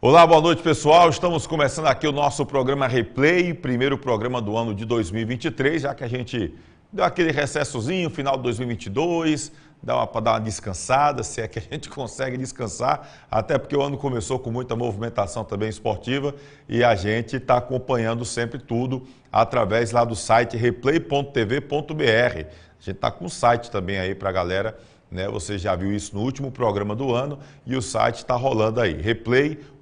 Olá, boa noite, pessoal. Estamos começando aqui o nosso programa Replay, primeiro programa do ano de 2023, já que a gente deu aquele recessozinho, final de 2022, para dar uma descansada, se é que a gente consegue descansar, até porque o ano começou com muita movimentação também esportiva e a gente está acompanhando sempre tudo através lá do site replay.tv.br. A gente está com o site também aí para a galera, né? Você já viu isso no último programa do ano e o site está rolando aí, replay.tv.br,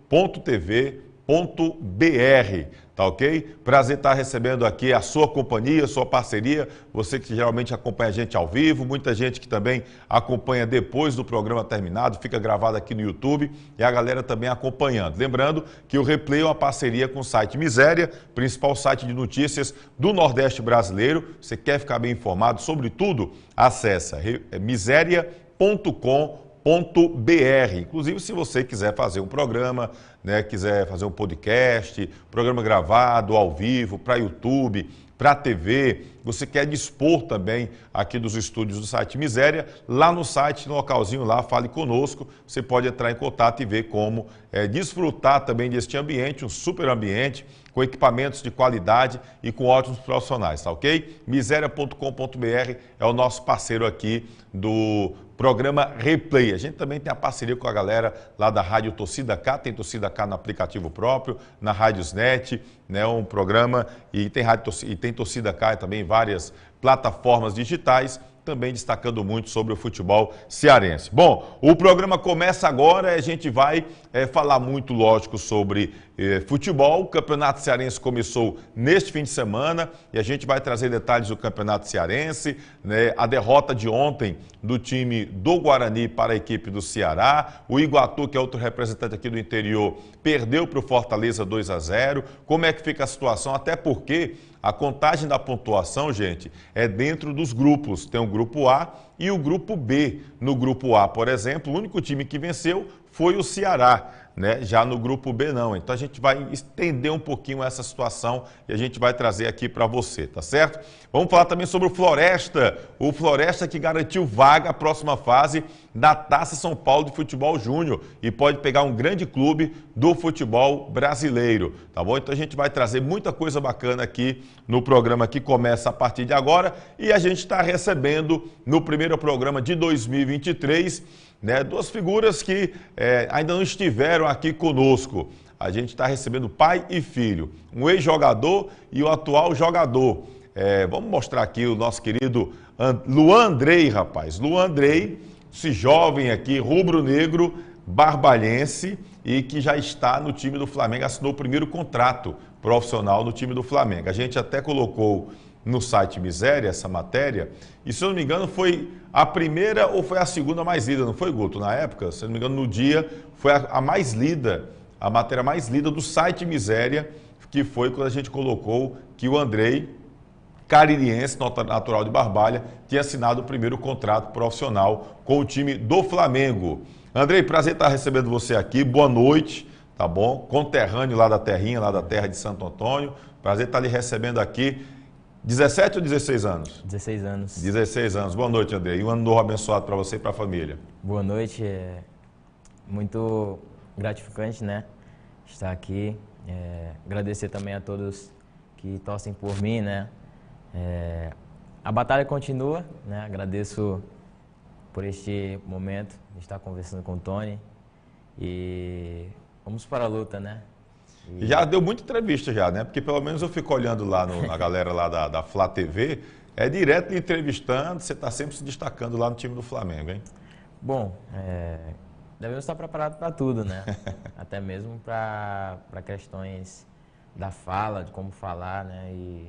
tá ok? Prazer estar recebendo aqui a sua companhia, a sua parceria, você que geralmente acompanha a gente ao vivo, muita gente que também acompanha depois do programa terminado, fica gravado aqui no YouTube e a galera também acompanhando. Lembrando que o Replay é uma parceria com o site Miséria, principal site de notícias do Nordeste brasileiro. Você quer ficar bem informado sobre tudo? Acesse miseria.com.br. Inclusive, se você quiser fazer um programa, né, quiser fazer um podcast, programa gravado, ao vivo, para YouTube, para TV, você quer dispor também aqui dos estúdios do site Miséria, lá no site, no localzinho lá, fale conosco, você pode entrar em contato e ver como desfrutar também deste ambiente, um super ambiente, com equipamentos de qualidade e com ótimos profissionais, tá ok? Miséria.com.br é o nosso parceiro aqui do programa Replay. A gente também tem a parceria com a galera lá da Rádio Torcida K, tem Torcida K no aplicativo próprio, na Rádiosnet, né, um programa, e tem Torcida K também em várias plataformas digitais, também destacando muito sobre o futebol cearense. Bom, o programa começa agora, a gente vai falar muito, lógico, sobre futebol. O Campeonato Cearense começou neste fim de semana e a gente vai trazer detalhes do Campeonato Cearense, né, a derrota de ontem do time do Guarani para a equipe do Ceará, o Iguatu, que é outro representante aqui do interior, perdeu para o Fortaleza 2-0, como é que fica a situação, até porque a contagem da pontuação, gente, é dentro dos grupos. Tem o grupo A e o grupo B. No grupo A, por exemplo, o único time que venceu foi o Ceará, né? Já no grupo B não. Então a gente vai estender um pouquinho essa situação e a gente vai trazer aqui para você, tá certo? Vamos falar também sobre o Floresta que garantiu vaga à próxima fase da Taça São Paulo de Futebol Júnior e pode pegar um grande clube do futebol brasileiro, tá bom? Então a gente vai trazer muita coisa bacana aqui no programa que começa a partir de agora e a gente está recebendo no primeiro programa de 2023, né, duas figuras que ainda não estiveram aqui conosco. A gente está recebendo pai e filho, um ex-jogador e o atual jogador. Vamos mostrar aqui o nosso querido Luan Andrei, rapaz. Luan Andrei, esse jovem aqui, rubro-negro, barbalhense e que já está no time do Flamengo, assinou o primeiro contrato profissional no time do Flamengo. A gente até colocou no site Miséria essa matéria, e se eu não me engano foi a primeira ou foi a segunda mais lida, não foi, Guto? Na época, se eu não me engano, no dia, foi a mais lida, a matéria mais lida do site Miséria, que foi quando a gente colocou que o Andrei, caririense, natural de Barbalha, tinha assinado o primeiro contrato profissional com o time do Flamengo. Andrei, prazer estar recebendo você aqui, boa noite, tá bom? Conterrâneo lá da terrinha, lá da terra de Santo Antônio, prazer estar lhe recebendo aqui. 17 ou 16 anos? 16 anos. 16 anos. Boa noite, Andrei. E um ano novo abençoado para você e para a família. Boa noite. É muito gratificante, né, estar aqui. Agradecer também a todos que torcem por mim, né. A batalha continua, né. Agradeço por este momento de estar conversando com o Tony. E vamos para a luta, né. E já deu muita entrevista já, né? Porque pelo menos eu fico olhando lá na galera lá da Flá TV, direto lhe entrevistando, você está sempre se destacando lá no time do Flamengo, hein? Bom, devemos estar preparados para tudo, né? Até mesmo para questões da fala, de como falar, né? E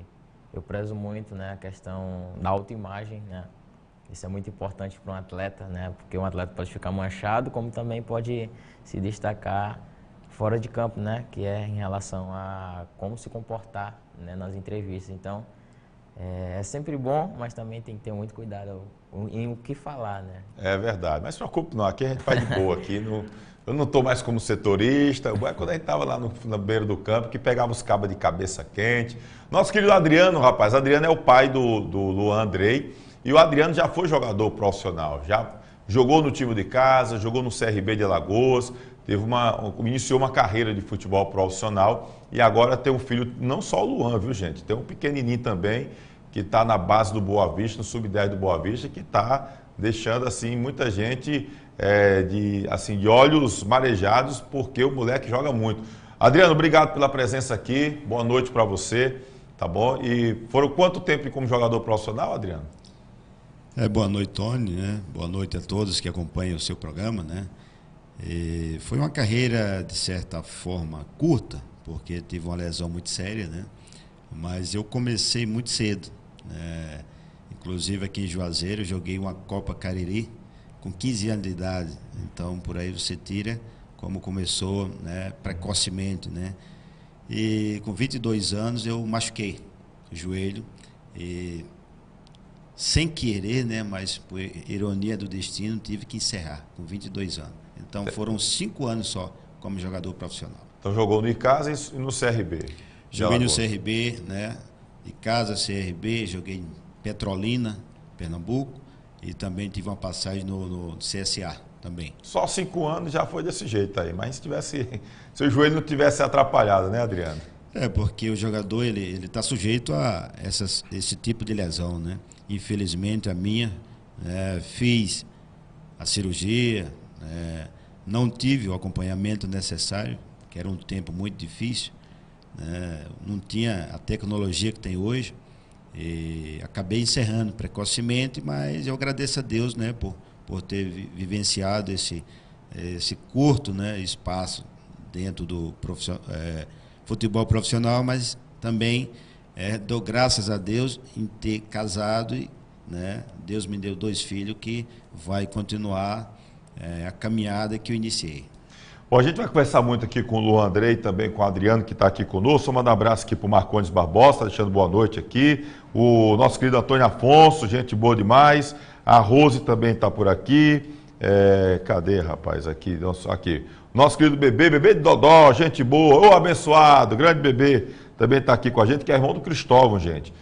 eu prezo muito, né, a questão da autoimagem, né? Isso é muito importante para um atleta, né? Porque um atleta pode ficar manchado, como também pode se destacar fora de campo, né, que é em relação a como se comportar, né, nas entrevistas. Então, é sempre bom, mas também tem que ter muito cuidado em o que falar, né. É verdade, mas não se preocupe não, aqui a gente faz de boa, aqui eu não estou mais como setorista, quando a gente estava lá na beira do campo, que pegava os cabos de cabeça quente. Nosso querido Adriano, rapaz, Adriano é o pai do Luan Andrei, e o Adriano já foi jogador profissional, já jogou no time de casa, jogou no CRB de Alagoas, iniciou uma carreira de futebol profissional e agora tem um filho, não só o Luan, viu gente? Tem um pequenininho também que está na base do Boa Vista, no sub-10 do Boa Vista, que está deixando assim muita gente de olhos marejados, porque o moleque joga muito. Adriano, obrigado pela presença aqui, boa noite para você, tá bom? E foram quanto tempo como jogador profissional, Adriano? Boa noite, Tony, né? Boa noite a todos que acompanham o seu programa, né? Foi uma carreira, de certa forma, curta, porque tive uma lesão muito séria, né? Mas eu comecei muito cedo, né? Inclusive aqui em Juazeiro, eu joguei uma Copa Cariri com 15 anos de idade. Então, por aí você tira como começou, né, precocemente, né? E com 22 anos eu machuquei o joelho e, sem querer, né, mas por ironia do destino, tive que encerrar com 22 anos. Então foram 5 anos só como jogador profissional. Então jogou no Icasa e no CRB? Joguei no CRB, né? Icasa, CRB, joguei em Petrolina, Pernambuco, e também tive uma passagem no CSA também. Só 5 anos já foi desse jeito aí, mas se o joelho não tivesse atrapalhado, né, Adriano? Porque o jogador ele está sujeito a esse tipo de lesão, né? Infelizmente a minha, fiz a cirurgia, não tive o acompanhamento necessário, que era um tempo muito difícil, não tinha a tecnologia que tem hoje, e acabei encerrando precocemente, mas eu agradeço a Deus, né, por ter vivenciado esse curto, né, espaço dentro do futebol profissional, mas também dou graças a Deus em ter casado e, né, Deus me deu 2 filhos que vai continuar a caminhada que eu iniciei. Bom, a gente vai conversar muito aqui com o Luan Andrei e também com o Adriano, que está aqui conosco. Vou mandar um abraço aqui para o Marcondes Barbosa, deixando boa noite aqui. O nosso querido Antônio Afonso, gente boa demais. A Rose também está por aqui. Cadê, rapaz? Aqui. Nosso querido bebê de Dodó, gente boa. Ô, abençoado, grande bebê, também está aqui com a gente, que é irmão do Cristóvão, gente.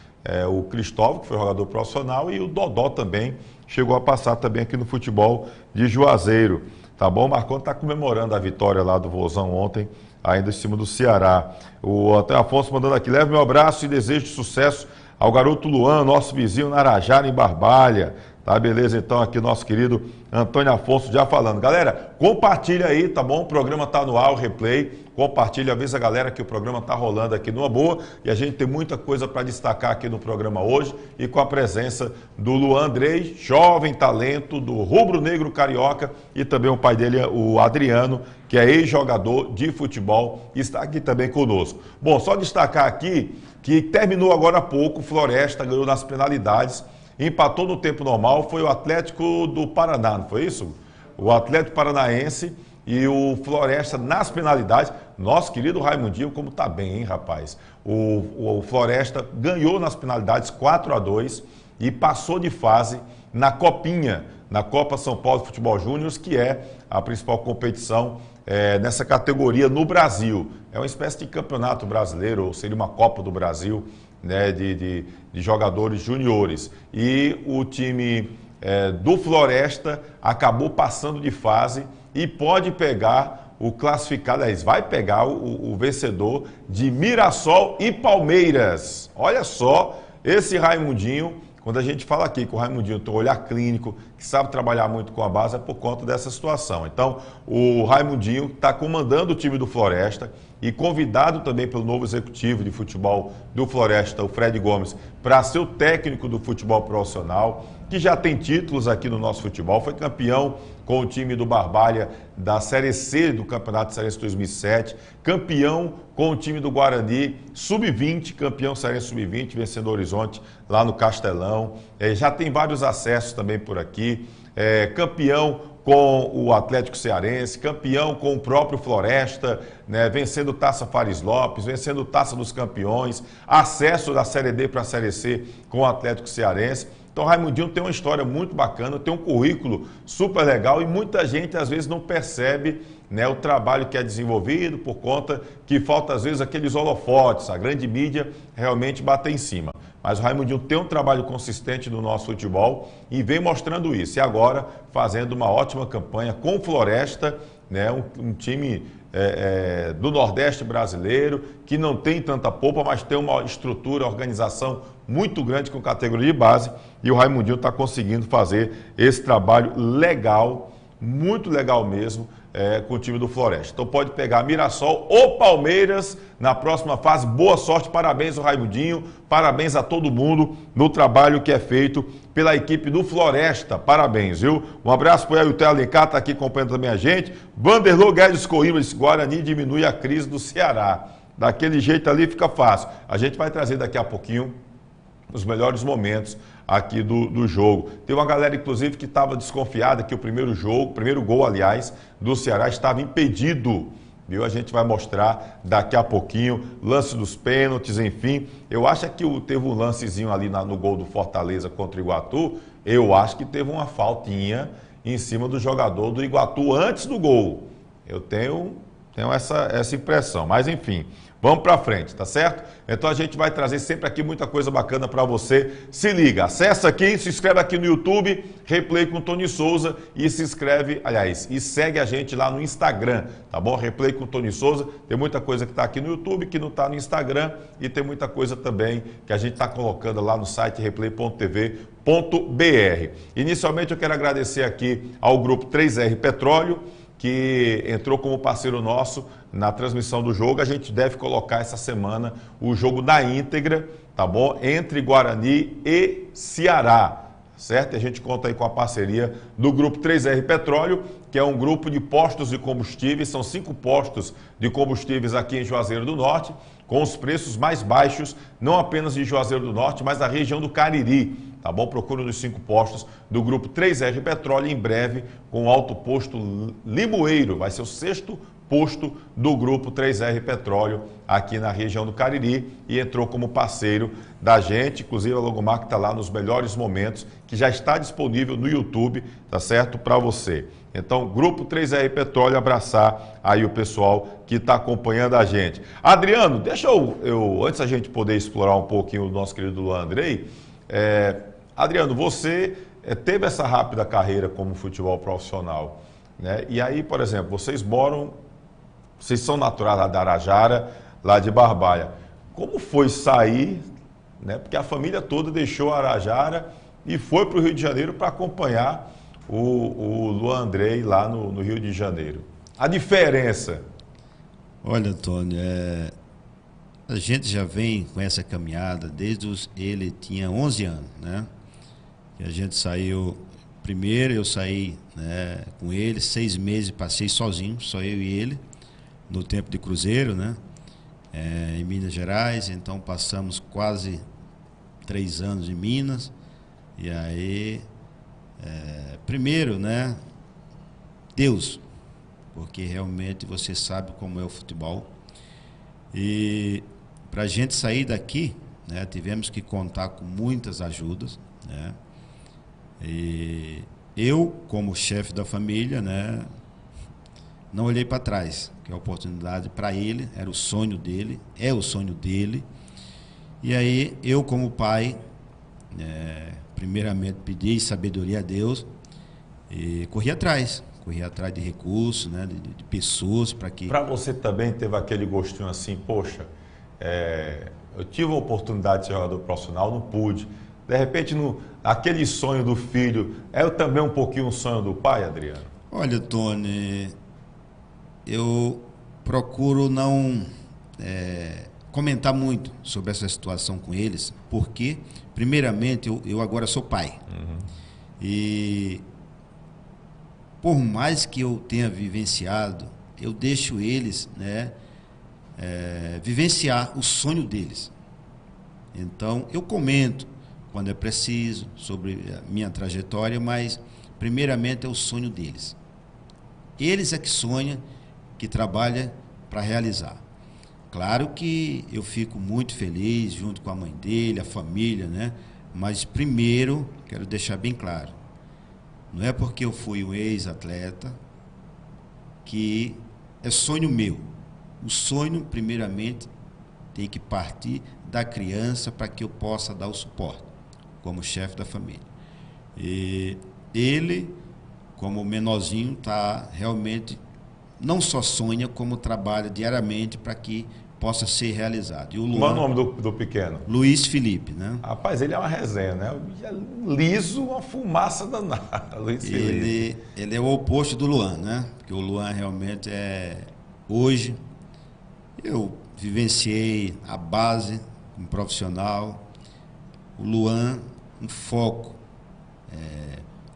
O Cristóvão, que foi jogador profissional, e o Dodó também chegou a passar também aqui no futebol de Juazeiro. Tá bom? O Marconi está comemorando a vitória lá do Vozão ontem, ainda em cima do Ceará. O Antônio Afonso mandando aqui, leve meu abraço e desejo de sucesso ao garoto Luan, nosso vizinho Narajara, em Barbalha. Tá, beleza? Então aqui nosso querido Antônio Afonso já falando. Galera, compartilha aí, tá bom? O programa tá no ar, o replay. Compartilha, avisa a galera que o programa tá rolando aqui numa boa. E a gente tem muita coisa para destacar aqui no programa hoje. E com a presença do Luan Andrei, jovem talento do Rubro Negro Carioca. E também o pai dele, o Adriano, que é ex-jogador de futebol. E está aqui também conosco. Bom, só destacar aqui que terminou agora há pouco. O Floresta ganhou nas penalidades. Empatou no tempo normal, foi o Atlético do Paraná, não foi isso? O Atlético Paranaense e o Floresta nas penalidades. Nosso querido Raimundinho, como tá bem, hein, rapaz? O Floresta ganhou nas penalidades 4-2 e passou de fase na Copinha, na Copa São Paulo de Futebol Júnior, que é a principal competição nessa categoria no Brasil. É uma espécie de campeonato brasileiro, ou seria uma Copa do Brasil, né, de jogadores juniores. E o time do Floresta acabou passando de fase e pode pegar o classificado, vai pegar o vencedor de Mirassol e Palmeiras. Olha só, esse Raimundinho, quando a gente fala aqui que o Raimundinho tem um olhar clínico, que sabe trabalhar muito com a base, é por conta dessa situação. Então, o Raimundinho está comandando o time do Floresta e convidado também pelo novo executivo de futebol do Floresta, o Fred Gomes, para ser o técnico do futebol profissional, que já tem títulos aqui no nosso futebol, foi campeão com o time do Barbalha da Série C do Campeonato Cearense 2007, campeão com o time do Guarani, sub-20, campeão cearense sub-20, vencendo o Horizonte lá no Castelão, já tem vários acessos também por aqui, campeão com o Atlético Cearense, campeão com o próprio Floresta, né, vencendo Taça Fares Lopes, vencendo Taça dos Campeões, acesso da Série D para a Série C com o Atlético Cearense. Então, o Raimundinho tem uma história muito bacana, tem um currículo super legal e muita gente, às vezes, não percebe, né, o trabalho que é desenvolvido por conta que falta, às vezes, aqueles holofotes, a grande mídia realmente bater em cima. Mas o Raimundinho tem um trabalho consistente no nosso futebol e vem mostrando isso. E agora, fazendo uma ótima campanha com o Floresta, né? Um time do Nordeste brasileiro, que não tem tanta polpa, mas tem uma estrutura, organização muito grande com categoria de base, e o Raimundinho está conseguindo fazer esse trabalho legal, muito legal mesmo, com o time do Floresta. Então pode pegar Mirassol ou Palmeiras na próxima fase. Boa sorte, parabéns ao Raimundinho, parabéns a todo mundo no trabalho que é feito pela equipe do Floresta. Parabéns, viu? Um abraço para o Elton Alencar, está aqui acompanhando também a gente. Vanderlô Guedes Corrima, esse Guarani diminui a crise do Ceará. Daquele jeito ali fica fácil. A gente vai trazer daqui a pouquinho os melhores momentos aqui do jogo. Tem uma galera, inclusive, que estava desconfiada que o primeiro gol, aliás, do Ceará estava impedido. Viu? A gente vai mostrar daqui a pouquinho, lance dos pênaltis, enfim. Eu acho que teve um lancezinho ali no gol do Fortaleza contra o Iguatu, eu acho que teve uma faltinha em cima do jogador do Iguatu antes do gol. Eu tenho essa impressão, mas enfim, vamos para frente, tá certo? Então a gente vai trazer sempre aqui muita coisa bacana para você. Se liga, acessa aqui, se inscreve aqui no YouTube, Replay com Tony Souza, e se inscreve, aliás, e segue a gente lá no Instagram, tá bom? Replay com Tony Souza, tem muita coisa que está aqui no YouTube, que não está no Instagram, e tem muita coisa também que a gente está colocando lá no site replay.tv.br. Inicialmente eu quero agradecer aqui ao grupo 3R Petróleo, que entrou como parceiro nosso na transmissão do jogo. A gente deve colocar essa semana o jogo na íntegra, tá bom? Entre Guarani e Ceará, certo? E a gente conta aí com a parceria do Grupo 3R Petróleo, que é um grupo de postos de combustíveis. São 5 postos de combustíveis aqui em Juazeiro do Norte, com os preços mais baixos, não apenas de Juazeiro do Norte, mas da região do Cariri. Tá bom? Procura nos 5 postos do Grupo 3R Petróleo, em breve com o Alto Posto Limoeiro. Vai ser o 6º posto do Grupo 3R Petróleo aqui na região do Cariri, e entrou como parceiro da gente. Inclusive a logomarca está lá nos melhores momentos, que já está disponível no YouTube, tá certo? Para você. Então, Grupo 3R Petróleo, abraçar aí o pessoal que está acompanhando a gente. Adriano, deixa eu antes a gente poder explorar um pouquinho o nosso querido Luan Andrei, Adriano, você teve essa rápida carreira como futebol profissional, né? E aí, por exemplo, vocês são naturais lá da Arajara, lá de Barbalha. Como foi sair, né? Porque a família toda deixou a Arajara e foi para o Rio de Janeiro para acompanhar o Luan Andrei lá no Rio de Janeiro. A diferença? Olha, Tony, a gente já vem com essa caminhada desde ele tinha 11 anos, né? E a gente saiu, primeiro eu saí, né, com ele, 6 meses, passei sozinho, só eu e ele, no tempo de cruzeiro, né? Em Minas Gerais. Então passamos quase 3 anos em Minas. E aí, primeiro, né, Deus, porque realmente você sabe como é o futebol. E para a gente sair daqui, né, tivemos que contar com muitas ajudas, né? E eu, como chefe da família, né, não olhei para trás, que a oportunidade para ele era o sonho dele, é o sonho dele. E aí eu, como pai, primeiramente pedi sabedoria a Deus e corri atrás de recursos, né, de pessoas para que... Para você também teve aquele gostinho assim, poxa, eu tive a oportunidade de ser jogador profissional, não pude. De repente, aquele sonho do filho, é também um pouquinho um sonho do pai, Adriano? Olha, Tony, eu procuro não comentar muito sobre essa situação com eles, porque, primeiramente, eu agora sou pai. Uhum. E por mais que eu tenha vivenciado, eu deixo eles, né, vivenciar o sonho deles. Então, eu comento quando é preciso sobre a minha trajetória, mas primeiramente é o sonho deles. Eles é que sonham, que trabalham para realizar. Claro que eu fico muito feliz junto com a mãe dele, a família, né? Mas primeiro, quero deixar bem claro, não é porque eu fui um ex-atleta que é sonho meu. O sonho, primeiramente, tem que partir da criança para que eu possa dar o suporte, como chefe da família. E ele, como menorzinho, está realmente não só sonha, como trabalha diariamente para que possa ser realizado. E o Luan, qual é o nome do pequeno? Luiz Felipe, né? Rapaz, ele é uma resenha, né? Liso, uma fumaça danada, Luiz Felipe. Ele é o oposto do Luan, né? Porque o Luan realmente hoje, eu vivenciei a base como profissional. O Luan, um foco,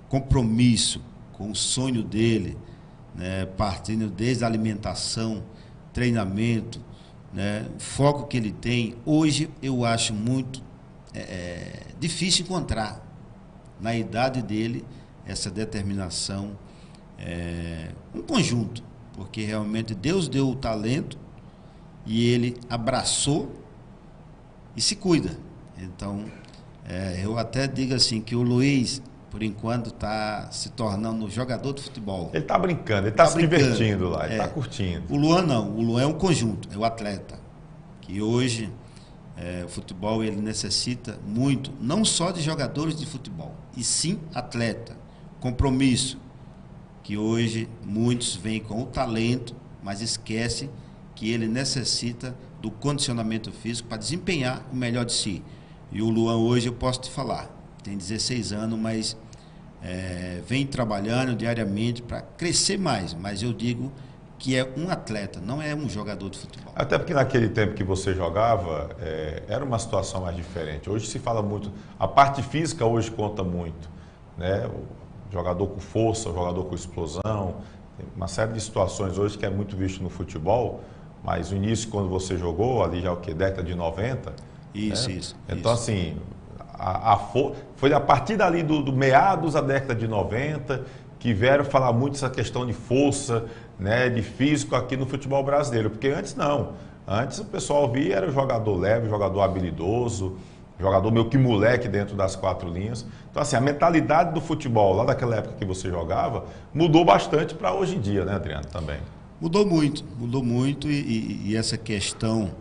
compromisso com o sonho dele, né? Partindo desde a alimentação, treinamento, né? O foco que ele tem, hoje eu acho muito difícil encontrar na idade dele essa determinação, um conjunto, porque realmente Deus deu o talento e ele abraçou e se cuida. Então, eu até digo assim que o Luiz, por enquanto, está se tornando jogador de futebol. Ele está brincando, ele está se divertindo lá, ele está curtindo. O Luan não, o Luan é um conjunto, é o atleta, que hoje o futebol ele necessita muito, não só de jogadores de futebol, e sim atleta, compromisso, que hoje muitos vêm com o talento, mas esquecem que ele necessita do condicionamento físico para desempenhar o melhor de si. E o Luan hoje, eu posso te falar, tem 16 anos, mas vem trabalhando diariamente para crescer mais. Mas eu digo que é um atleta, não é um jogador de futebol. Até porque naquele tempo que você jogava, era uma situação mais diferente. Hoje se fala muito, a parte física hoje conta muito, né? O jogador com força, o jogador com explosão, tem uma série de situações hoje que é muito visto no futebol, mas no início, quando você jogou, ali já o que? Década de 90? Isso, né? isso. Então, isso. assim, foi a partir dali do meados da década de 90 que vieram falar muito essa questão de força, né, de físico aqui no futebol brasileiro, porque antes não. Antes o pessoal via era o jogador leve, jogador habilidoso, jogador meio que moleque dentro das quatro linhas. Então, assim, a mentalidade do futebol lá daquela época que você jogava mudou bastante para hoje em dia, né, Adriano, também. Mudou muito e essa questão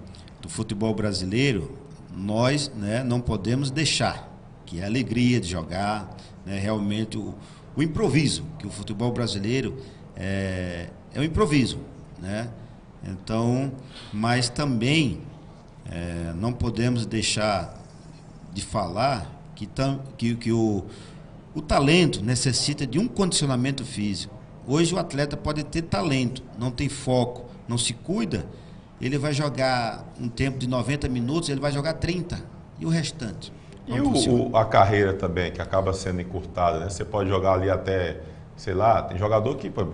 do futebol brasileiro, nós, né, não podemos deixar, que é a alegria de jogar, né, realmente o improviso, que o futebol brasileiro é o improviso, né? Então, mas também não podemos deixar de falar que o talento necessita de um condicionamento físico. Hoje o atleta pode ter talento, não tem foco, não se cuida, ele vai jogar um tempo de 90 minutos, ele vai jogar 30 e o restante. E a carreira também, que acaba sendo encurtada, né? Você pode jogar ali até, sei lá, tem jogador que, deixa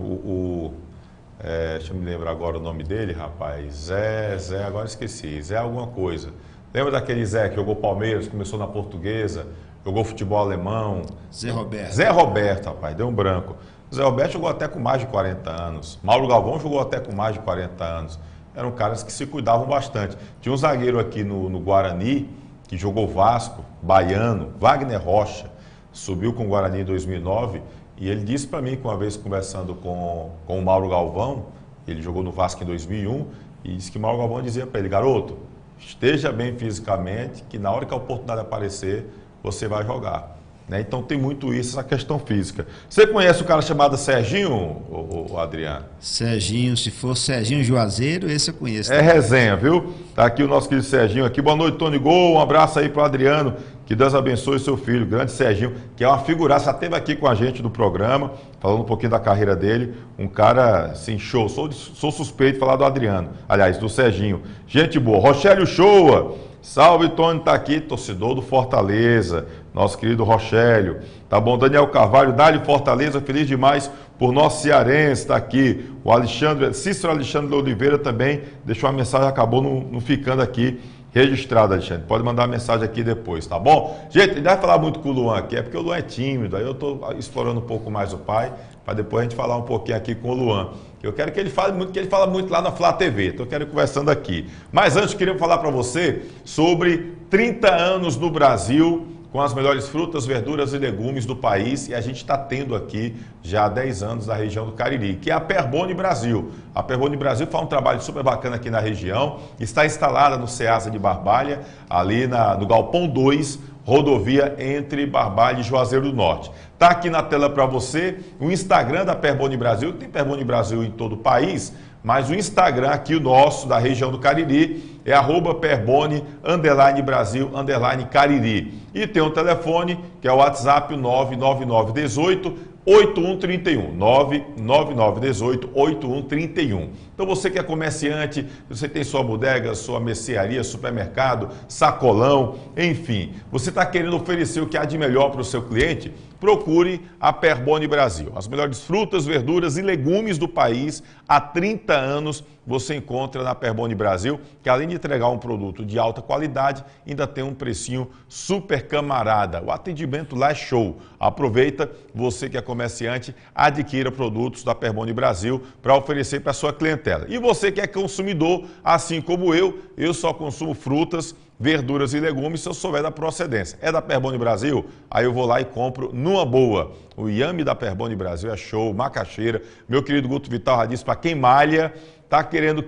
eu me lembrar agora o nome dele, rapaz, Zé, agora esqueci, Zé alguma coisa. Lembra daquele Zé que jogou Palmeiras, começou na Portuguesa, jogou futebol alemão? Zé Roberto. Zé Roberto, rapaz, deu um branco. Zé Roberto jogou até com mais de 40 anos. Mauro Galvão jogou até com mais de 40 anos. Eram caras que se cuidavam bastante. Tinha um zagueiro aqui no Guarani, que jogou Vasco, baiano, Wagner Rocha, subiu com o Guarani em 2009, e ele disse para mim que uma vez conversando com o Mauro Galvão, ele jogou no Vasco em 2001, e disse que o Mauro Galvão dizia para ele: garoto, esteja bem fisicamente, que na hora que a oportunidade aparecer, você vai jogar. Né? Então tem muito isso, essa questão física. Você conhece o cara chamado Serginho, o Adriano? Serginho, se for Serginho Juazeiro, esse eu conheço. É resenha, viu? Tá aqui o nosso querido Serginho aqui. Boa noite, Tony Gol. Um abraço aí pro Adriano. Que Deus abençoe seu filho, grande Serginho, que é uma figuraça, já esteve aqui com a gente do programa, falando um pouquinho da carreira dele. Um cara, assim, show. Sou suspeito de falar do Adriano. Aliás, do Serginho. Gente boa. Rochelio Shoa. Salve, Tony, tá aqui, torcedor do Fortaleza, nosso querido Rochelio. Tá bom, Daniel Carvalho, Dali Fortaleza, feliz demais por nosso cearense, tá aqui. O Cícero Alexandre Oliveira também deixou uma mensagem, acabou não ficando aqui registrado, Alexandre. Pode mandar uma mensagem aqui depois, tá bom? Gente, ele vai falar muito com o Luan aqui, é porque o Luan é tímido, aí eu tô explorando um pouco mais o pai, para depois a gente falar um pouquinho aqui com o Luan. Eu quero que ele fale muito, que ele fala muito lá na Flá TV, então eu quero ir conversando aqui. Mas antes, eu queria falar para você sobre 30 anos no Brasil, com as melhores frutas, verduras e legumes do país, e a gente está tendo aqui já há 10 anos na região do Cariri, que é a Perboni Brasil. A Perboni Brasil faz um trabalho super bacana aqui na região, está instalada no Ceasa de Barbalha, ali no Galpão 2, rodovia entre Barbalha e Juazeiro do Norte. Está aqui na tela para você o Instagram da Perboni Brasil, tem Perboni Brasil em todo o país, mas o Instagram aqui, o nosso, da região do Cariri, é @Perboni_Brasil_Cariri. E tem um telefone, que é o WhatsApp 99918 8131, 99918 8131. Então você que é comerciante, você tem sua bodega, sua mercearia, supermercado, sacolão, enfim, você está querendo oferecer o que há de melhor para o seu cliente? Procure a Perboni Brasil. As melhores frutas, verduras e legumes do país, há 30 anos você encontra na Perboni Brasil, que além de entregar um produto de alta qualidade, ainda tem um precinho super camarada. O atendimento lá é show. Aproveita, você que é comerciante, adquira produtos da Perboni Brasil para oferecer para a sua clientela. E você que é consumidor, assim como eu só consumo frutas, verduras e legumes se eu souber da procedência. É da Perboni Brasil? Aí eu vou lá e compro numa boa. O inhame da Perboni Brasil é show, macaxeira. Meu querido Guto Vital já disse, para quem malha, está querendo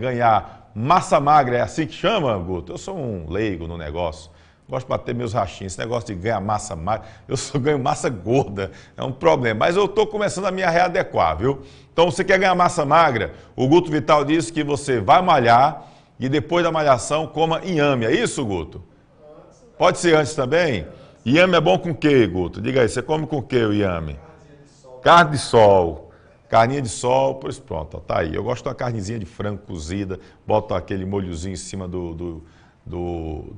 ganhar massa magra, é assim que chama, Guto? Eu sou um leigo no negócio. Gosto de bater meus rachinhos. Esse negócio de ganhar massa magra, eu só ganho massa gorda. É um problema. Mas eu estou começando a me readequar, viu? Então, você quer ganhar massa magra? O Guto Vital disse que você vai malhar e depois da malhação coma inhame. É isso, Guto? Pode ser antes também? Inhame é bom com o quê, Guto? Diga aí, você come com o quê o inhame? Carne de sol. Carninha de sol, pois pronto, ó, tá aí. Eu gosto de uma carnezinha de frango cozida, boto aquele molhozinho em cima do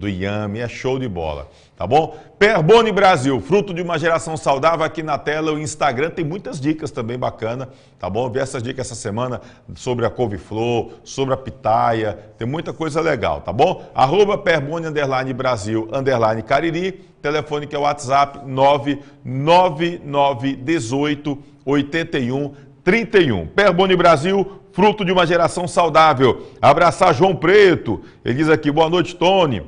inhame, é show de bola, tá bom? Perboni Brasil, fruto de uma geração saudável, aqui na tela, o Instagram tem muitas dicas também bacana, tá bom? Vi essas dicas essa semana sobre a couve-flor, sobre a pitaia, tem muita coisa legal, tá bom? @Perboni_Brasil_Cariri, telefone que é o WhatsApp 99918 8131. Perboni Brasil, fruto de uma geração saudável. Abraçar João Preto. Ele diz aqui, boa noite, Tony.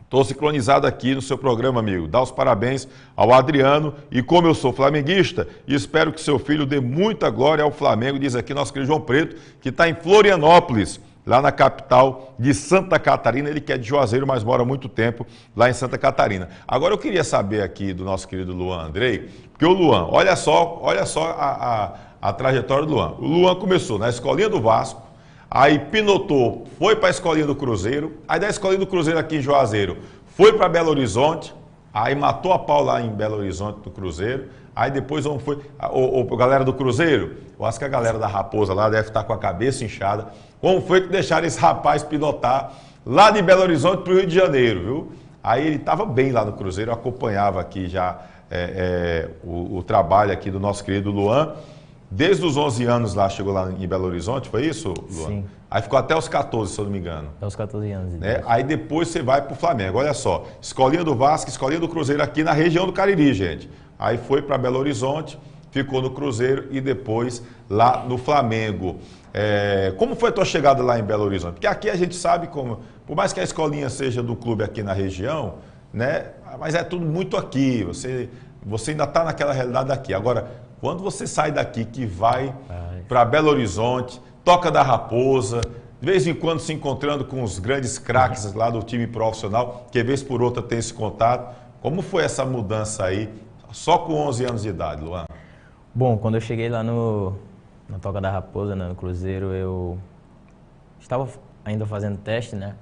Estou sincronizado aqui no seu programa, amigo. Dá os parabéns ao Adriano. E como eu sou flamenguista, espero que seu filho dê muita glória ao Flamengo, diz aqui nosso querido João Preto, que está em Florianópolis, lá na capital de Santa Catarina. Ele que é de Juazeiro, mas mora há muito tempo lá em Santa Catarina. Agora eu queria saber aqui do nosso querido Luan Andrei, porque o Luan, olha só a trajetória do Luan. O Luan começou na escolinha do Vasco, aí pinotou, foi para a escolinha do Cruzeiro, aí da escolinha do Cruzeiro aqui em Juazeiro, foi para Belo Horizonte, aí matou a pau lá em Belo Horizonte do Cruzeiro, aí depois foi, galera do Cruzeiro, eu acho que a galera da Raposa lá deve estar com a cabeça inchada, como foi que deixaram esse rapaz pilotar lá de Belo Horizonte para o Rio de Janeiro, viu? Aí ele estava bem lá no Cruzeiro, eu acompanhava aqui já o trabalho aqui do nosso querido Luan. Desde os 11 anos lá, chegou lá em Belo Horizonte, foi isso, Luan? Sim. Aí ficou até os 14, se eu não me engano. Até os 14 anos. Né? Aí depois você vai para o Flamengo, olha só. Escolinha do Vasco, escolinha do Cruzeiro aqui na região do Cariri, gente. Aí foi para Belo Horizonte, ficou no Cruzeiro e depois lá no Flamengo. Como foi a tua chegada lá em Belo Horizonte? Porque aqui a gente sabe como, por mais que a escolinha seja do clube aqui na região, né? Mas é tudo muito aqui, você ainda está naquela realidade aqui. Agora, quando você sai daqui que vai para Belo Horizonte, Toca da Raposa, de vez em quando se encontrando com os grandes craques lá do time profissional, que vez por outra tem esse contato. Como foi essa mudança aí, só com 11 anos de idade, Luan? Bom, quando eu cheguei lá na Toca da Raposa, né, no Cruzeiro, eu estava ainda fazendo teste, né?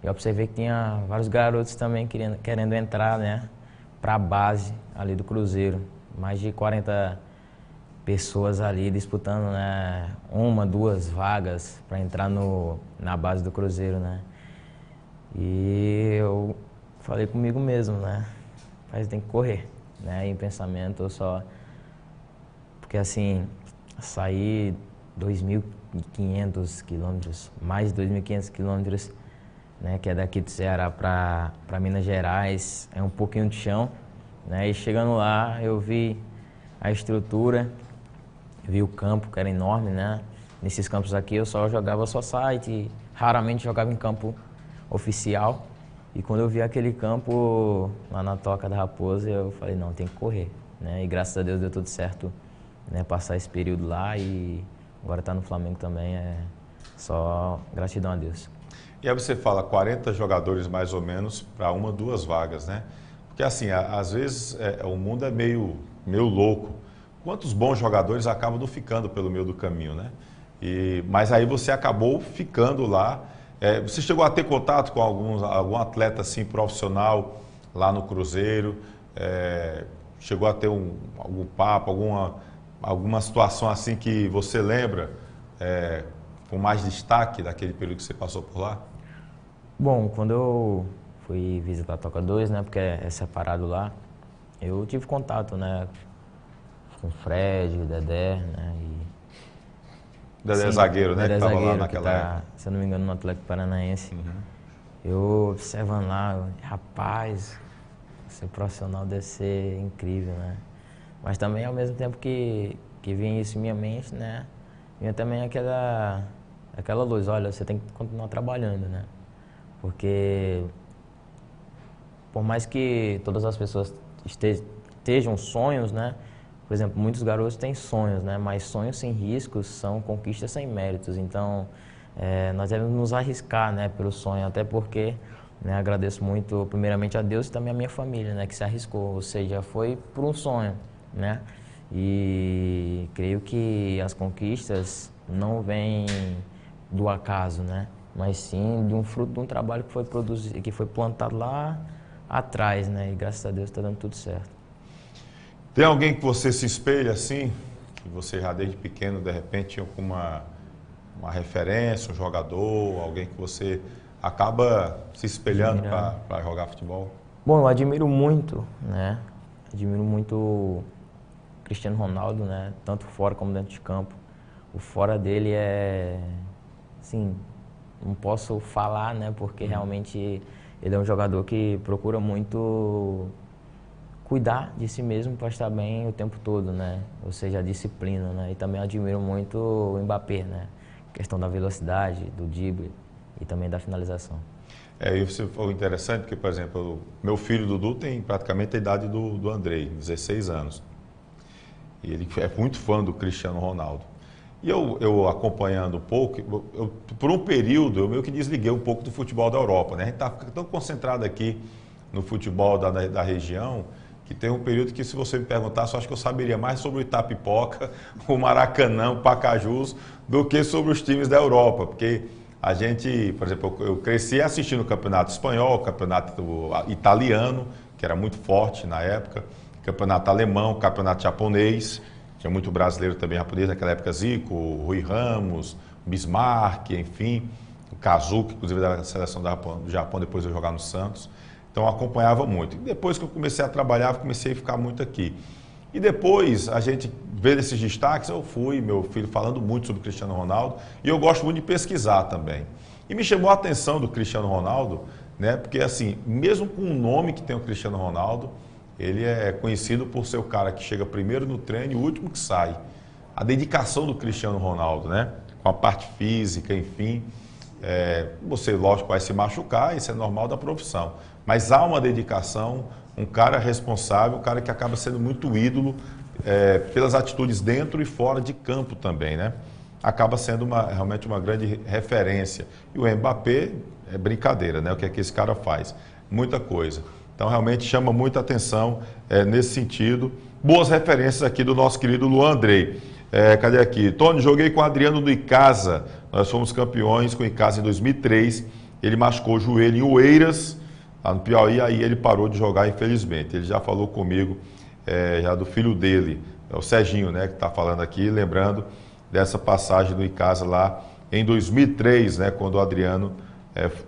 Eu observei que tinha vários garotos também querendo entrar, né, para a base ali do Cruzeiro. Mais de 40 pessoas ali disputando, né, 1, 2 vagas para entrar na base do Cruzeiro, né? E eu falei comigo mesmo, né? Mas tem que correr, né? Em pensamento eu só... Porque assim, sair 2.500 quilômetros, mais de 2.500 quilômetros, né? Que é daqui do Ceará para Minas Gerais, é um pouquinho de chão, né? E chegando lá eu vi a estrutura, vi o campo que era enorme, né? Nesses campos aqui eu só jogava society, raramente jogava em campo oficial. E quando eu vi aquele campo lá na Toca da Raposa, eu falei, não, tem que correr, né? E graças a Deus deu tudo certo, né? Passar esse período lá e agora tá no Flamengo também, é só gratidão a Deus. E aí você fala 40 jogadores mais ou menos para uma, duas vagas, né? Porque assim, às vezes o mundo é meio louco. Quantos bons jogadores acabam não ficando pelo meio do caminho, né? Mas aí você acabou ficando lá. Você chegou a ter contato com algum atleta assim, profissional lá no Cruzeiro? Chegou a ter algum papo, alguma situação assim que você lembra com mais destaque daquele período que você passou por lá? Bom, quando eu fui visitar a Toca 2, né, porque é separado lá, eu tive contato, né, com o Fred, o Dedé, né, Dedé é zagueiro, né, Dedé que estava lá zagueiro, naquela época. se eu não me engano, no Atlético Paranaense. Eu observando lá, rapaz, ser profissional deve ser incrível, né? Mas também, ao mesmo tempo que vinha isso em minha mente, né, vinha também aquela luz, olha, você tem que continuar trabalhando, né? Porque, por mais que todas as pessoas estejam sonhos, né? Por exemplo, muitos garotos têm sonhos, né? Mas sonhos sem riscos são conquistas sem méritos. Então, nós devemos nos arriscar, né, pelo sonho, até porque, né, agradeço muito, primeiramente, a Deus e também a minha família, né, que se arriscou, ou seja, foi por um sonho, né? E creio que as conquistas não vêm do acaso, né? Mas sim de um fruto de um trabalho que foi produzido, que foi plantado lá atrás, né? E graças a Deus está dando tudo certo. Tem alguém que você se espelha assim, que você já desde pequeno de repente tinha uma referência, um jogador, alguém que você acaba se espelhando para jogar futebol? Bom, eu admiro muito, né? Admiro muito o Cristiano Ronaldo, né? Tanto fora como dentro de campo. O fora dele assim, não posso falar, né? Porque realmente ele é um jogador que procura muito cuidar de si mesmo para estar bem o tempo todo, né? Ou seja, a disciplina, né? E também admiro muito o Mbappé, né? A questão da velocidade, do drible e também da finalização. E você falou interessante, porque, por exemplo, meu filho Dudu tem praticamente a idade do Andrei, 16 anos. E ele é muito fã do Cristiano Ronaldo. E eu acompanhando um pouco, por um período, eu meio que desliguei um pouco do futebol da Europa, né? A gente está tão concentrado aqui no futebol da região, que tem um período que, se você me perguntasse, eu acho que eu saberia mais sobre o Itapipoca, o Maracanã, o Pacajus, do que sobre os times da Europa. Porque a gente, por exemplo, eu cresci assistindo o campeonato espanhol, o campeonato italiano, que era muito forte na época, campeonato alemão, campeonato japonês. Tinha muito brasileiro também japonês naquela época, Zico, Rui Ramos, Bismarck, enfim, o Kazuki, inclusive da seleção do Japão, depois de jogar no Santos. Então eu acompanhava muito. E depois que eu comecei a trabalhar, comecei a ficar muito aqui. E depois, a gente vendo esses destaques, meu filho falando muito sobre o Cristiano Ronaldo, e eu gosto muito de pesquisar também. E me chamou a atenção do Cristiano Ronaldo, né? Porque assim, mesmo com o nome que tem o Cristiano Ronaldo, ele é conhecido por ser o cara que chega primeiro no treino e o último que sai. A dedicação do Cristiano Ronaldo, né? Com a parte física, enfim. Você, lógico, vai se machucar, isso é normal da profissão. Mas há uma dedicação, um cara responsável, um cara que acaba sendo muito ídolo pelas atitudes dentro e fora de campo também, né? Acaba sendo realmente uma grande referência. E o Mbappé é brincadeira, né? O que é que esse cara faz? Muita coisa. Então, realmente chama muita atenção nesse sentido. Boas referências aqui do nosso querido Luan Andrei. Cadê aqui? Tony, joguei com o Adriano do Icasa. Nós fomos campeões com o Icasa em 2003. Ele machucou o joelho em Oeiras, lá no Piauí, aí ele parou de jogar, infelizmente. Ele já falou comigo, já do filho dele, é o Serginho, né, que está falando aqui, lembrando dessa passagem do Icasa lá em 2003, né, quando o Adriano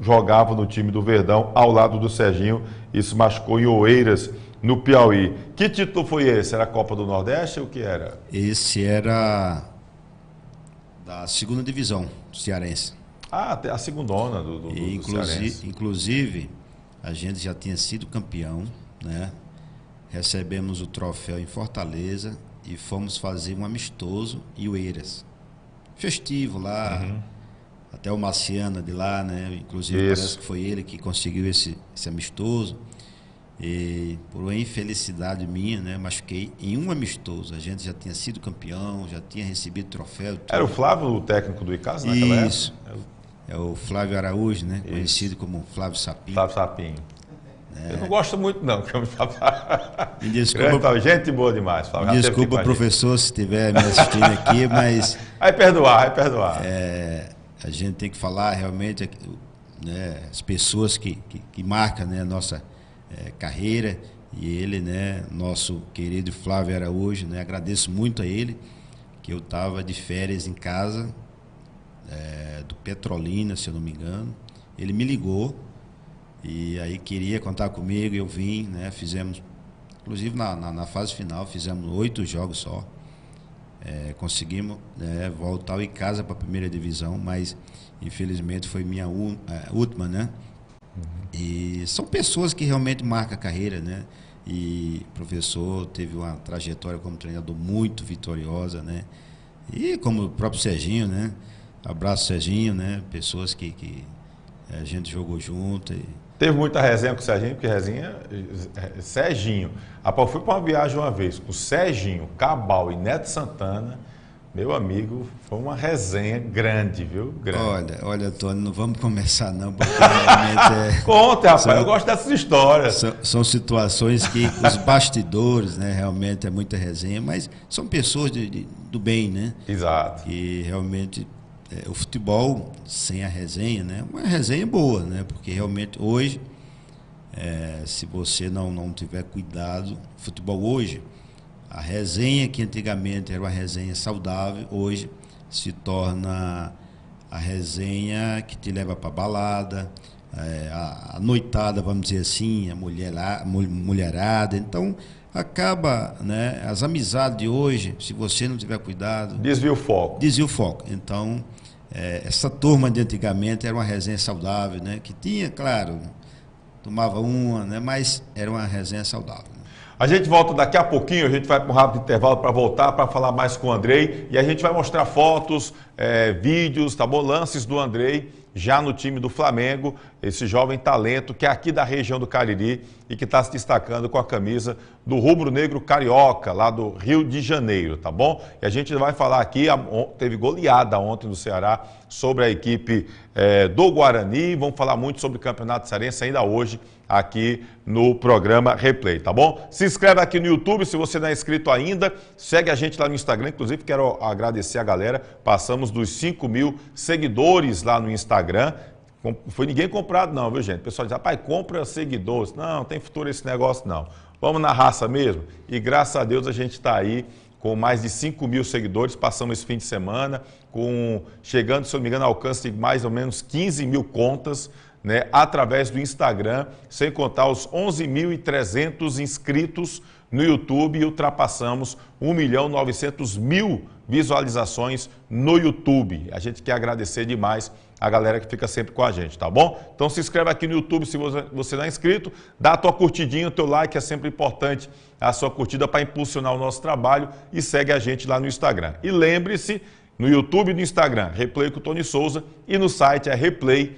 jogava no time do Verdão, ao lado do Serginho, e se machucou em Oeiras, no Piauí. Que título foi esse? Era a Copa do Nordeste ou o que era? Esse era da segunda divisão cearense. A segundona do cearense. Inclusive, a gente já tinha sido campeão, né? Recebemos o troféu em Fortaleza e fomos fazer um amistoso em Oeiras. Festivo lá, até o Marciana de lá, né? Inclusive parece que foi ele que conseguiu esse amistoso. E por infelicidade minha, né, machuquei em um amistoso. A gente já tinha sido campeão, já tinha recebido troféu. Tudo. Era o Flávio o técnico do Icasa naquela época? Isso. É o Flávio Araújo, né? Isso. Conhecido como Flávio Sapinho. Flávio Sapinho. Eu não gosto muito, não. Me desculpa, gente boa demais, Flávio. Me desculpa, professor, se estiver me assistindo aqui, mas... Vai perdoar. A gente tem que falar realmente, né, as pessoas que marcam, né, a nossa carreira, e ele, né, nosso querido Flávio Araújo, né, agradeço muito a ele, que eu estava de férias em casa, do Petrolina, se eu não me engano. Ele me ligou e aí queria contar comigo, eu vim, né, fizemos, inclusive na fase final, fizemos 8 jogos só. Conseguimos, né, voltar em casa para a primeira divisão, mas infelizmente foi minha última, né? E são pessoas que realmente marcam a carreira, né? E o professor teve uma trajetória como treinador muito vitoriosa, né? E como o próprio Serginho, né? Abraço, Serginho, né? Pessoas que a gente jogou junto. Teve muita resenha com o Serginho, porque Serginho. Eu fui para uma viagem uma vez com o Serginho, Cabal e Neto Santana. Meu amigo, foi uma resenha grande, viu? Grande. Olha, Tony, não vamos começar não, porque realmente Conte, rapaz, eu gosto dessas histórias. São situações que os bastidores, né, realmente é muita resenha, mas são pessoas do bem, né? Exato. Que realmente o futebol sem a resenha, né? Uma resenha boa, né? Porque realmente hoje, se você não tiver cuidado, futebol hoje, a resenha que antigamente era uma resenha saudável, hoje se torna a resenha que te leva para balada, a noitada, vamos dizer assim, a mulherada. Então, acaba, né, as amizades de hoje, se você não tiver cuidado... Desvia o foco. Então, essa turma de antigamente era uma resenha saudável, né, que tinha, claro, tomava uma, né, mas era uma resenha saudável. A gente volta daqui a pouquinho, a gente vai para um rápido intervalo para voltar, para falar mais com o Andrei. E a gente vai mostrar fotos, vídeos, tá bom? Lances do Andrei já no time do Flamengo, esse jovem talento que é aqui da região do Cariri e que está se destacando com a camisa do rubro-negro carioca, lá do Rio de Janeiro, tá bom? E a gente vai falar aqui, teve goleada ontem no Ceará sobre a equipe do Guarani, vamos falar muito sobre o Campeonato Cearense ainda hoje aqui no programa Replay, tá bom? Se inscreve aqui no YouTube, se você não é inscrito ainda, segue a gente lá no Instagram, inclusive quero agradecer a galera, passamos dos 5.000 seguidores lá no Instagram. Não foi ninguém comprado não, viu gente? O pessoal diz, rapaz, compra seguidores. Não tem futuro esse negócio não. Vamos na raça mesmo. E graças a Deus a gente está aí com mais de 5.000 seguidores, passamos esse fim de semana, chegando, se eu não me engano, ao alcance de mais ou menos 15.000 contas, né, através do Instagram, sem contar os 11.300 inscritos no YouTube e ultrapassamos 1.900.000 visualizações no YouTube. A gente quer agradecer demais a galera que fica sempre com a gente, tá bom? Então se inscreve aqui no YouTube se você não é inscrito, dá a tua curtidinha, o teu like, é sempre importante a sua curtida para impulsionar o nosso trabalho e segue a gente lá no Instagram. E lembre-se, no YouTube e no Instagram, Replay com o Tony Souza e no site é replay.tv.br,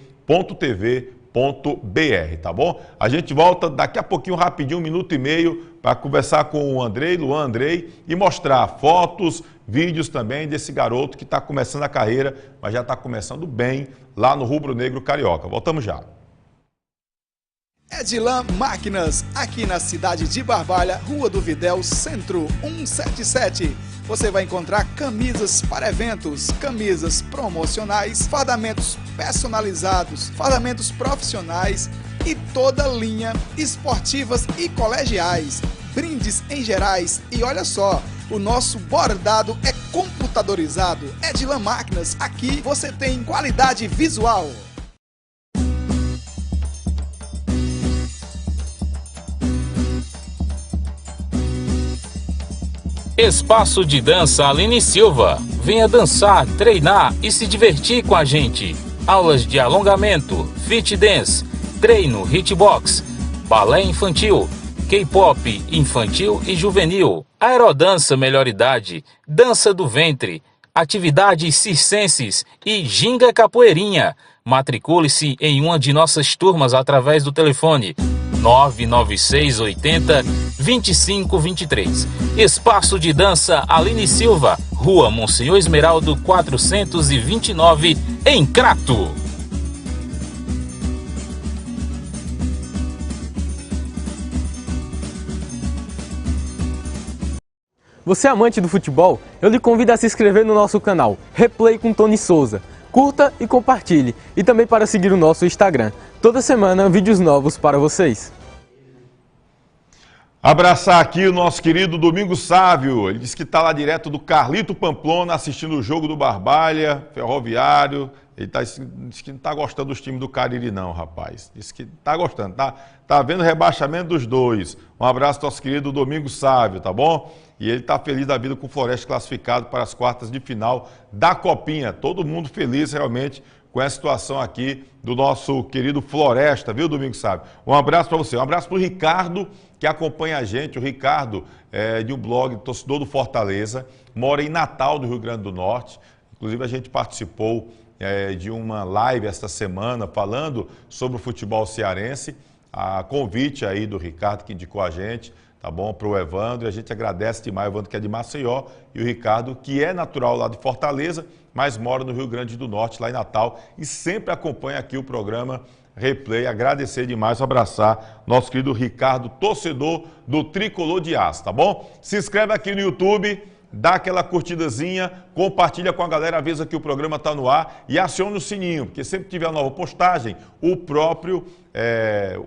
tá bom? A gente volta daqui a pouquinho, rapidinho, 1 minuto e meio, para conversar com o Andrei, Luan Andrei, e mostrar fotos, vídeos também desse garoto que está começando a carreira, mas já está começando bem lá no Rubro Negro Carioca. Voltamos já. Edilan Máquinas, aqui na cidade de Barbalha, Rua do Videl, Centro 177. Você vai encontrar camisas para eventos, camisas promocionais, fardamentos personalizados, fardamentos profissionais e toda linha esportivas e colegiais, brindes em gerais e olha só, o nosso bordado é computadorizado. Edilan Máquinas, aqui você tem qualidade visual. Espaço de Dança Aline Silva. Venha dançar, treinar e se divertir com a gente. Aulas de alongamento, fit dance, treino, hitbox, balé infantil, K-pop infantil e juvenil, aerodança melhor idade, dança do ventre, atividades circenses e ginga capoeirinha. Matricule-se em uma de nossas turmas através do telefone 996 80 2523. Espaço de Dança Aline Silva, Rua Monsenhor Esmeraldo 429, em Crato. Você é amante do futebol? Eu lhe convido a se inscrever no nosso canal Replay com Tony Souza. Curta e compartilhe. E também para seguir o nosso Instagram. Toda semana, vídeos novos para vocês. Abraçar aqui o nosso querido Domingos Sávio. Ele disse que está lá direto do Carlito Pamplona, assistindo o jogo do Barbalha, Ferroviário. Ele disse que não está gostando dos times do Cariri não, rapaz. Disse que está gostando, tá vendo o rebaixamento dos dois. Um abraço ao nosso querido Domingos Sávio, tá bom? E ele está feliz da vida com o Floresta classificado para as quartas de final da Copinha. Todo mundo feliz realmente com essa situação aqui do nosso querido Floresta, viu, Domingos Sávio? Um abraço para você. Um abraço para o Ricardo, que acompanha a gente. O Ricardo é de um blog, torcedor do Fortaleza, mora em Natal, do Rio Grande do Norte. Inclusive, a gente participou de uma live esta semana falando sobre o futebol cearense. A convite aí do Ricardo, que indicou a gente, tá bom, para o Evandro. E a gente agradece demais o Evandro, que é de Maceió, e o Ricardo, que é natural lá de Fortaleza, mas mora no Rio Grande do Norte, lá em Natal, e sempre acompanha aqui o programa Replay. Agradecer demais, abraçar nosso querido Ricardo, torcedor do Tricolor de Aço, tá bom? Se inscreve aqui no YouTube, dá aquela curtidazinha, compartilha com a galera, avisa que o programa está no ar e aciona o sininho, porque sempre que tiver nova postagem, o próprio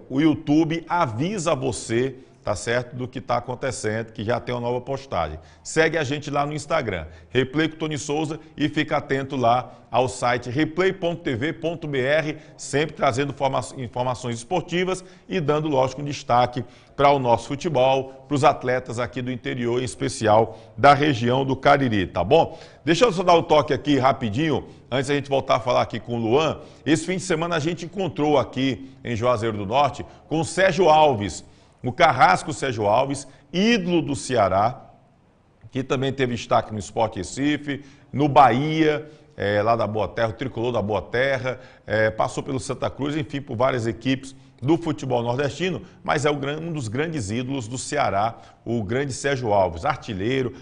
o YouTube avisa você, tá certo, do que está acontecendo, que já tem uma nova postagem. Segue a gente lá no Instagram, Replay com Tony Souza, e fica atento lá ao site replay.tv.br, sempre trazendo informações esportivas e dando, lógico, um destaque para o nosso futebol, para os atletas aqui do interior, em especial da região do Cariri, tá bom? Deixa eu só dar o toque aqui rapidinho, antes da gente voltar a falar aqui com o Luan. Esse fim de semana a gente encontrou aqui em Juazeiro do Norte com o Sérgio Alves, o Carrasco Sérgio Alves, ídolo do Ceará, que também teve destaque no Sport Recife, no Bahia, lá da Boa Terra, o Tricolor da Boa Terra, passou pelo Santa Cruz, enfim, por várias equipes do futebol nordestino, mas é um dos grandes ídolos do Ceará, o grande Sérgio Alves, artilheiro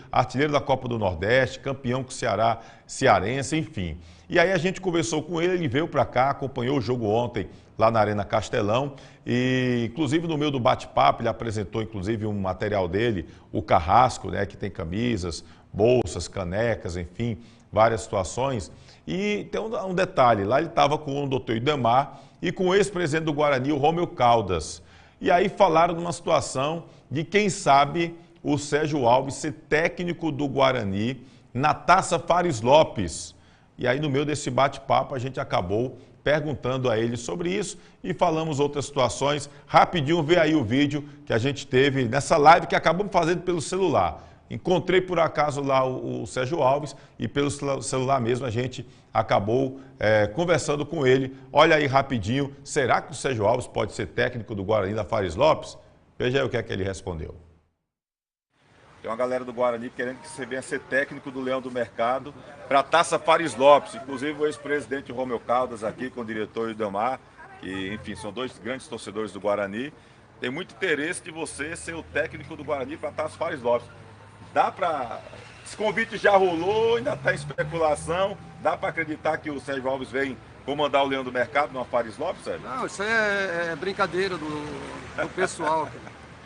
da Copa do Nordeste, campeão com o Ceará, cearense, enfim. E aí a gente conversou com ele veio para cá, acompanhou o jogo ontem lá na Arena Castelão, e inclusive no meio do bate-papo ele apresentou inclusive um material dele, o Carrasco, né, que tem camisas, bolsas, canecas, enfim, várias situações. E tem um detalhe, lá ele estava com o doutor Idemar e com o ex-presidente do Guarani, o Romeu Caldas. E aí falaram de uma situação de quem sabe o Sérgio Alves ser técnico do Guarani na Taça Fares Lopes. E aí no meio desse bate-papo a gente acabou perguntando a ele sobre isso e falamos outras situações. Rapidinho, vê aí o vídeo que a gente teve nessa live que acabamos fazendo pelo celular. Encontrei por acaso lá o Sérgio Alves e pelo celular mesmo a gente acabou conversando com ele. Olha aí rapidinho, será que o Sérgio Alves pode ser técnico do Guarani da Fares Lopes? Veja aí o que é que ele respondeu. Tem uma galera do Guarani querendo que você venha ser técnico do Leão do Mercado para a Taça Fares Lopes. Inclusive o ex-presidente Romeu Caldas aqui com o diretor Idemar, que enfim são dois grandes torcedores do Guarani. Tem muito interesse de você ser o técnico do Guarani para a Taça Fares Lopes. Dá para... Esse convite já rolou, ainda está em especulação. Dá para acreditar que o Sérgio Alves vem comandar o Leão do Mercado no Fares Lopes, Sérgio? Não, isso aí é brincadeira do pessoal.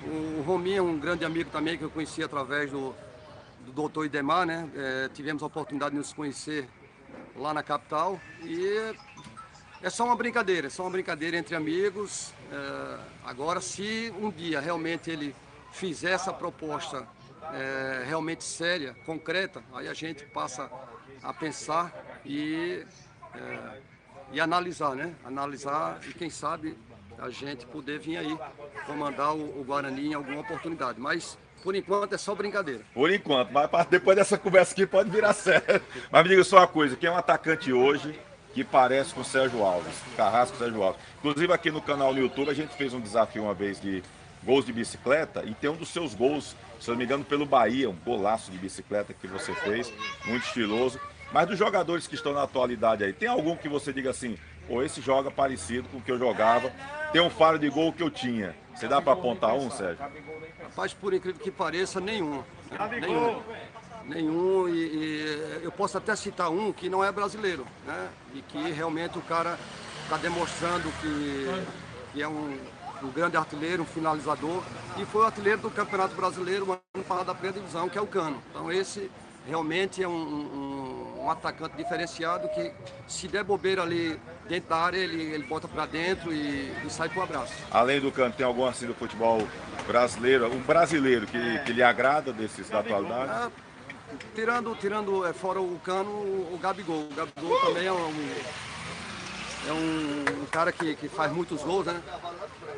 O Rominho é um grande amigo também que eu conheci através do doutor Idemar, né? Tivemos a oportunidade de nos conhecer lá na capital e é só uma brincadeira entre amigos. Agora, se um dia realmente ele fizer essa proposta realmente séria, concreta, aí a gente passa a pensar e analisar, né? Analisar e quem sabe a gente poder vir aí comandar o Guarani em alguma oportunidade. Mas, por enquanto, é só brincadeira. Por enquanto, mas depois dessa conversa aqui pode virar sério. Mas me diga só uma coisa, quem é um atacante hoje que parece com o Sérgio Alves, Carrasco Sérgio Alves? Inclusive aqui no canal no YouTube a gente fez um desafio uma vez de gols de bicicleta e tem um dos seus gols, se eu não me engano, pelo Bahia, um golaço de bicicleta que você fez, muito estiloso. Mas dos jogadores que estão na atualidade aí, tem algum que você diga assim, pô, esse joga parecido com o que eu jogava, tem um faro de gol que eu tinha. Você dá para apontar um, Sérgio? Rapaz, por incrível que pareça, nenhum. Nenhum, e eu posso até citar um que não é brasileiro, né? E que realmente o cara está demonstrando que é um um grande artilheiro, um finalizador, e foi o artilheiro do Campeonato Brasileiro no ano passado da primeira divisão, que é o Cano. Então esse realmente é um atacante diferenciado que, se der bobeira ali dentro da área, ele bota para dentro e sai pro abraço. Além do Cano, tem algum assim do futebol brasileiro, um brasileiro que lhe agrada desses da atualidade? Tirando fora o Cano, o Gabigol. O Gabigol também é um cara que faz muitos gols, né?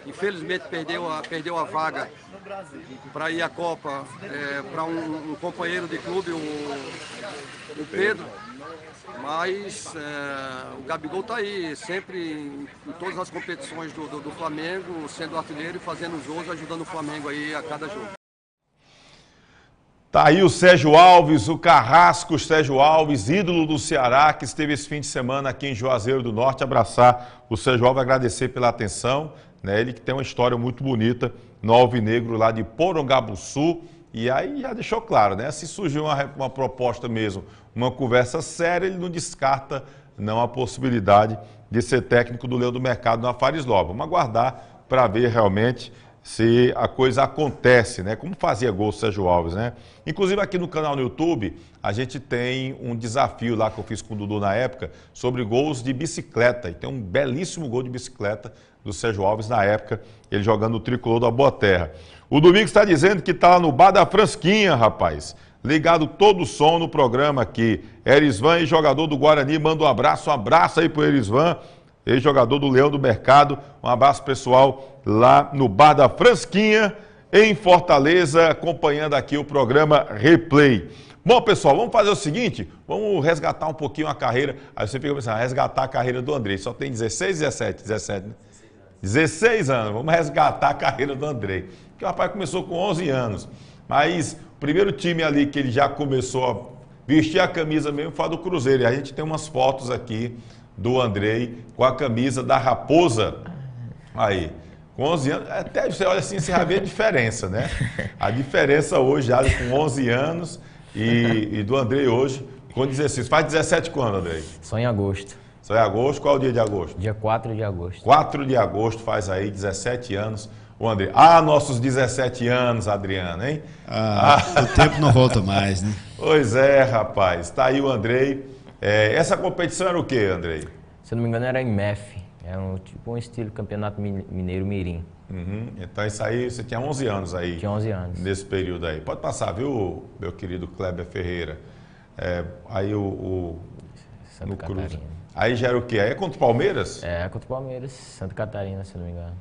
Infelizmente perdeu a vaga para ir à Copa para um companheiro de clube, o Pedro. Mas o Gabigol está aí, sempre em todas as competições do Flamengo, sendo artilheiro e fazendo os gols, ajudando o Flamengo aí a cada jogo. Tá aí o Sérgio Alves, o Carrasco Sérgio Alves, ídolo do Ceará, que esteve esse fim de semana aqui em Juazeiro do Norte. Abraçar o Sérgio Alves, agradecer pela atenção, né? Ele que tem uma história muito bonita no Alvinegro lá de Porongabuçu. E aí já deixou claro, né? Se surgir uma proposta mesmo, uma conversa séria, ele não descarta não a possibilidade de ser técnico do Leão do Mercado na Fares Nova. Vamos aguardar para ver realmente se a coisa acontece, né? Como fazia gol o Sérgio Alves, né? Inclusive aqui no canal no YouTube, a gente tem um desafio lá que eu fiz com o Dudu na época, sobre gols de bicicleta. E tem um belíssimo gol de bicicleta do Sérgio Alves na época, ele jogando o tricolor da Boa Terra. O Domingos está dizendo que está lá no bar da Frasquinha, rapaz. Ligado todo o som no programa aqui. Erisvan, jogador do Guarani, manda um abraço aí pro Erisvan, ex-jogador do Leão do Mercado. Um abraço pessoal lá no bar da Frasquinha, em Fortaleza, acompanhando aqui o programa Replay. Bom, pessoal, vamos fazer o seguinte, vamos resgatar um pouquinho a carreira. Aí você fica pensando, resgatar a carreira do Andrei. Só tem 16, 17, né? 16 anos, vamos resgatar a carreira do Andrei. Porque o rapaz começou com 11 anos. Mas o primeiro time ali que ele já começou a vestir a camisa mesmo foi a do Cruzeiro. E a gente tem umas fotos aqui do Andrei com a camisa da Raposa. Aí, com 11 anos, até você olha assim, você já vê a diferença, né? A diferença hoje, já com 11 anos e do Andrei hoje com 16. Faz 17 quando, Andrei? Só em agosto. Só em agosto? Qual é o dia de agosto? Dia 4 de agosto. 4 de agosto faz aí 17 anos. O Andrei. Nossos 17 anos, Adriano, hein? O tempo não volta mais, né? Pois é, rapaz. Tá aí o Andrei. Essa competição era o quê, Andrei? Se eu não me engano, era em MEF. Era tipo um estilo Campeonato Mineiro Mirim. Uhum. Então isso aí, você tinha 11 anos aí. Tinha 11 anos. Nesse período aí. Pode passar, viu, meu querido Kleber Ferreira? Aí Santa Catarina. Cruz. Aí já era o quê? Aí é contra o Palmeiras? Contra o Palmeiras, Santa Catarina, se eu não me engano.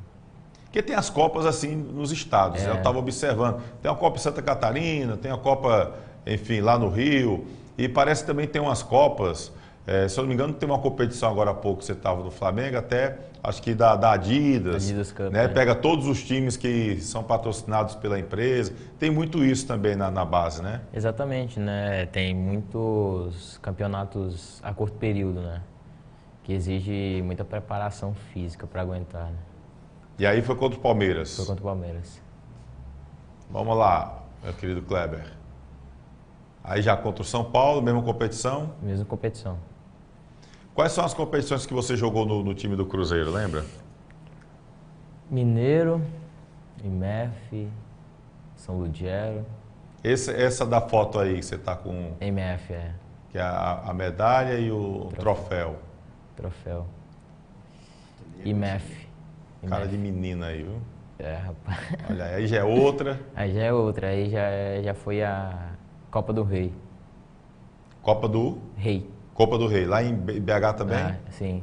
Porque tem as Copas assim nos estados, eu estava observando. Tem a Copa em Santa Catarina, tem a Copa, enfim, lá no Rio. E parece que também tem umas Copas, se eu não me engano, tem uma competição agora há pouco, você estava no Flamengo, até acho que da Adidas Cup, né? Pega todos os times que são patrocinados pela empresa. Tem muito isso também na base, né? Exatamente, né? Tem muitos campeonatos a curto período, né? Que exige muita preparação física para aguentar, né? E aí foi contra o Palmeiras? Foi contra o Palmeiras. Vamos lá, meu querido Kleber. Aí já contra o São Paulo, mesma competição? Mesma competição. Quais são as competições que você jogou no time do Cruzeiro, lembra? Mineiro, IMF, São Ludgero. Essa da foto aí que você está com... MF, Que é a medalha e o troféu. Troféu. IMF. Cara de menina aí, viu? Rapaz. Olha, aí já é outra. Aí já é outra, aí já foi a Copa do Rei. Copa do? Rei. Copa do Rei, lá em BH também? Sim.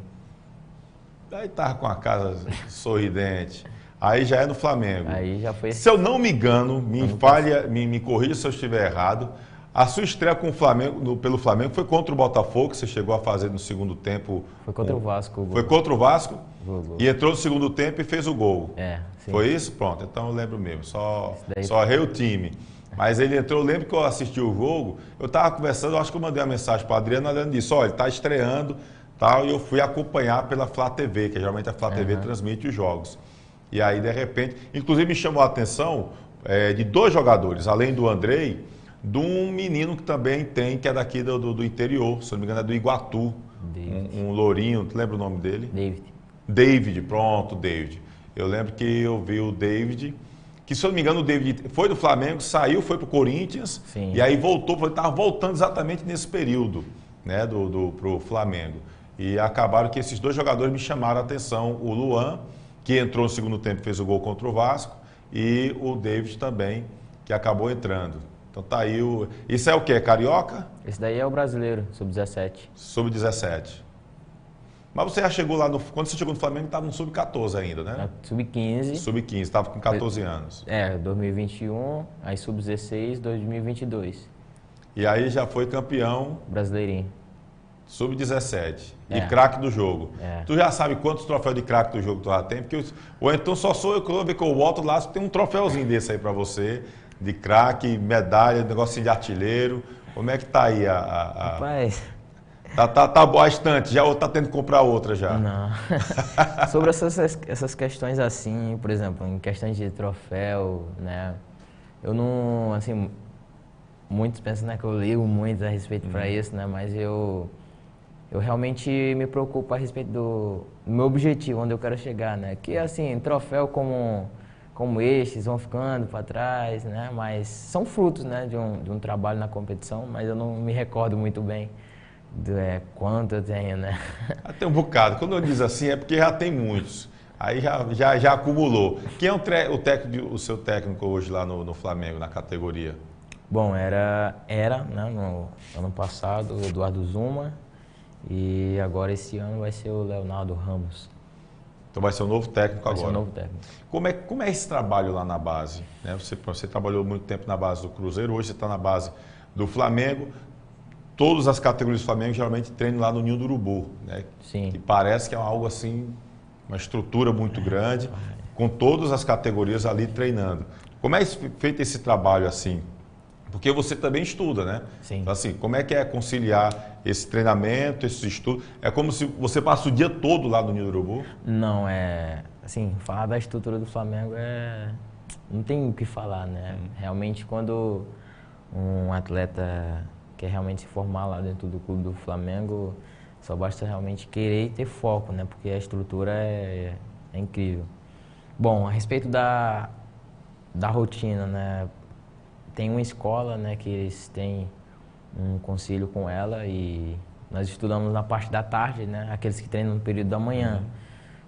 Aí tava com a cara sorridente. Aí já é no Flamengo. Aí já foi. Se eu não me engano, me corrija se eu estiver errado, a sua estreia com o Flamengo, pelo Flamengo foi contra o Botafogo, que você chegou a fazer no segundo tempo. Foi contra o Vasco. O gol. Foi contra o Vasco? Gol. E entrou no segundo tempo e fez o gol. Sim. Foi isso? Pronto, então eu lembro mesmo. Só errei o time. Mas ele entrou, eu lembro que eu assisti o jogo, eu estava conversando, eu acho que eu mandei uma mensagem para o Adriano, Adriano disse, olha, ele está estreando, tal, e eu fui acompanhar pela Flá TV, que geralmente a Flá TV transmite os jogos. E aí, de repente, inclusive me chamou a atenção de 2 jogadores, além do Andrei, de um menino que também tem, que é daqui do interior, se não me engano é do Iguatu, um lourinho, tu lembra o nome dele? David. David, pronto, David. Eu lembro que eu vi o David, que se eu não me engano o David foi do Flamengo, saiu, foi para o Corinthians, Sim. e aí voltou, estava voltando exatamente nesse período, né, para o Flamengo. E acabaram que esses 2 jogadores me chamaram a atenção, o Luan, que entrou no segundo tempo e fez o gol contra o Vasco, e o David também, que acabou entrando. Então tá aí o... Isso é o quê? Carioca? Esse daí é o brasileiro, sub-17. Sub-17. Mas você já chegou lá, quando você chegou no Flamengo, estava no sub-14 ainda, né? Sub-15. Sub-15, estava com 14 anos. 2021, aí sub-16, 2022. E aí já foi campeão Brasileirinho. sub-17 e craque do jogo. Tu já sabe quantos troféus de craque do jogo tu já tem? Porque ou então só sou eu que eu volto lá, tem um troféuzinho desse aí para você, de craque, medalha, negocinho de artilheiro. Como é que tá aí Rapaz... Tá boa a estante já ou tá tendo que comprar outra já? Não. Sobre essas questões assim, por exemplo, em questões de troféu, né? Eu não, assim, muitos pensam, né, que eu ligo muito a respeito para isso, né? Mas eu realmente me preocupo a respeito do meu objetivo, onde eu quero chegar, né? Que assim, troféu como estes vão ficando para trás, né? Mas são frutos, né, de um trabalho na competição, mas eu não me recordo muito bem quanto eu tenho, né? Tem um bocado. Quando eu diz assim é porque já tem muitos. Aí já acumulou. Quem é o seu técnico hoje lá no Flamengo, na categoria? Bom, era né, no ano passado o Eduardo Zuma e agora esse ano vai ser o Leonardo Ramos. Então vai ser o novo técnico agora. Vai ser o novo técnico. Como é esse trabalho lá na base? Né? Você trabalhou muito tempo na base do Cruzeiro, hoje você está na base do Flamengo. Todas as categorias do Flamengo geralmente treinam lá no Ninho do Urubu, né? Sim. Que parece que é algo assim, uma estrutura muito grande, com todas as categorias ali treinando. Como é feito esse trabalho assim? Porque você também estuda, né? Sim. Então, assim, como é que é conciliar esse treinamento, esse estudo? É como se você passa o dia todo lá no Ninho do Urubu? Não, assim, falar da estrutura do Flamengo não tem o que falar, né? Realmente, quando um atleta quer realmente se formar lá dentro do clube do Flamengo, só basta realmente querer e ter foco, né? Porque a estrutura é incrível. Bom, a respeito da rotina, né? Tem uma escola, né, que eles têm um concílio com ela e nós estudamos na parte da tarde, né? Aqueles que treinam no período da manhã.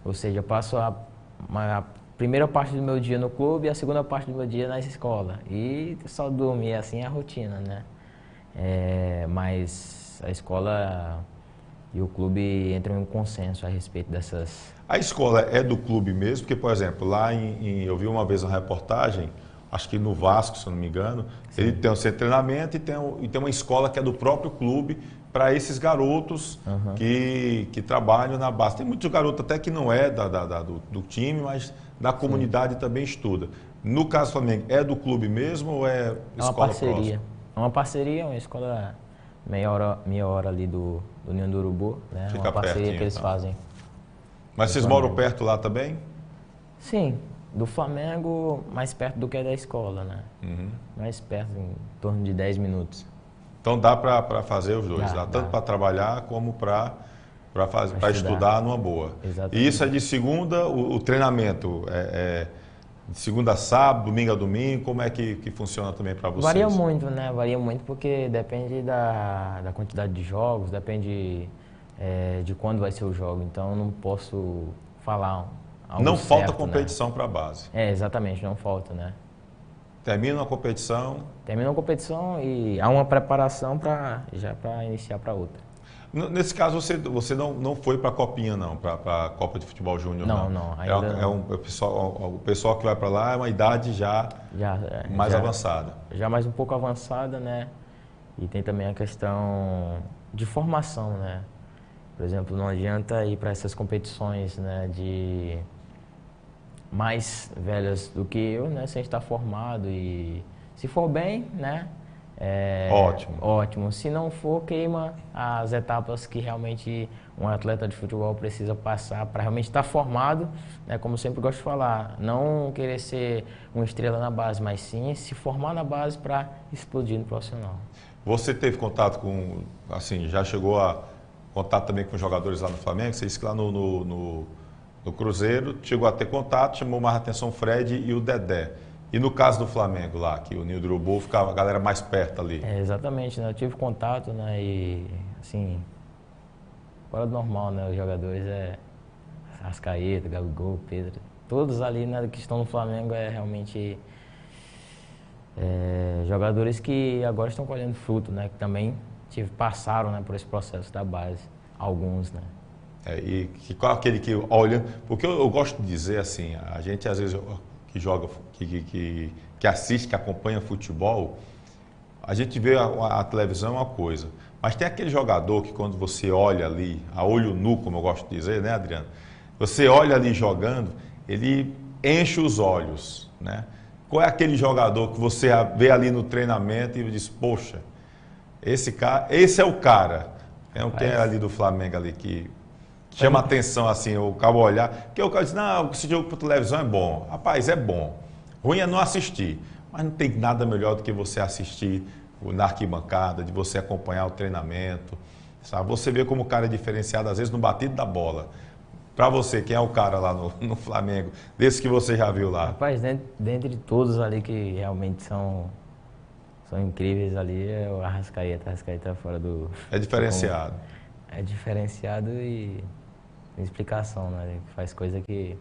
Ou seja, eu passo a primeira parte do meu dia no clube e a segunda parte do meu dia na escola. E só dormir, assim, é a rotina, né? Mas a escola e o clube entram em um consenso a respeito dessas... A escola é do clube mesmo? Porque, por exemplo, lá eu vi uma vez uma reportagem, acho que no Vasco, se eu não me engano, sim, ele tem um centro de treinamento e tem uma escola que é do próprio clube para esses garotos que trabalham na base. Tem muitos garotos até que não é do time, mas da comunidade também estuda. No caso do Flamengo, é do clube mesmo ou é escola próxima? É uma parceria, uma escola meia hora ali do Ninho do Urubu, né? Fica uma parceria pertinho, que eles fazem. Mas vocês moram perto lá também? Sim, do Flamengo mais perto do que da escola, né? Mais perto, em torno de 10 minutos. Então dá para fazer os dois, dá tanto para trabalhar como para estudar numa boa. Exatamente. E isso é de segunda, o treinamento de segunda a sábado, domingo a domingo, como é que funciona também para vocês? Varia muito, né? Varia muito porque depende da quantidade de jogos, depende de quando vai ser o jogo. Então eu não posso falar algo Não certo, falta competição, né, para a base. Exatamente, não falta, né? Termina a competição. Termina a competição e há uma preparação para iniciar para outra. Nesse caso, você não foi para a Copinha, não, para a Copa de Futebol Júnior, não? Não, ainda não. O pessoal que vai para lá é uma idade já mais avançada. Já mais um pouco avançada, né? E tem também a questão de formação, né? Por exemplo, não adianta ir para essas competições, né, de mais velhas do que eu, né, sem estar formado e se for bem, né, ótimo. Se não for, queima as etapas que realmente um atleta de futebol precisa passar para realmente estar formado, né, como eu sempre gosto de falar, não querer ser uma estrela na base, mas sim se formar na base para explodir no profissional. Você teve contato com, assim, já chegou a contato também com jogadores lá no Flamengo? Você disse que lá no No Cruzeiro, chegou a ter contato, chamou mais atenção o Fred e o Dedé. E no caso do Flamengo lá, que o Ninho do Urubu ficava a galera mais perto ali? Exatamente, né? Eu tive contato, né? E, assim, fora do normal, né? Os jogadores Arrascaeta, Gabigol, Pedro, todos ali, né, que estão no Flamengo realmente jogadores que agora estão colhendo fruto, né? Que também passaram, né, por esse processo da base, alguns, né? E qual aquele que olha... Porque eu gosto de dizer assim, a gente às vezes que joga, que assiste, que acompanha futebol, a gente vê a televisão é uma coisa, mas tem aquele jogador que quando você olha ali, a olho nu, como eu gosto de dizer, né, Adriano? Você olha ali jogando, ele enche os olhos, né? Qual é aquele jogador que você vê ali no treinamento e diz, poxa, esse é o cara. Quem é ali do Flamengo ali que chama atenção assim, o cabo olhar, porque o cara diz, não, esse jogo por televisão é bom. Rapaz, é bom. Ruim é não assistir. Mas não tem nada melhor do que você assistir na arquibancada, de você acompanhar o treinamento. Sabe? Você vê como o cara é diferenciado, às vezes, no batido da bola. Para você, quem é o cara lá no Flamengo, desse que você já viu lá? Rapaz, dentre todos ali que realmente são incríveis ali, é o Arrascaeta. Arrascaeta fora do... É diferenciado. É diferenciado e tem explicação, né? Ele faz coisa que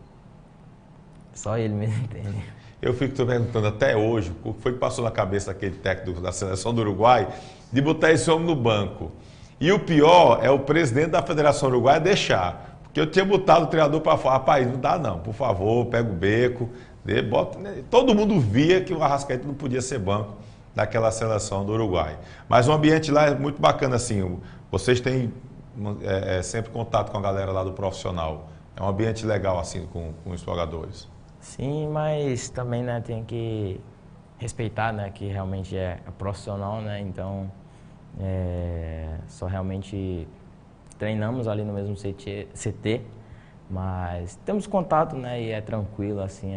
só ele mesmo entende. Eu fico te perguntando até hoje, o que foi que passou na cabeça daquele técnico da seleção do Uruguai de botar esse homem no banco. E o pior é o presidente da Federação Uruguaia deixar. Porque eu tinha botado o treinador para fora. Rapaz, não dá não, por favor, pega o beco. Bota... Todo mundo via que o Arrascaeta não podia ser banco daquela seleção do Uruguai. Mas o ambiente lá é muito bacana assim. Vocês têm sempre contato com a galera lá do profissional. É um ambiente legal assim com os jogadores. Sim, mas também, né, tem que respeitar, né, que realmente é profissional, né, então só realmente treinamos ali no mesmo CT, mas temos contato, né, e é tranquilo, assim,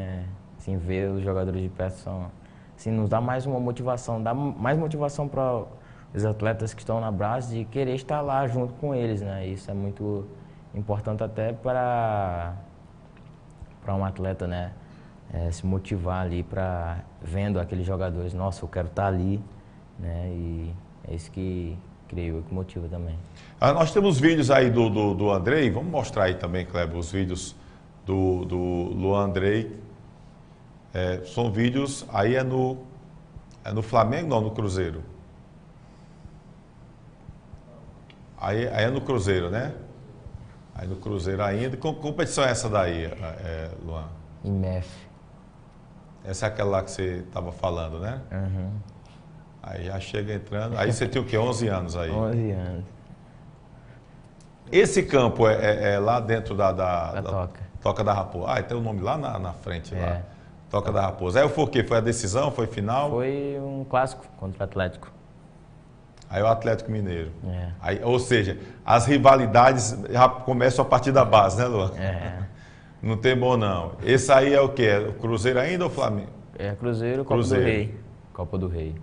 assim, ver os jogadores de perto assim, nos dá mais uma motivação, dá mais motivação para os atletas que estão na base de querer estar lá junto com eles, né, isso é muito importante até para um atleta, né, se motivar ali vendo aqueles jogadores, nossa, eu quero estar ali, né, e é isso que creio eu que motiva também. Nós temos vídeos aí do Andrei, vamos mostrar aí também, Kleber, os vídeos do Luan Andrei. São vídeos, aí é no Flamengo, não, no Cruzeiro. Aí é no Cruzeiro, né? Aí no Cruzeiro ainda. Que competição é essa daí, Luan? IMEF. Essa é aquela lá que você estava falando, né? Uhum. Aí já chega entrando. Aí você tinha o quê? 11 anos aí? 11 anos. Esse campo é lá dentro da Toca. Toca da Raposa. Ah, tem o nome lá na frente, lá. Toca da Raposa. Aí foi o quê? Foi a decisão? Foi final? Foi um clássico contra o Atlético. Aí o Atlético Mineiro. Aí, ou seja, as rivalidades já começam a partir da base, né, Luan? Não tem bom, não. Esse aí é o quê? É o Cruzeiro ainda ou Flamengo? É Cruzeiro, Copa do Rei. Copa do Rei.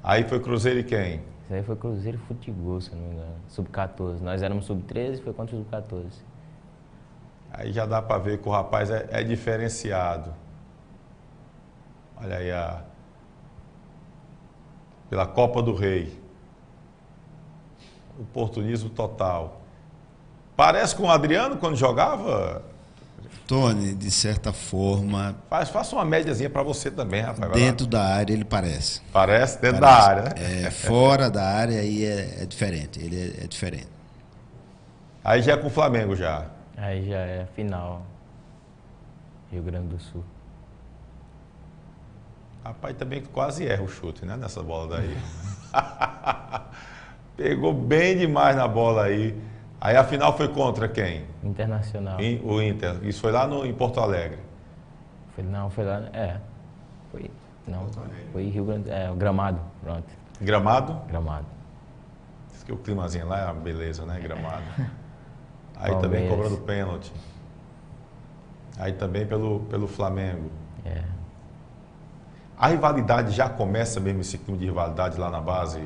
Aí foi Cruzeiro e quem? Isso aí foi Cruzeiro e Futebol, se não me engano. Sub-14. Nós éramos sub-13 e foi contra o sub-14. Aí já dá para ver que o rapaz é diferenciado. Olha aí pela Copa do Rei. Oportunismo total. Parece com o Adriano quando jogava? Tony, de certa forma... Faça uma médiazinha para você também, rapaz. Dentro da área ele parece. Parece? Dentro da área, né? Fora da área aí é diferente. Ele é diferente. Aí já é com o Flamengo já. Aí já é final. Rio Grande do Sul. Rapaz, também quase erra o chute, né? Nessa bola daí. Pegou bem demais na bola aí. Aí a final foi contra quem? Internacional. O Inter. Isso foi lá em Porto Alegre? Foi lá. Foi Rio Grande. O Gramado, pronto. Gramado? Gramado. Diz que o climazinho lá é uma beleza, né? Gramado. Aí Palmeiras. também cobrando pênalti. Aí também pelo Flamengo. A rivalidade já começa mesmo, esse clima de rivalidade lá na base?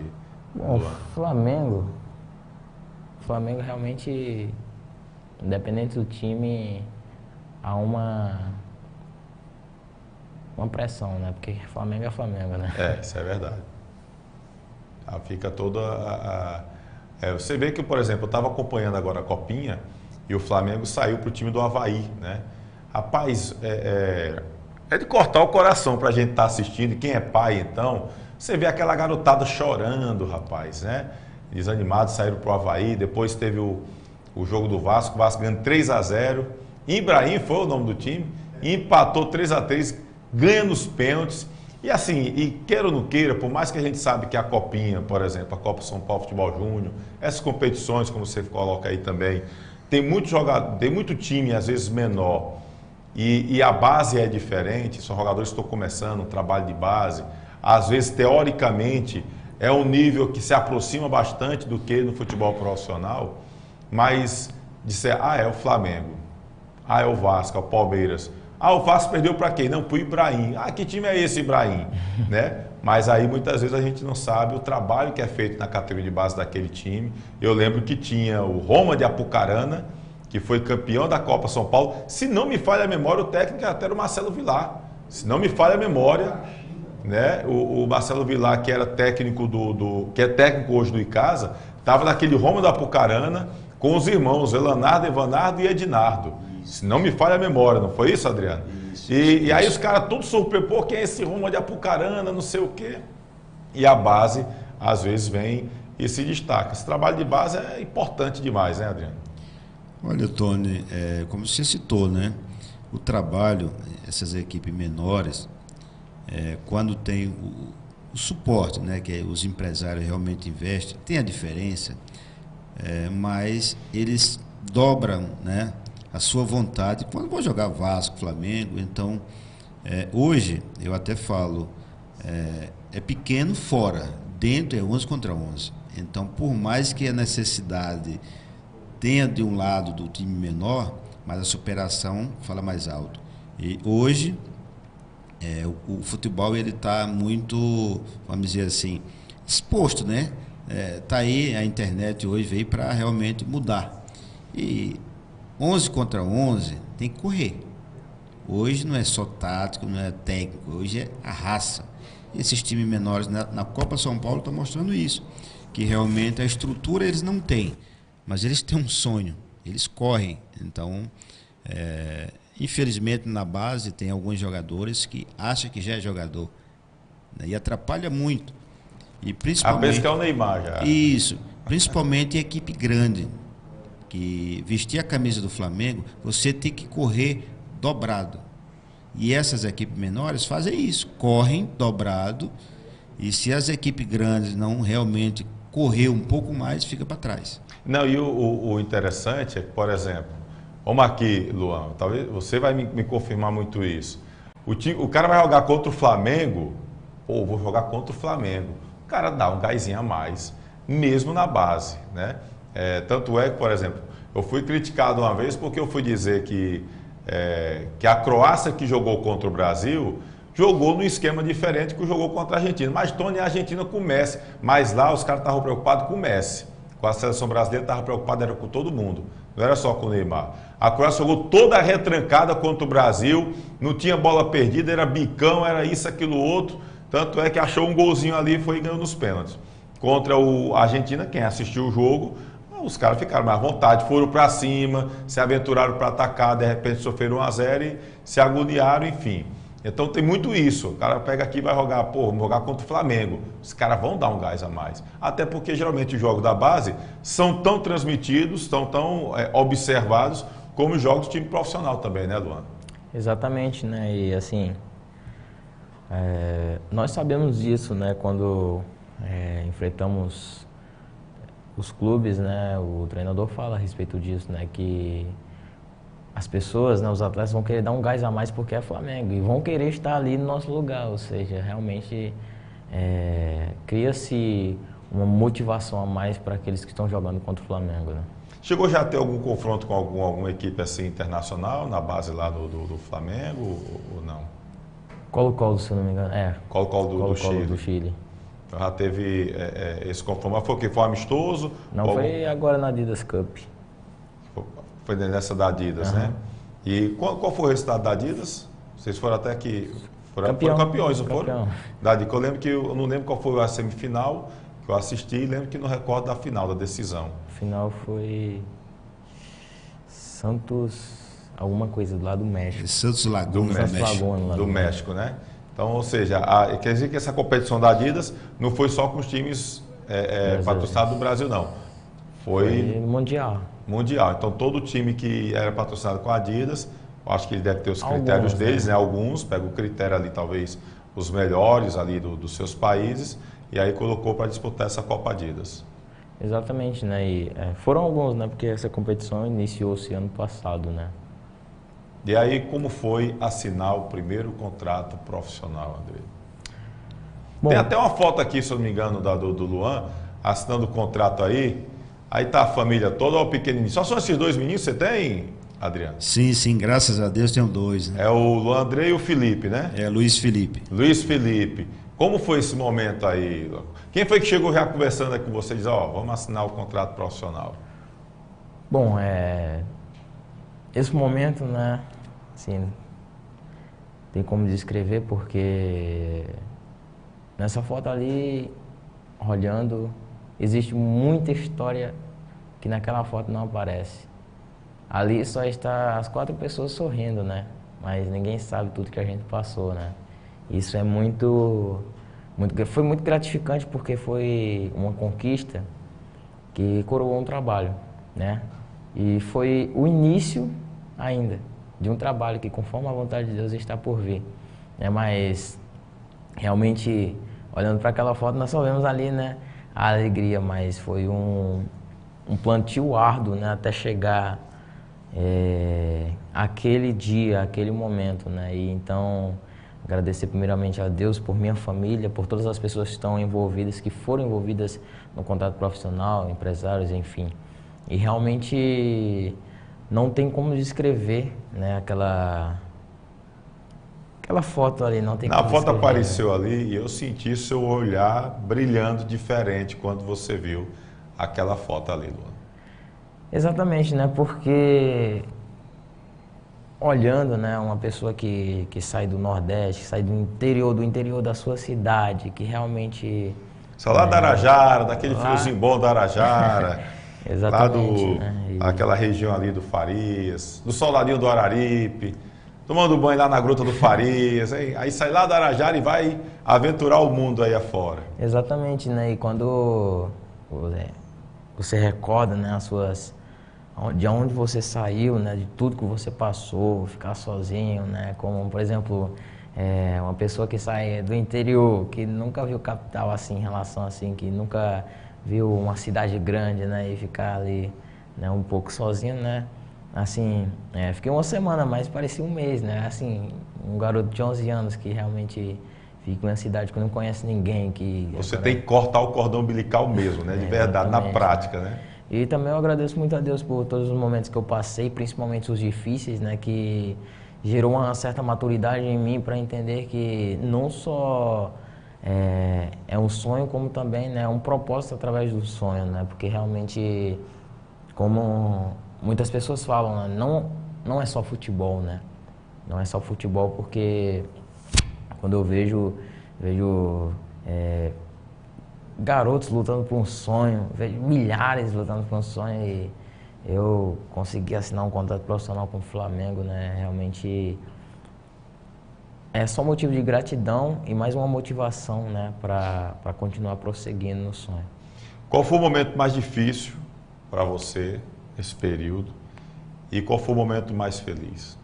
Bom, Flamengo realmente independente do time, há uma pressão, né? Porque Flamengo é Flamengo, né? Isso é verdade. Fica toda você vê que, por exemplo, eu estava acompanhando agora a Copinha e o Flamengo saiu para o time do Avaí, né? Rapaz, é de cortar o coração para a gente estar assistindo. E quem é pai, então, você vê aquela garotada chorando, rapaz, né? Desanimados, saíram para o Avaí. Depois teve o jogo do Vasco, o Vasco ganhando 3-0. Ibrahim foi o nome do time, empatou 3-3, ganha nos pênaltis. E assim, e queira ou não queira, por mais que a gente sabe que a Copinha, por exemplo, a Copa São Paulo Futebol Júnior, essas competições, como você coloca aí também, tem muito jogador, tem muito time, às vezes menor, e a base é diferente, são jogadores que estão começando um trabalho de base, às vezes, teoricamente, é um nível que se aproxima bastante do que no futebol profissional, mas disser, é o Flamengo, é o Vasco, é o Palmeiras. O Vasco perdeu para quem? Não, para o Ibrahim. Que time é esse, Ibrahim? Né? Mas aí muitas vezes a gente não sabe o trabalho que é feito na categoria de base daquele time. Eu lembro que tinha o Roma de Apucarana, que foi campeão da Copa São Paulo. Se não me falha a memória, o técnico até era o Marcelo Vilar. Se não me falha a memória, né? O Marcelo Vilar, que era técnico que é técnico hoje do Icasa, estava naquele Roma da Apucarana com os irmãos Elanardo, Evanardo e Ednardo. Se não me falha a memória, não foi isso, Adriano? E aí os caras todos surpreendem, quem é esse Roma de Apucarana, não sei o quê. E a base, às vezes, vem e se destaca. Esse trabalho de base é importante demais, né, Adriano? Olha, Tony, como você citou, né? O trabalho, essas equipes menores, quando tem o suporte, né? Que os empresários realmente investem, tem a diferença, mas eles dobram, né? A sua vontade quando vou jogar Vasco, Flamengo. Então, hoje, eu até falo, é pequeno fora, dentro é 11 contra 11. Então, por mais que a necessidade tenha de um lado do time menor, mas a superação fala mais alto. E hoje, o futebol ele está muito, vamos dizer assim, exposto, né? Tá aí, a internet hoje veio para realmente mudar. E 11 contra 11 tem que correr. Hoje não é só tático, não é técnico, hoje é a raça. E esses times menores na Copa São Paulo estão mostrando isso, que realmente a estrutura eles não têm, mas eles têm um sonho, eles correm. Então, infelizmente na base tem alguns jogadores que acham que já é jogador, né? E atrapalha muito. E principalmente, a vez que é o Neymar já. Isso, principalmente em equipe grande, que vestir a camisa do Flamengo, você tem que correr dobrado. E essas equipes menores fazem isso, correm dobrado, e se as equipes grandes não realmente correr um pouco mais, fica para trás. Não, e o interessante é que, por exemplo, vamos aqui, Luan, talvez você vai me confirmar muito isso. O cara vai jogar contra o Flamengo, vou jogar contra o Flamengo. O cara dá um gásinho a mais, mesmo na base, né? Tanto é que, por exemplo, eu fui criticado uma vez porque eu fui dizer que a Croácia que jogou contra o Brasil jogou num esquema diferente que jogou contra a Argentina. Mas, Tony, a Argentina com o Messi. Mas lá os caras estavam preocupados com o Messi. Com a seleção brasileira estavam preocupados era com todo mundo. Não era só com o Neymar. A Croácia jogou toda retrancada contra o Brasil. Não tinha bola perdida, era bicão, era isso, aquilo, outro. Tanto é que achou um golzinho ali e foi ganhando nos pênaltis. Contra a Argentina, quem assistiu o jogo, os caras ficaram mais à vontade, foram para cima, se aventuraram para atacar, de repente sofreram 1-0 e se agoniaram, enfim. Então tem muito isso. O cara pega aqui e vai jogar, vamos jogar contra o Flamengo. Os caras vão dar um gás a mais. Até porque geralmente os jogos da base são tão transmitidos, são tão observados como os jogos do time profissional também, né, Luana? Exatamente, né? E assim, nós sabemos disso, né? Quando enfrentamos os clubes, né? O treinador fala a respeito disso, né? Que as pessoas, né, os atletas vão querer dar um gás a mais porque é Flamengo e vão querer estar ali no nosso lugar, ou seja, realmente cria-se uma motivação a mais para aqueles que estão jogando contra o Flamengo, né? Chegou já a ter algum confronto com alguma equipe assim internacional na base lá do Flamengo ou não? Colo-Colo, se eu não me engano. Colo-Colo do Chile. Já teve esse confronto, mas foi o que? Foi amistoso? Não, foi agora na Adidas Cup. Foi nessa da Adidas, né? E qual foi o resultado da Adidas? Vocês foram até que... Foram campeões, não foram? Que eu lembro que eu não lembro qual foi a semifinal que eu assisti, lembro que não recordo da final, da decisão. A final foi Santos, alguma coisa do lado do México. Santos Laguna, do México, né? Então, ou seja, quer dizer que essa competição da Adidas não foi só com os times patrocinados do Brasil, não. Foi mundial. Mundial. Então, todo time que era patrocinado com a Adidas, acho que ele deve ter os critérios deles, né? Alguns, pega o critério ali, talvez, os melhores ali dos seus países, e aí colocou para disputar essa Copa Adidas. Exatamente, né? E, foram alguns, né? Porque essa competição iniciou-se ano passado, né? E aí, como foi assinar o primeiro contrato profissional, André? Bom, tem até uma foto aqui, se eu não me engano, do Luan, assinando o contrato aí. Aí tá a família toda, ó, o pequenininho. Só são esses dois meninos que você tem, Adriano? Sim, graças a Deus tenho dois. Né? É o Luan André e o Felipe, né? É, Luiz Felipe. Luiz Felipe. Como foi esse momento aí? Quem foi que chegou já conversando aqui com você e disse, ó, vamos assinar o contrato profissional? Bom, esse momento, né, assim, tem como descrever porque nessa foto ali, olhando, existe muita história que naquela foto não aparece. Ali só está as 4 pessoas sorrindo, né, mas ninguém sabe tudo que a gente passou, né. Isso é foi muito gratificante porque foi uma conquista que coroou um trabalho, né? E foi o início ainda de um trabalho que, conforme a vontade de Deus, está por vir, né? Mas realmente, olhando para aquela foto, nós só vemos ali, né, a alegria, mas foi um plantio árduo, né, até chegar aquele dia, aquele momento, né? E então agradecer primeiramente a Deus por minha família, por todas as pessoas que estão envolvidas, que foram envolvidas no contrato profissional, empresários, enfim. E realmente não tem como descrever, né, aquela foto ali, não tem como descrever. Na foto apareceu ali e eu senti seu olhar brilhando diferente quando você viu aquela foto ali, Luan. Exatamente, né, porque olhando, né, uma pessoa que sai do Nordeste, que sai do interior da sua cidade, que realmente... Só lá da Arajara, daquele friozinho bom da Arajara. Exatamente. Lá aquela região ali do Farias, do soladinho do Araripe, tomando banho lá na Gruta do Farias, aí sai lá da Arajara e vai aventurar o mundo aí afora. Exatamente, né, e quando você recorda, né, de onde você saiu, né, de tudo que você passou, ficar sozinho, né, como, por exemplo, uma pessoa que sai do interior, que nunca viu capital assim, em relação assim, que nunca viu uma cidade grande, né, e ficar ali, né, um pouco sozinho, né, assim, fiquei uma semana, mas parecia um mês, né, assim, um garoto de 11 anos que realmente fica em uma cidade que não conhece ninguém, que... Você tem que cortar o cordão umbilical mesmo, né, de verdade, na prática, né? E também eu agradeço muito a Deus por todos os momentos que eu passei, principalmente os difíceis, né, que gerou uma certa maturidade em mim para entender que não só é um sonho, como também, né, um propósito através do sonho, né, porque realmente, como muitas pessoas falam, né, não é só futebol, né, não é só futebol, porque quando eu vejo garotos lutando por um sonho, vejo milhares lutando por um sonho e eu consegui assinar um contrato profissional com o Flamengo, né? Realmente é só motivo de gratidão e mais uma motivação, né, para continuar prosseguindo no sonho. Qual foi o momento mais difícil para você nesse período e qual foi o momento mais feliz?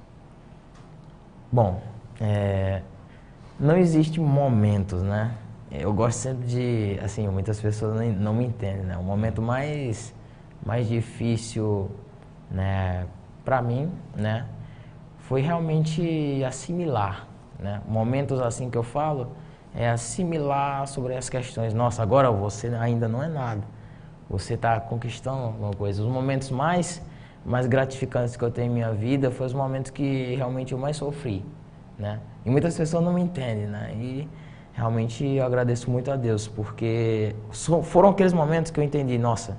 Bom, não existe momentos, né? Eu gosto sempre de, assim, muitas pessoas não me entendem, né? O momento mais difícil, né, para mim, né, foi realmente assimilar, né? Momentos assim que eu falo é assimilar sobre as questões. Nossa, agora você ainda não é nada. Você está conquistando alguma coisa. Os momentos mais gratificantes que eu tenho em minha vida foram os momentos que realmente eu mais sofri, né? E muitas pessoas não me entendem, né? E realmente eu agradeço muito a Deus, porque foram aqueles momentos que eu entendi, nossa,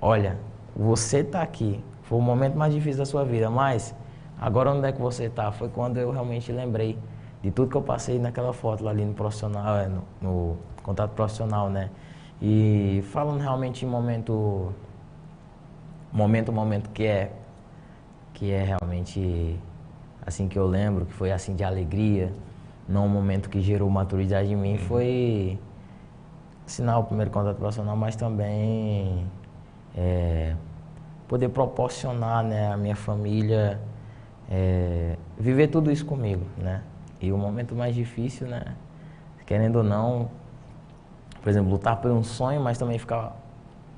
olha, você tá aqui, foi o momento mais difícil da sua vida, mas agora onde é que você tá? Foi quando eu realmente lembrei de tudo que eu passei naquela foto lá ali no profissional, no contato profissional, né? E falando realmente em momento que é realmente assim que eu lembro, que foi assim de alegria, não um momento que gerou maturidade em mim, foi assinar o primeiro contrato profissional, mas também poder proporcionar, né, a minha família viver tudo isso comigo, né? E o momento mais difícil, né, querendo ou não, por exemplo, lutar por um sonho, mas também ficar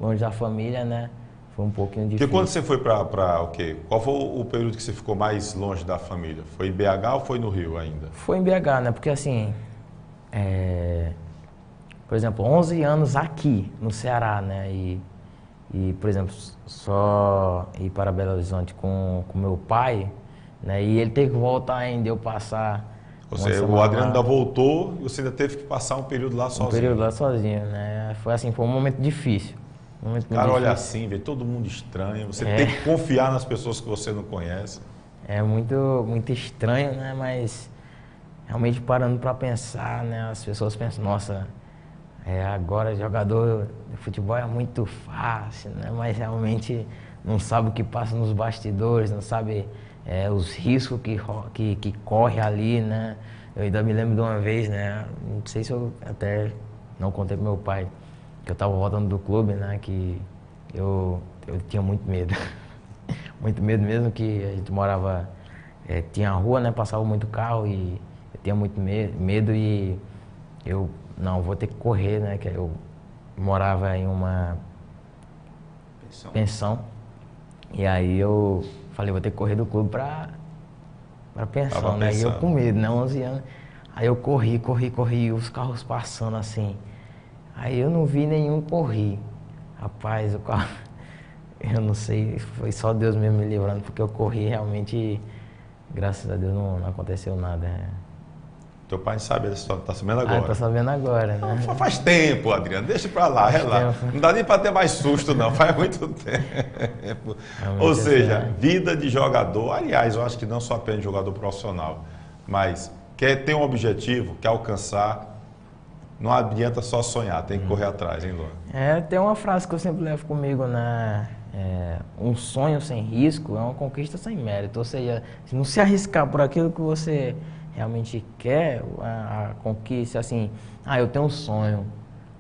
longe da família, né, foi um pouquinho difícil. Porque quando você foi para o quê? Qual foi o período que você ficou mais longe da família? Foi em BH ou foi no Rio ainda? Foi em BH, né, porque assim, por exemplo, 11 anos aqui no Ceará, né, e por exemplo, só ir para Belo Horizonte com meu pai, né, e ele ter que voltar ainda, eu passar... Ou seja, o Adriano ainda voltou e você ainda teve que passar um período lá sozinho. Um período lá sozinho, né, foi assim, foi um momento difícil. Cara, olha assim, vê todo mundo estranho, você tem que confiar nas pessoas que você não conhece. É muito estranho, né, mas realmente parando para pensar, né, as pessoas pensam, nossa... agora jogador de futebol é muito fácil, né? Mas realmente não sabe o que passa nos bastidores, não sabe os riscos que corre ali, né? Eu ainda me lembro de uma vez, né? Não sei se eu até não contei pro meu pai, que eu estava voltando do clube, né? Que eu tinha muito medo. Muito medo mesmo, que a gente morava... tinha a rua, né? Passava muito carro e eu tinha muito medo e eu... Não, vou ter que correr, né? Que eu morava em uma pensão. E aí eu falei, vou ter que correr do clube pra pensão, né? E eu com medo, né? 11 anos. Aí eu corri, os carros passando assim. Aí eu não vi nenhum correr. Rapaz, o carro... Eu não sei, foi só Deus mesmo me livrando, porque eu corri realmente, graças a Deus não aconteceu nada. Teu pai sabe dessa história, tá sabendo agora. Tá sabendo agora, né? Não, faz tempo, Adriano, deixa pra lá, relaxa. Não dá nem pra ter mais susto, não, faz muito tempo. Ou seja, vida de jogador, aliás, eu acho que não só apenas de jogador profissional, mas quer ter um objetivo, quer alcançar, não adianta só sonhar, tem que correr atrás, hein, Luan? Tem uma frase que eu sempre levo comigo, né? Um sonho sem risco é uma conquista sem mérito. Ou seja, se não se arriscar por aquilo que você realmente quer, a conquista, assim, eu tenho um sonho,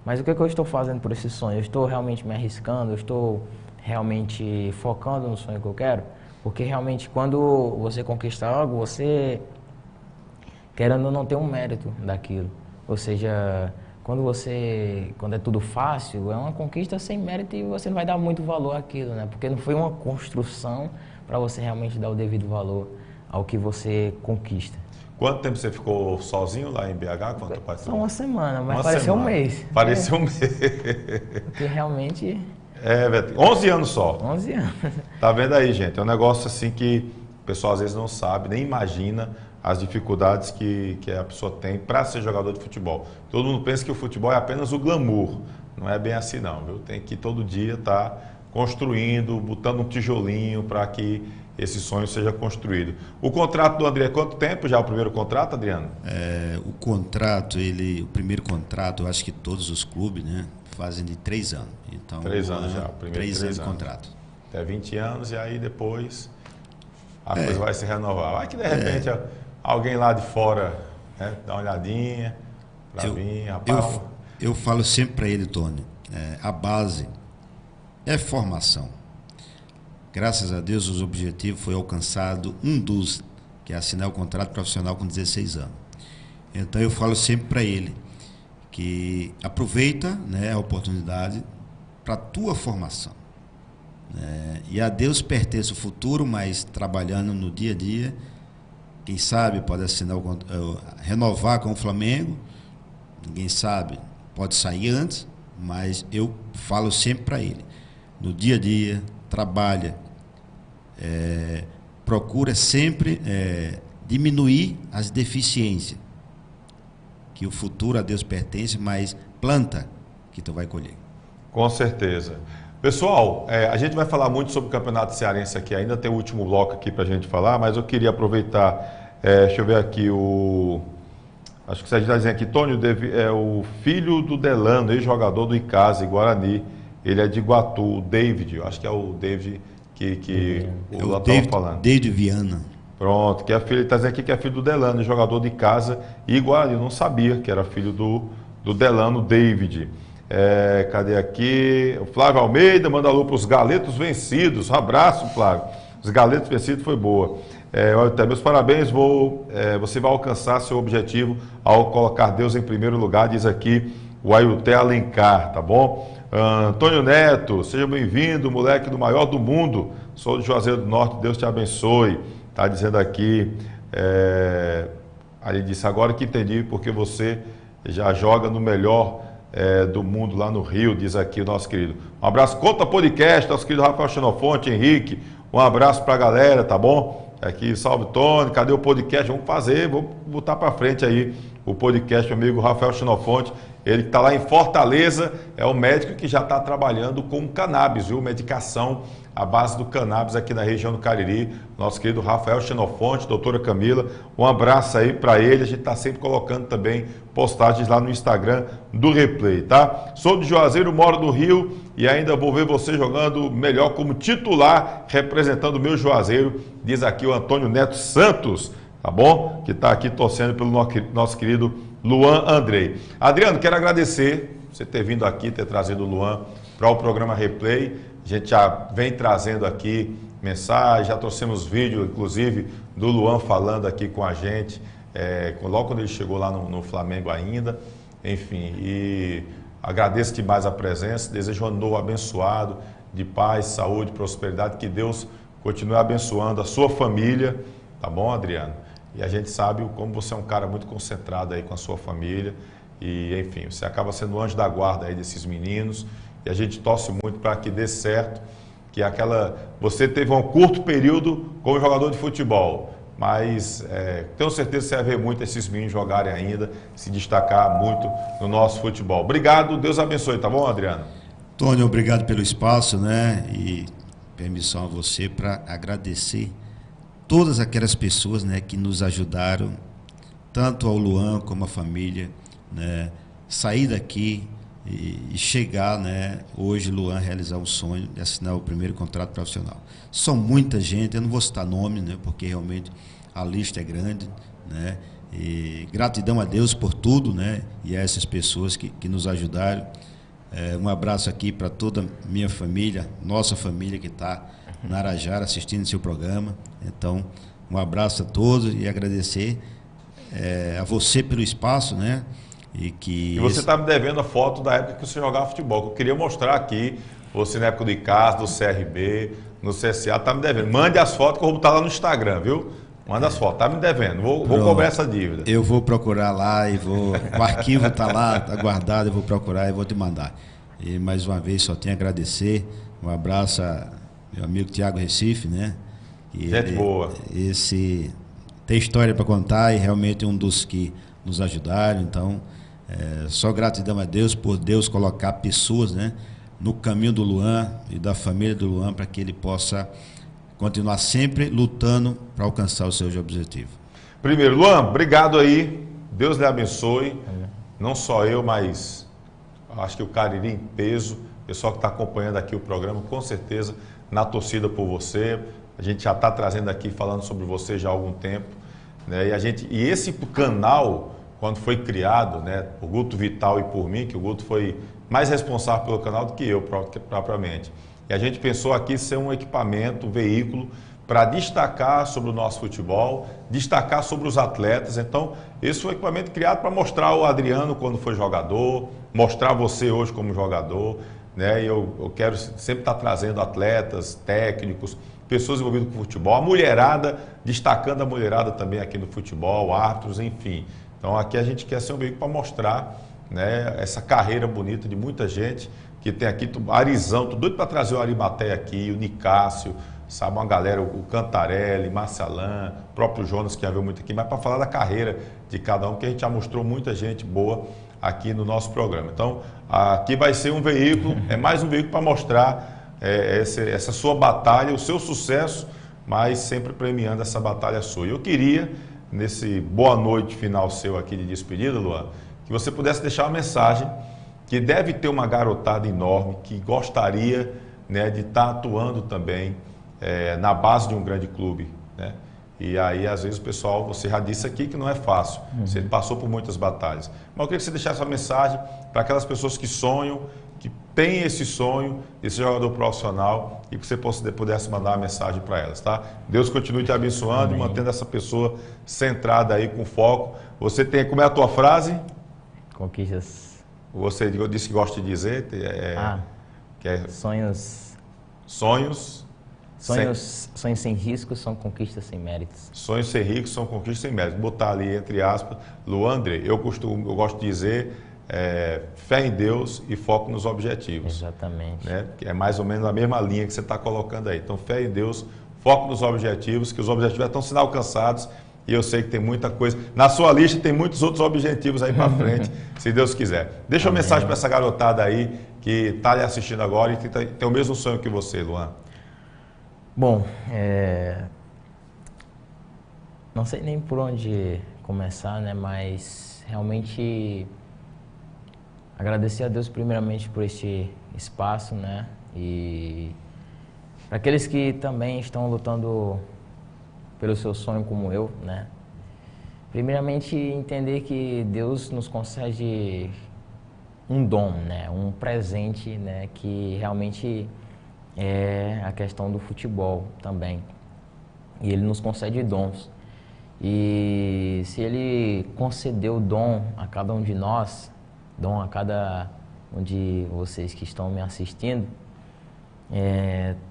mas o que eu estou fazendo por esse sonho? Eu estou realmente me arriscando, eu estou realmente focando no sonho que eu quero? Porque realmente quando você conquista algo, você, querendo ou não, tem um mérito daquilo. Ou seja, quando é tudo fácil, é uma conquista sem mérito e você não vai dar muito valor àquilo, né? Porque não foi uma construção para você realmente dar o devido valor ao que você conquista. Quanto tempo você ficou sozinho lá em BH? Só uma semana, mas pareceu um mês. Pareceu um mês. Porque realmente... Beto, 11 anos só. 11 anos. Tá vendo aí, gente? É um negócio assim que o pessoal às vezes não sabe, nem imagina as dificuldades que a pessoa tem para ser jogador de futebol. Todo mundo pensa que o futebol é apenas o glamour. Não é bem assim não, viu? Tem que todo dia estar construindo, botando um tijolinho para que esse sonho seja construído. O contrato do André, quanto tempo já o primeiro contrato, Adriano? O contrato, o primeiro contrato, eu acho que todos os clubes, né, fazem de 3 anos. Então, 3 anos já, o primeiro 3 anos de contrato. Até 20 anos e aí depois a coisa vai se renovar. Vai que de repente alguém lá de fora, né, dá uma olhadinha para mim, rapaz. Eu falo sempre para ele, Tony, a base é formação. Graças a Deus, os objetivos foi alcançado que é assinar o contrato profissional com 16 anos. Então eu falo sempre para ele que aproveita, né, a oportunidade para a tua formação. E a Deus pertence o futuro, mas trabalhando no dia a dia, quem sabe pode assinar renovar com o Flamengo, ninguém sabe, pode sair antes, mas eu falo sempre para ele, no dia a dia, trabalha, procura sempre diminuir as deficiências, que o futuro a Deus pertence, mas planta que tu vai colher. Com certeza. Pessoal, a gente vai falar muito sobre o Campeonato Cearense aqui, ainda tem o último bloco aqui para a gente falar, mas eu queria aproveitar, deixa eu ver aqui acho que você está dizendo aqui, Tônio, é o filho do Delano, ex-jogador do Icasa, Guarani, ele é de Iguatu, o David, eu acho que é o David que o Lula estava falando. David Viana. Pronto, que é filho, ele está dizendo aqui que é filho do Delano, jogador de Icasa e Guarani, eu não sabia que era filho do Delano, David. Cadê aqui? O Flávio Almeida manda alô para os galetos vencidos. Um abraço, Flávio. Os galetos vencidos foi boa. Meus parabéns, você vai alcançar seu objetivo ao colocar Deus em primeiro lugar, diz aqui o Ailté Alencar, tá bom? Antônio Neto, seja bem-vindo, moleque do maior do mundo. Sou de Juazeiro do Norte, Deus te abençoe. Tá dizendo aqui, aí ele disse, agora que entendi porque você já joga no melhor do mundo lá no Rio, diz aqui o nosso querido. Um abraço, Conta Podcast, nosso querido Rafael Xenofonte, Henrique, um abraço pra galera, tá bom? Aqui, salve Tony, cadê o podcast? Vamos botar pra frente aí o podcast, meu amigo Rafael Xenofonte, ele que tá lá em Fortaleza, é o médico que já está trabalhando com cannabis, viu? Medicação à base do cannabis aqui na região do Cariri, nosso querido Rafael Xenofonte, doutora Camila, um abraço aí para ele, a gente está sempre colocando também postagens lá no Instagram do Replay, tá? Sou de Juazeiro, moro no Rio e ainda vou ver você jogando melhor como titular, representando o meu Juazeiro, diz aqui o Antônio Neto Santos, tá bom? Que está aqui torcendo pelo nosso querido Luan Andrei. Adriano, quero agradecer você ter vindo aqui, ter trazido o Luan para o programa Replay. A gente já vem trazendo aqui mensagens, já trouxemos vídeo, inclusive, do Luan falando aqui com a gente, logo quando ele chegou lá no Flamengo ainda. Enfim, e agradeço demais a presença, desejo um ano novo abençoado, de paz, saúde, prosperidade, que Deus continue abençoando a sua família, tá bom, Adriano? E a gente sabe como você é um cara muito concentrado aí com a sua família e, enfim, você acaba sendo o anjo da guarda aí desses meninos e a gente torce muito para que dê certo, que você teve um curto período como jogador de futebol, mas tenho certeza que você vai ver muito esses meninos jogarem ainda, se destacar muito no nosso futebol. Obrigado, Deus abençoe, tá bom, Adriano? Tony, obrigado pelo espaço, né, e permissão a você para agradecer todas aquelas pessoas, né, que nos ajudaram, tanto ao Luan como a família, né, sair daqui e chegar, né, hoje Luan realizar um sonho de assinar o primeiro contrato profissional. São muita gente, eu não vou citar nome, né, porque realmente a lista é grande, né, e gratidão a Deus por tudo, né, e a essas pessoas que nos ajudaram. Um abraço aqui para toda a minha família, nossa família que está na Arajara assistindo seu programa. Então, um abraço a todos e agradecer a você pelo espaço, né? E você está me devendo a foto da época que você jogava futebol, que eu queria mostrar aqui, você na época do ICAS, do CRB, no CSA, está me devendo. Mande as fotos que eu vou botar lá no Instagram, viu? Manda as fotos, está me devendo, vou cobrar essa dívida. Eu vou procurar lá e o arquivo está lá, está guardado, eu vou procurar e vou te mandar. E mais uma vez só tenho a agradecer, um abraço a meu amigo Tiago Recife, né? Gente boa. Esse tem história para contar e realmente um dos que nos ajudaram. Então, só gratidão a Deus por Deus colocar pessoas, né, no caminho do Luan e da família do Luan para que ele possa continuar sempre lutando para alcançar os seus objetivos. Primeiro, Luan, obrigado aí. Deus lhe abençoe. Não só eu, mas acho que o Cariri em peso, o pessoal que está acompanhando aqui o programa, com certeza, na torcida por você. A gente já está trazendo aqui, falando sobre você já há algum tempo, né? E esse canal, quando foi criado, né, por Guto Vital e por mim, que o Guto foi mais responsável pelo canal do que eu propriamente. E a gente pensou aqui ser um equipamento, um veículo para destacar sobre o nosso futebol, destacar sobre os atletas. Então, esse foi um equipamento criado para mostrar o Adriano quando foi jogador, mostrar você hoje como jogador, né? E eu quero sempre estar trazendo atletas, técnicos, pessoas envolvidas com futebol, a mulherada, destacando a mulherada também aqui no futebol, árbitros, enfim. Então aqui a gente quer ser um veículo para mostrar, né, essa carreira bonita de muita gente que tem aqui, Arizão, tô doido para trazer o Arimaté aqui, o Nicásio, sabe, uma galera, o Cantarelli, Marcelan, o próprio Jonas que já veio muito aqui, mas para falar da carreira de cada um, que a gente já mostrou muita gente boa aqui no nosso programa. Então, aqui vai ser um veículo, é mais um veículo para mostrar essa sua batalha, o seu sucesso, mas sempre premiando essa batalha sua. Eu queria, nesse boa noite final seu aqui de despedida, Luan, que você pudesse deixar uma mensagem que deve ter uma garotada enorme que gostaria, né, de estar atuando também na base de um grande clube, né? E aí, às vezes, o pessoal, você já disse aqui que não é fácil, você passou por muitas batalhas. Mas eu queria que você deixasse essa mensagem para aquelas pessoas que sonham, que têm esse sonho, esse jogador profissional, e que você pudesse mandar uma mensagem para elas, tá? Deus continue te abençoando. Amém. E mantendo essa pessoa centrada aí, com foco. Você tem, como é a tua frase? Conquistas. Você disse que gosta de dizer? Sonhos. Sonhos. Sonhos sem riscos são conquistas sem méritos. Sonhos sem riscos são conquistas sem méritos. Botar ali entre aspas, Luandre, eu gosto de dizer fé em Deus e foco nos objetivos. Exatamente. Né? Que é mais ou menos a mesma linha que você está colocando aí. Então, fé em Deus, foco nos objetivos, que os objetivos já estão sendo alcançados e eu sei que tem muita coisa. Na sua lista tem muitos outros objetivos aí para frente, se Deus quiser. Deixa uma mensagem para essa garotada aí que está lhe assistindo agora e tem o mesmo sonho que você, Luan. Bom, não sei nem por onde começar, né? Mas realmente agradecer a Deus primeiramente por este espaço, né? E para aqueles que também estão lutando pelo seu sonho como eu, né? Primeiramente entender que Deus nos concede um dom, né? Um presente, né? Que realmente é a questão do futebol também. E Ele nos concede dons. E se Ele concedeu dom a cada um de nós, dom a cada um de vocês que estão me assistindo,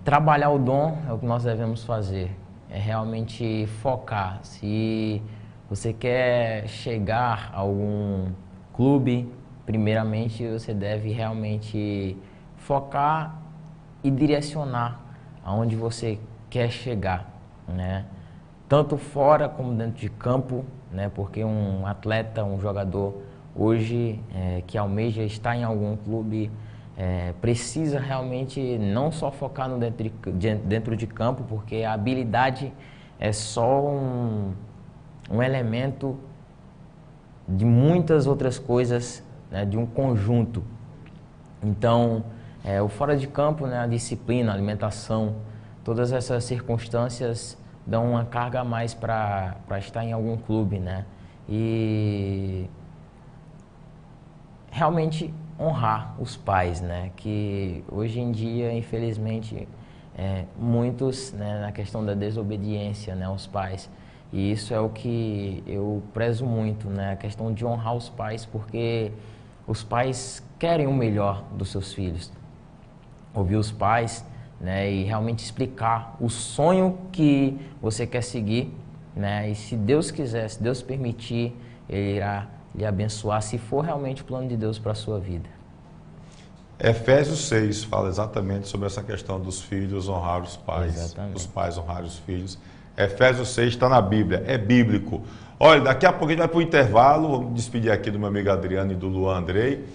trabalhar o dom é o que nós devemos fazer. É realmente focar. Se você quer chegar a algum clube, primeiramente você deve realmente focar e direcionar aonde você quer chegar, né? Tanto fora como dentro de campo, né? Porque um atleta, um jogador hoje que almeja estar em algum clube precisa realmente não só focar no dentro de campo, porque a habilidade é só um elemento de muitas outras coisas, né? De um conjunto. Então, o fora de campo, né, a disciplina, a alimentação, todas essas circunstâncias dão uma carga a mais para estar em algum clube, né? E realmente honrar os pais, né? Que hoje em dia, infelizmente, muitos, né, na questão da desobediência, né, aos pais. E isso é o que eu prezo muito, né? A questão de honrar os pais, porque os pais querem o melhor dos seus filhos. Ouvir os pais, né, e realmente explicar o sonho que você quer seguir, né, e se Deus quiser, se Deus permitir, Ele irá lhe abençoar, se for realmente o plano de Deus para a sua vida. Efésios 6 fala exatamente sobre essa questão dos filhos honrar os pais, exatamente. Os pais honrar os filhos. Efésios 6 está na Bíblia, é bíblico. Olha, daqui a pouco a gente vai para o intervalo, vamos despedir aqui do meu amigo Adriano e do Luan Andrei.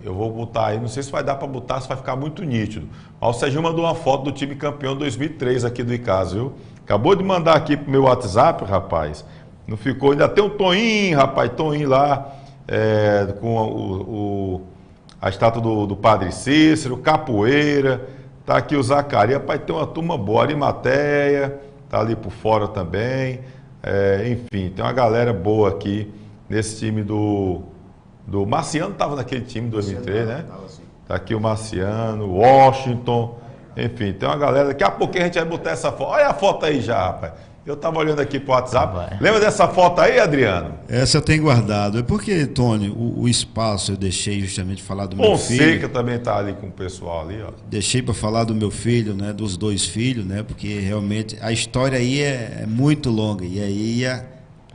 Eu vou botar aí, não sei se vai dar para botar, se vai ficar muito nítido. Mas o Serginho mandou uma foto do time campeão 2003 aqui do Icasa, viu? Acabou de mandar aqui pro meu WhatsApp, rapaz. Não ficou, ainda tem um Toinho, rapaz, Toinho lá, com a estátua do Padre Cícero, Capoeira, tá aqui o Zacarias, rapaz, tem uma turma boa, Arimateia, tá ali por fora também. Enfim, tem uma galera boa aqui nesse time do Marciano. Estava naquele time de 2003, né? Tá aqui o Marciano, Washington, enfim, tem uma galera. Daqui a pouquinho a gente vai botar essa foto. Olha a foto aí já, rapaz. Eu estava olhando aqui pro WhatsApp. Lembra dessa foto aí, Adriano? Essa eu tenho guardado. É porque, Tony, o espaço eu deixei justamente falar do meu filho. Fonseca também tá ali com o pessoal ali, ó. Deixei para falar do meu filho, né? Dos dois filhos, né? Porque realmente a história aí é muito longa e aí ia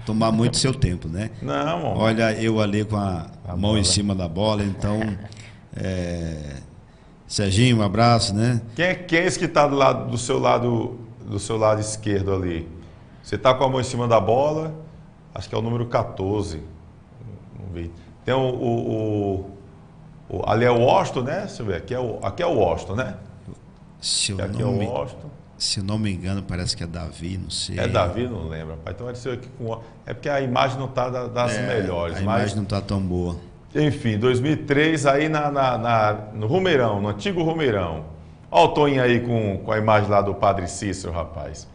tomar muito seu tempo, né? Não, mano. Olha, eu ali com a mão bola em cima da bola, então... Serginho, um abraço, né? Quem é esse que está do seu lado esquerdo ali? Você está com a mão em cima da bola, acho que é o número 14. Vamos ver. Tem ali é o Washington, né? Deixa eu ver, aqui é o Washington, né? Aqui é o Washington. Se eu não me engano, parece que é Davi, não sei. É Davi, não lembro, rapaz. Então vai ser aqui com... É porque a imagem não está das melhores. A imagem não está tão boa. Enfim, 2003, aí no Romeirão, no antigo Romeirão. Olha o Toninho aí com a imagem lá do Padre Cícero, rapaz.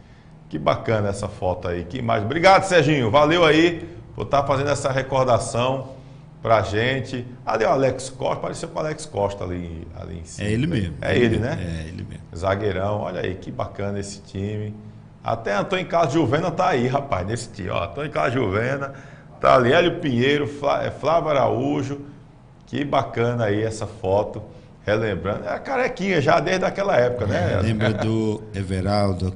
Que bacana essa foto aí, que imagem. Obrigado, Serginho. Valeu aí por estar fazendo essa recordação pra gente. Ali o Alex Costa, pareceu com o Alex Costa ali em cima. É ele mesmo. É ele, né? É ele mesmo. Zagueirão, olha aí, que bacana esse time. Até Antônio Carlos Juvena tá aí, rapaz, nesse time. Ó, Antônio Carlos Juvena, tá ali, Hélio Pinheiro, Flávio Araújo. Que bacana aí essa foto, relembrando. É a carequinha já desde aquela época, né? Lembra do Everaldo,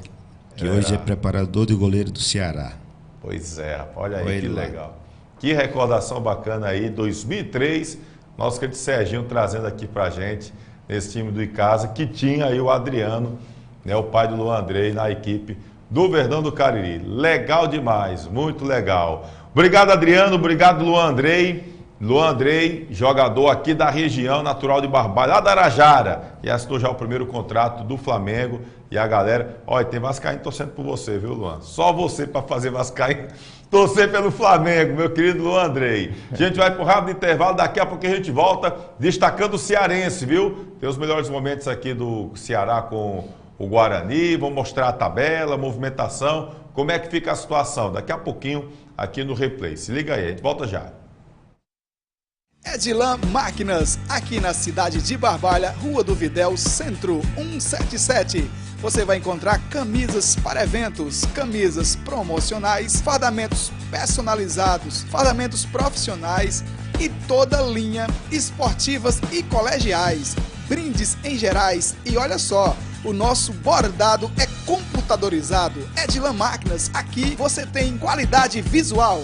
que hoje é preparador de goleiro do Ceará. Pois é, rapaz, olha aí que legal. Que recordação bacana aí, 2003, nosso querido Serginho trazendo aqui pra gente, nesse time do Icasa, que tinha aí o Adriano, né, o pai do Luan Andrei, na equipe do Verdão do Cariri. Legal demais, muito legal. Obrigado, Adriano, obrigado, Luan Andrei. Luan Andrei, jogador aqui da região, natural de Barbalha, lá da Arajara, e assinou já o primeiro contrato do Flamengo. E a galera, olha, tem vascaíno torcendo por você, viu, Luan? Só você para fazer vascaíno torcer pelo Flamengo, meu querido Luan Andrei. A gente vai para o rápido intervalo, daqui a pouco a gente volta destacando o cearense, viu? Tem os melhores momentos aqui do Ceará com o Guarani, vamos mostrar a tabela, a movimentação, como é que fica a situação. Daqui a pouquinho aqui no replay. Se liga aí, a gente volta já. Edilan Máquinas, aqui na cidade de Barbalha, Rua do Videl, Centro 177. Você vai encontrar camisas para eventos, camisas promocionais, fardamentos personalizados, fardamentos profissionais e toda linha esportivas e colegiais, brindes em gerais e olha só, o nosso bordado é computadorizado. Edilan Máquinas, aqui você tem qualidade visual.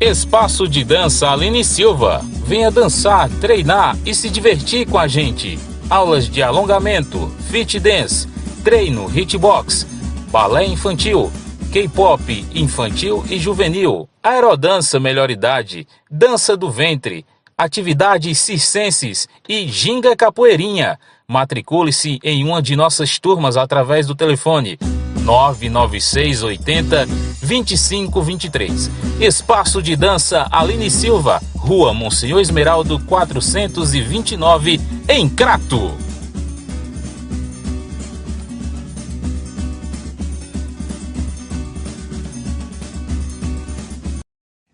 Espaço de Dança Aline Silva. Venha dançar, treinar e se divertir com a gente. Aulas de alongamento, fit dance, treino, hitbox, balé infantil, K-pop infantil e juvenil, aerodança melhor idade, dança do ventre, atividades circenses e ginga capoeirinha. Matricule-se em uma de nossas turmas através do telefone 996 80 2523. Espaço de Dança Aline Silva, Rua Monsenhor Esmeraldo 429, em Crato.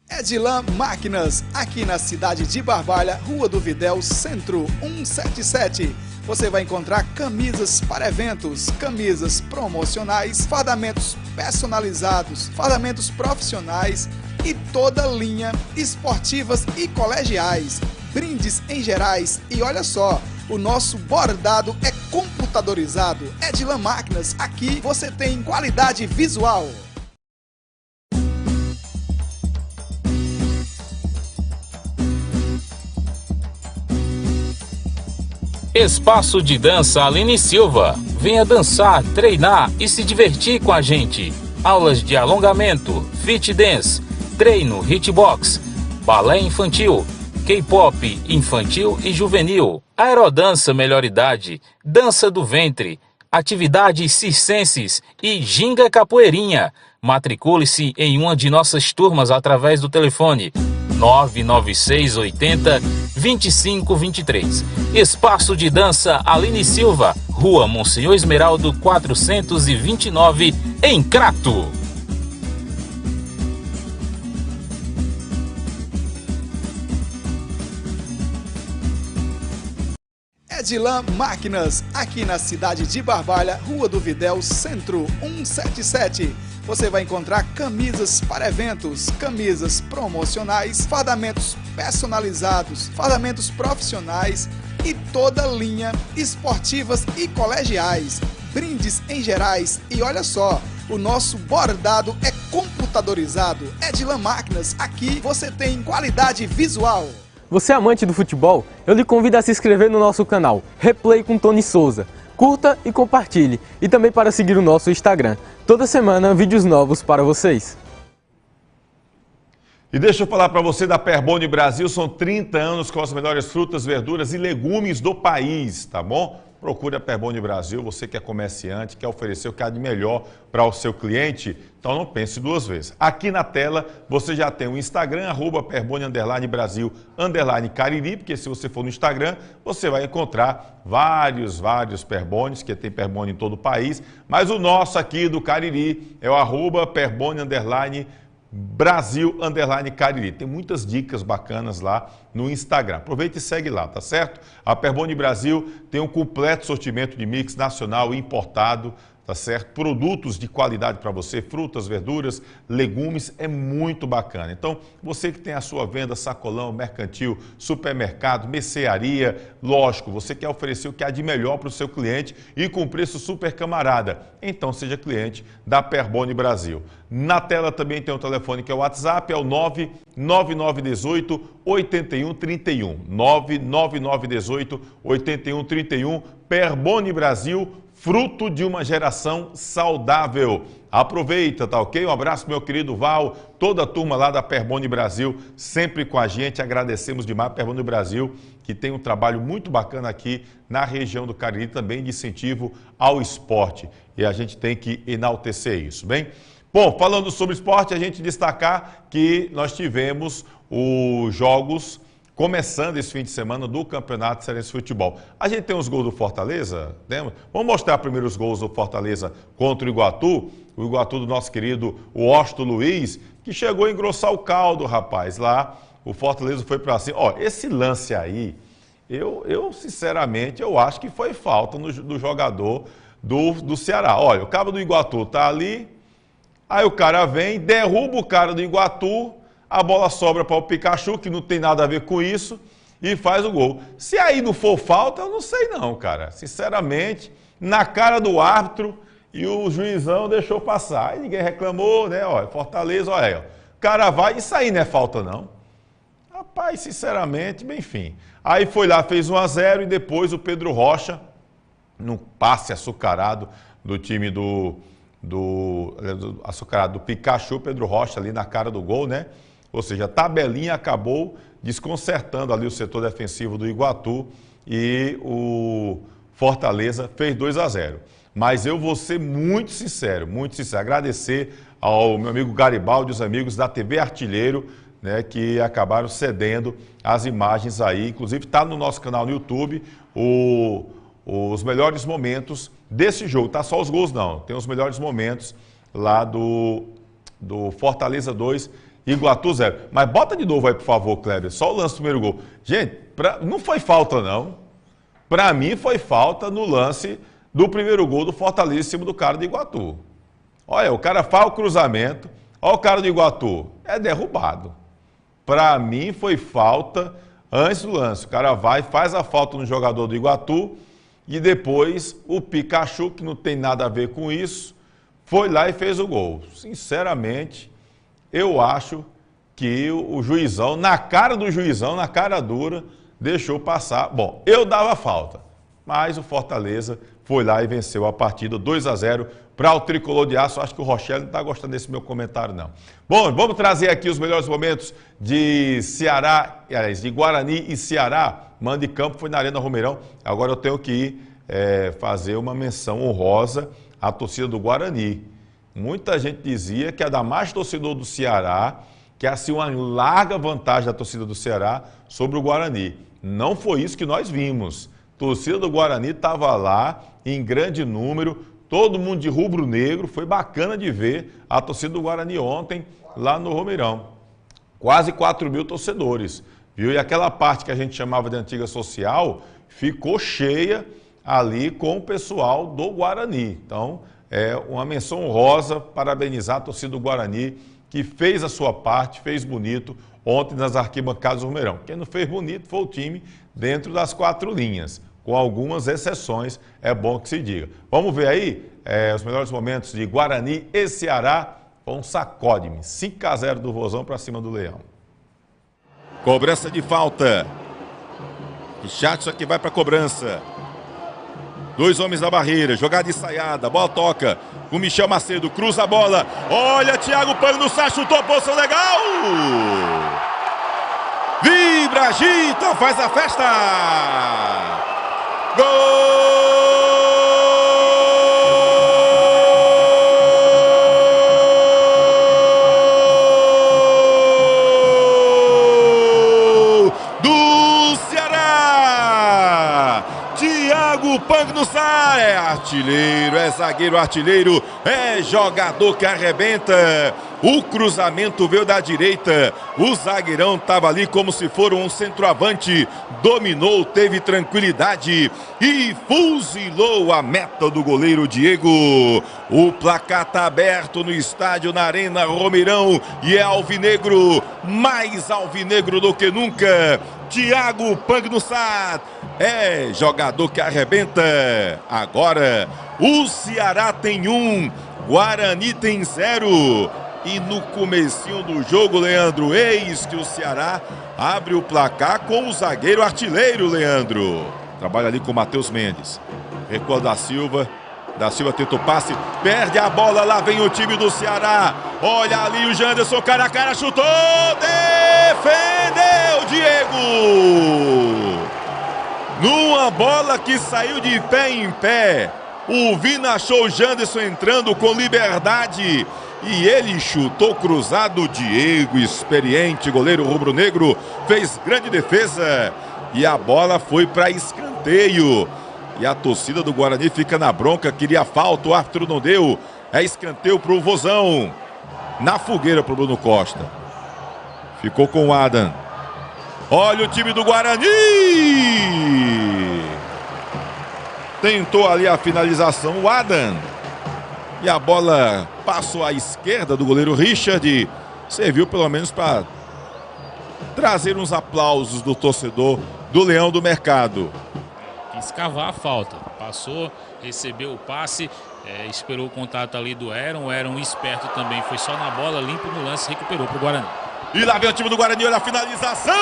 Edilan Máquinas, aqui na cidade de Barbalha, Rua do Videl, Centro 177. Você vai encontrar camisas para eventos, camisas promocionais, fardamentos personalizados, fardamentos profissionais e toda linha esportivas e colegiais, brindes em gerais e olha só, o nosso bordado é computadorizado. Edilan Máquinas, aqui você tem qualidade visual. Espaço de Dança Aline Silva. Venha dançar, treinar e se divertir com a gente. Aulas de alongamento, fit dance, treino, hitbox, balé infantil, K-pop infantil e juvenil, aerodança melhor idade, dança do ventre, atividades circenses e ginga capoeirinha. Matricule-se em uma de nossas turmas através do telefone 996 80 2523. Espaço de Dança Aline Silva, Rua Monsenhor Esmeraldo 429, em Crato. Edilan Máquinas, aqui na cidade de Barbalha, Rua do Videl, Centro 177. Você vai encontrar camisas para eventos, camisas promocionais, fardamentos personalizados, fardamentos profissionais e toda linha esportivas e colegiais, brindes em gerais e olha só, o nosso bordado é computadorizado. Edilan Máquinas, aqui você tem qualidade visual. Você é amante do futebol? Eu lhe convido a se inscrever no nosso canal Replay com Tony Souza. curta e compartilhe. E também para seguir o nosso Instagram. Toda semana, vídeos novos para vocês. E deixa eu falar para você da Perboni Brasil, são 30 anos com as melhores frutas, verduras e legumes do país, tá bom? Procure a Perboni Brasil, você que é comerciante, quer oferecer o que há de melhor para o seu cliente, então não pense duas vezes. Aqui na tela você já tem o Instagram, @Perboni_Brasil_Cariri, porque se você for no Instagram, você vai encontrar vários Perbonis, que tem Perboni em todo o país, mas o nosso aqui do Cariri é o @Perboni_Brasil_Cariri. Tem muitas dicas bacanas lá no Instagram. Aproveita e segue lá, tá certo? A Perboni Brasil tem um completo sortimento de mix nacional e importado, tá certo? Produtos de qualidade para você, frutas, verduras, legumes, é muito bacana. Então, você que tem a sua venda sacolão, mercantil, supermercado, mercearia, lógico, você quer oferecer o que há de melhor para o seu cliente e com preço super camarada. Então, seja cliente da Perboni Brasil. Na tela também tem um telefone que é o WhatsApp, é o 99918 8131. 99918 8131. Perboni Brasil, fruto de uma geração saudável. Aproveita, tá ok? Um abraço, meu querido Val, toda a turma lá da Perboni Brasil, sempre com a gente. Agradecemos demais a Perboni Brasil, que tem um trabalho muito bacana aqui na região do Cariri, também de incentivo ao esporte. E a gente tem que enaltecer isso, bem? Bom, falando sobre esporte, a gente destacar que nós tivemos os jogos começando esse fim de semana do Campeonato Cearense de Futebol. A gente tem os gols do Fortaleza, temos? Vamos mostrar primeiro os gols do Fortaleza contra o Iguatu do nosso querido Washington Luiz, que chegou a engrossar o caldo, rapaz, lá o Fortaleza foi para cima. Ó, esse lance aí, eu sinceramente, eu acho que foi falta do jogador do Ceará. Olha, o cabo do Iguatu tá ali, aí o cara vem, derruba o cara do Iguatu, a bola sobra para o Pikachu, que não tem nada a ver com isso, e faz o gol. Se aí não for falta, eu não sei não, cara. Sinceramente, na cara do árbitro, e o juizão deixou passar. Aí ninguém reclamou, né? Olha, Fortaleza, olha aí, ó. O cara vai, isso aí não é falta não. Rapaz, sinceramente, bem, enfim. Aí foi lá, fez 1-0 e depois o Pedro Rocha, num passe açucarado do time do Pikachu, Pedro Rocha ali na cara do gol, né? Ou seja, a tabelinha acabou desconcertando ali o setor defensivo do Iguatu e o Fortaleza fez 2-0. Mas eu vou ser muito sincero, agradecer ao meu amigo Garibaldi e os amigos da TV Artilheiro, né, que acabaram cedendo as imagens aí. Inclusive está no nosso canal no YouTube os melhores momentos desse jogo. Tá só os gols não, tem os melhores momentos lá do Fortaleza 2, Iguatu 0. Mas bota de novo aí, por favor, Kleber, só o lance do primeiro gol. Gente, não foi falta não. Para mim foi falta no lance do primeiro gol do Fortaleza em cima do cara do Iguatu. Olha, o cara faz o cruzamento, olha o cara do Iguatu, é derrubado. Para mim foi falta antes do lance. O cara vai, faz a falta no jogador do Iguatu e depois o Pikachu, que não tem nada a ver com isso, foi lá e fez o gol. Sinceramente, eu acho que o juizão, na cara do juizão, na cara dura, deixou passar. Bom, eu dava falta, mas o Fortaleza foi lá e venceu a partida 2-0 para o Tricolor de Aço. Acho que o Rochelle não está gostando desse meu comentário, não. Bom, vamos trazer aqui os melhores momentos de Ceará, de Guarani e Ceará. Mando de campo foi na Arena Romeirão. Agora eu tenho que ir fazer uma menção honrosa à torcida do Guarani. Muita gente dizia que era mais torcedor do Ceará, que assim uma larga vantagem da torcida do Ceará sobre o Guarani. Não foi isso que nós vimos. A torcida do Guarani estava lá em grande número, todo mundo de rubro-negro. Foi bacana de ver a torcida do Guarani ontem lá no Romeirão. Quase 4 mil torcedores, viu? E aquela parte que a gente chamava de antiga social ficou cheia ali com o pessoal do Guarani. Então, é uma menção honrosa, parabenizar a torcida do Guarani, que fez a sua parte, fez bonito ontem nas arquibancadas do Romeirão. Quem não fez bonito foi o time dentro das 4 linhas, com algumas exceções, é bom que se diga. Vamos ver aí os melhores momentos de Guarani e Ceará. Foi um sacode-me, 5-0 do Vozão para cima do Leão. Cobrança de falta. Richardson que vai para a cobrança. Dois homens na barreira, jogada ensaiada, bola toca com Michel Macedo, cruza a bola. Olha, Thiago Pangnussat chutou, posição legal. Vibra, agita, faz a festa. Gol do Ceará. Thiago Pangnussat é artilheiro, é zagueiro artilheiro, é jogador que arrebenta. O cruzamento veio da direita, o zagueirão estava ali como se for um centroavante, dominou, teve tranquilidade e fuzilou a meta do goleiro Diego. O placar está aberto no estádio, na Arena Romeirão, e é alvinegro, mais alvinegro do que nunca. Thiago Pangnussat é jogador que arrebenta. Agora o Ceará tem 1, Guarani tem 0. E no comecinho do jogo, Leandro, eis que o Ceará abre o placar com o zagueiro artilheiro, Leandro. Trabalha ali com o Matheus Mendes. Recua da Silva. Da Silva tenta o passe, perde a bola, lá vem o time do Ceará. Olha ali o Janderson, cara a cara, chutou, defendeu Diego. Numa bola que saiu de pé em pé. O Vina achou o Janderson entrando com liberdade. E ele chutou cruzado. Diego, experiente, goleiro rubro-negro, fez grande defesa. E a bola foi para escanteio. E a torcida do Guarani fica na bronca, queria falta, o árbitro não deu. É escanteio para o Vozão. Na fogueira para o Bruno Costa. Ficou com o Adam. Olha o time do Guarani. Tentou ali a finalização, o Adam. E a bola passou à esquerda do goleiro Richard. Serviu pelo menos para trazer uns aplausos do torcedor do Leão do Mercado. Quis cavar a falta. Passou, recebeu o passe, esperou o contato ali do Aaron. O Aaron esperto também, foi só na bola, limpo no lance, recuperou para o Guarani. E lá vem o time do Guarani, olha a finalização!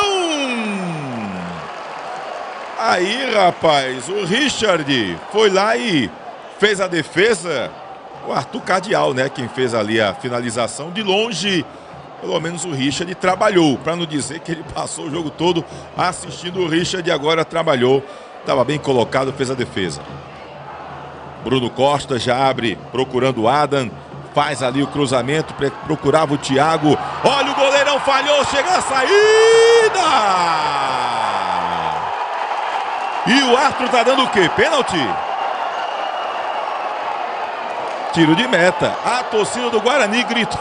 Aí, rapaz, o Richard foi lá e fez a defesa. O Arthur Cardial, né, quem fez ali a finalização. De longe, pelo menos o Richard trabalhou, para não dizer que ele passou o jogo todo assistindo o Richard e agora trabalhou. Estava bem colocado, fez a defesa. Bruno Costa já abre, procurando o Adam. Faz ali o cruzamento, procurava o Thiago. Olha o goleirão, falhou, chega a saída! E o árbitro tá dando o quê? Pênalti? Tiro de meta. A torcida do Guarani gritou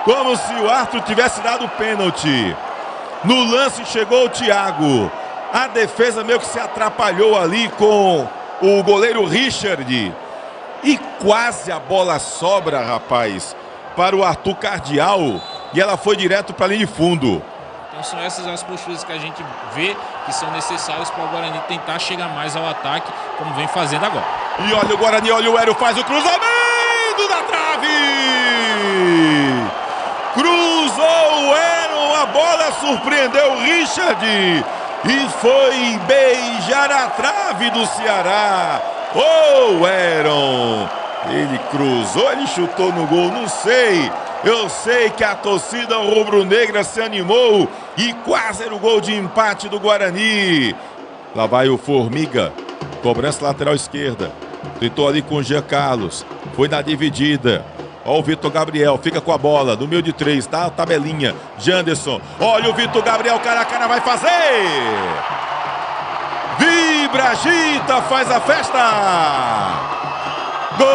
como se o árbitro tivesse dado pênalti. No lance chegou o Thiago. A defesa meio que se atrapalhou ali com o goleiro Richard. E quase a bola sobra, rapaz, para o Arthur Cardial. E ela foi direto para a linha de fundo. Então são essas as posturas que a gente vê que são necessárias para o Guarani tentar chegar mais ao ataque, como vem fazendo agora. E olha o Guarani, olha o Hélio, faz o cruzamento da trave! Cruzou o Hélio, a bola surpreendeu o Richard e foi beijar a trave do Ceará. Oh, Aaron! Ele cruzou, ele chutou no gol, não sei. Eu sei que a torcida rubro-negra se animou e quase era o gol de empate do Guarani. Lá vai o Formiga, cobrança lateral esquerda. Tentou ali com o Jean Carlos, foi na dividida. Olha o Vitor Gabriel, fica com a bola, no meio de 3, tá? Tabelinha, Janderson. Olha o Vitor Gabriel, cara a cara vai fazer! Vibra, agita, faz a festa! Gol!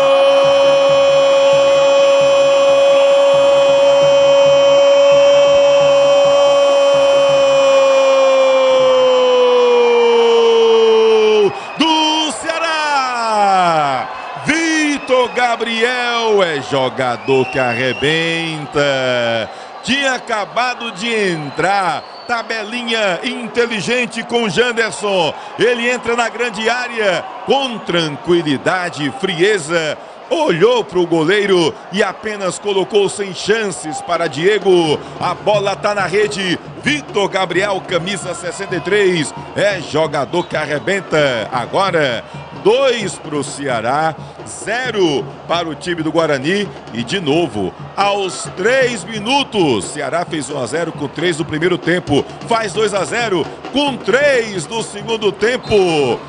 Do Ceará! Vitor Gabriel é jogador que arrebenta. Tinha acabado de entrar. Tabelinha inteligente com Janderson. Ele entra na grande área com tranquilidade e frieza olhou para o goleiro e apenas colocou sem chances para Diego. A bola está na rede. Vitor Gabriel, camisa 63, é jogador que arrebenta. Agora 2 para o Ceará, 0 para o time do Guarani. E de novo, aos 3 minutos, Ceará fez 1-0 com 3 do primeiro tempo, faz 2-0 com 3 do segundo tempo.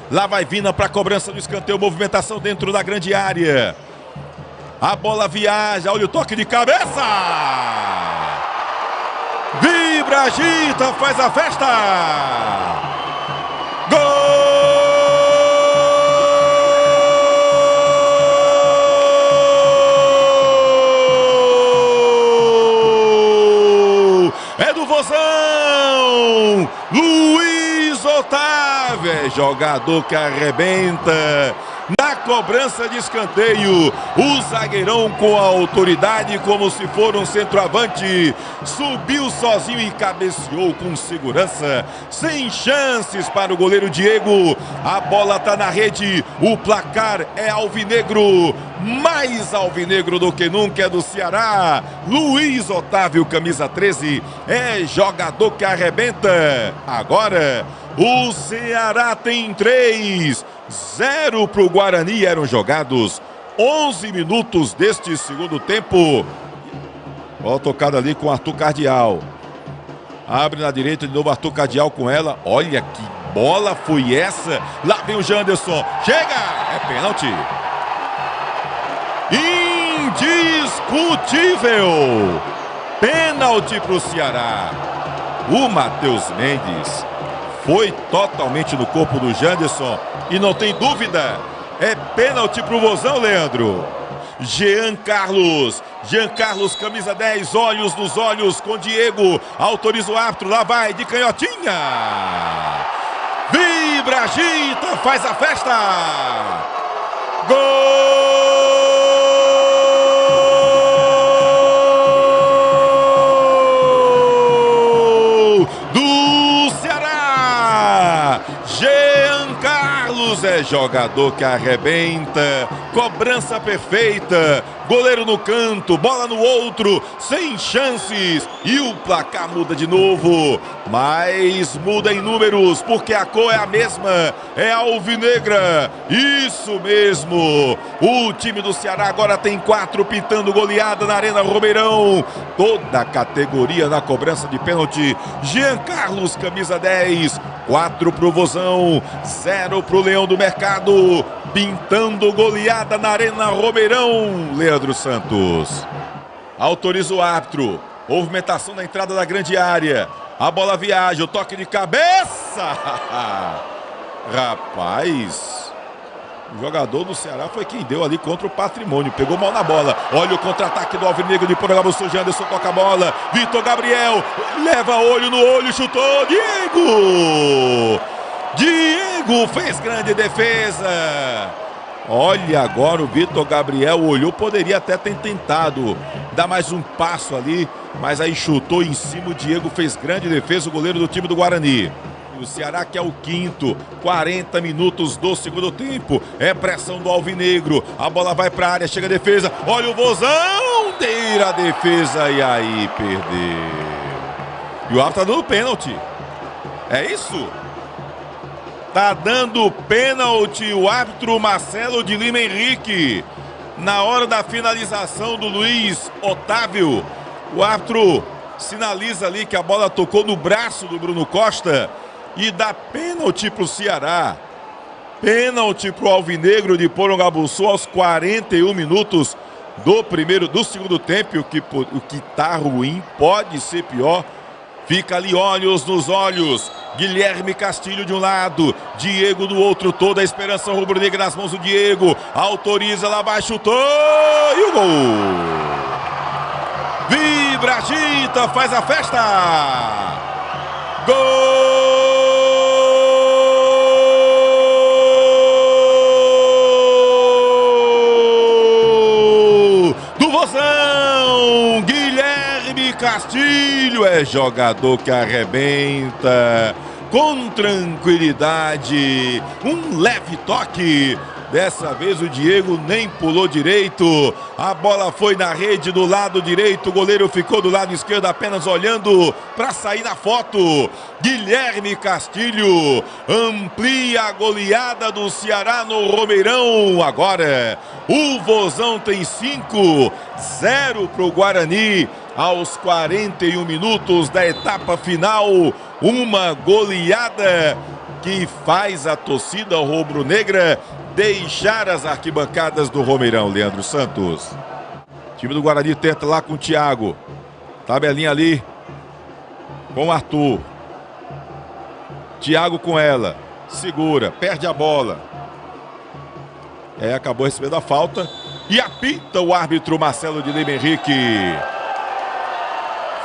Lá vai Vina para a cobrança do escanteio, movimentação dentro da grande área. A bola viaja, olha o toque de cabeça. Vibra, agita, faz a festa. Gol! É do Vozão! Luiz Otávio, é jogador que arrebenta. Na cobrança de escanteio, o zagueirão com a autoridade como se for um centroavante, subiu sozinho e cabeceou com segurança, sem chances para o goleiro Diego. A bola está na rede, o placar é alvinegro, mais alvinegro do que nunca, é do Ceará. Luiz Otávio, camisa 13, é jogador que arrebenta. Agora o Ceará tem 3, 0 para o Guarani. Eram jogados 11 minutos deste segundo tempo. Bola tocada ali com Arthur Cardial. Abre na direita de novo Arthur Cardial com ela. Olha que bola foi essa. Lá vem o Janderson. Chega! É pênalti. Indiscutível. Pênalti para o Ceará. O Matheus Mendes foi totalmente no corpo do Janderson e não tem dúvida, é pênalti para o Vozão, Leandro. Jean Carlos, camisa 10, olhos nos olhos com Diego, autoriza o árbitro, lá vai de canhotinha. Vibra, agita, faz a festa. Gol! É jogador que arrebenta, cobrança perfeita, goleiro no canto, bola no outro, sem chances, e o placar muda de novo, mas muda em números, porque a cor é a mesma, é alvinegra, isso mesmo. O time do Ceará agora tem 4 pintando goleada na Arena Romeirão, toda a categoria na cobrança de pênalti. Jean Carlos, camisa 10, 4 pro Vozão, 0 pro Leão do Mercado, pintando goleada na Arena Romeirão. Leandro Santos autoriza o árbitro, movimentação na entrada da grande área, a bola viaja, o toque de cabeça. Rapaz, o jogador do Ceará foi quem deu ali contra o Patrimônio, pegou mal na bola. Olha o contra-ataque do Alvinegro de Porangabuçu. Janderson toca a bola, Vitor Gabriel leva olho no olho, chutou, Diego fez grande defesa. Olha agora o Vitor Gabriel olhou, poderia até ter tentado dar mais um passo ali, mas aí chutou em cima, o Diego fez grande defesa, o goleiro do time do Guarani. O Ceará que é o 5º, 40 minutos do segundo tempo, é pressão do Alvinegro, a bola vai para a área, chega a defesa, olha o Vozão, tira a defesa e aí perdeu. E o árbitro tá dando pênalti, é isso? Tá dando pênalti o árbitro Marcelo de Lima Henrique. Na hora da finalização do Luiz Otávio, o árbitro sinaliza ali que a bola tocou no braço do Bruno Costa e dá pênalti para o Ceará. Pênalti para o Alvinegro de Porangabuçu aos 41 minutos do segundo tempo. O que tá ruim pode ser pior. Fica ali olhos nos olhos. Guilherme Castilho de um lado, Diego do outro, toda a esperança rubro-negra nas mãos do Diego. Autoriza, lá vai, chutou e o gol. Vibra, agita, faz a festa. Gol do Vozão. Guilherme Castilho é jogador que arrebenta com tranquilidade, um leve toque, Dessa vez o Diego nem pulou direito. A bola foi na rede do lado direito. O goleiro ficou do lado esquerdo apenas olhando para sair na foto. Guilherme Castilho amplia a goleada do Ceará no Romeirão. Agora o Vozão tem 5-0 para o Guarani. Aos 41 minutos da etapa final. Uma goleada que faz a torcida rubro-negra deixar as arquibancadas do Romeirão. Leandro Santos. O time do Guarani tenta lá com o Thiago. Tabelinha ali com o Arthur. Thiago com ela. Segura, perde a bola. Acabou recebendo a falta. E apita o árbitro Marcelo de Lima Henrique.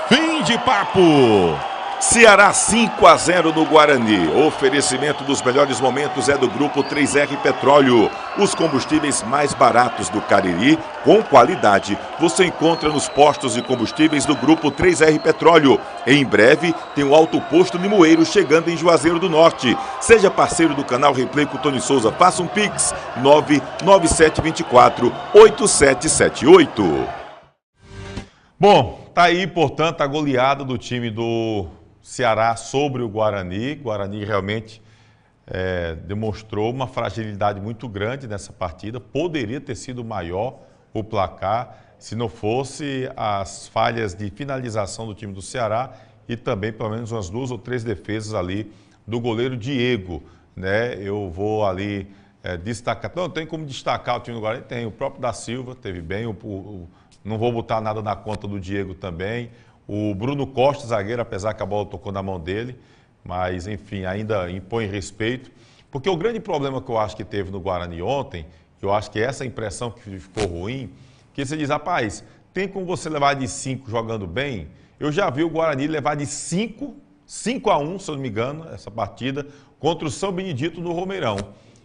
Fim de papo. Ceará 5-0 no Guarani. O oferecimento dos melhores momentos é do Grupo 3R Petróleo. Os combustíveis mais baratos do Cariri, com qualidade, você encontra nos postos de combustíveis do Grupo 3R Petróleo. Em breve, tem o Alto Posto Limoeiro chegando em Juazeiro do Norte. Seja parceiro do canal Replay com Tony Souza. Faça um Pix 99724-8778. Bom, tá aí, portanto, a goleada do time do Ceará sobre o Guarani. Guarani realmente demonstrou uma fragilidade muito grande nessa partida. Poderia ter sido maior o placar se não fosse as falhas de finalização do time do Ceará e também pelo menos umas 2 ou 3 defesas ali do goleiro Diego, né? Eu vou ali destacar. Não tem como destacar o time do Guarani. Tem o próprio da Silva, teve bem. Não vou botar nada na conta do Diego também. O Bruno Costa, zagueiro, apesar que a bola tocou na mão dele, mas, enfim, ainda impõe respeito. Porque o grande problema que eu acho que teve no Guarani ontem, eu acho que essa impressão que ficou ruim, que você diz, rapaz, tem como você levar de 5 jogando bem? Eu já vi o Guarani levar de 5-1, se eu não me engano, essa partida, contra o São Benedito no Romeirão.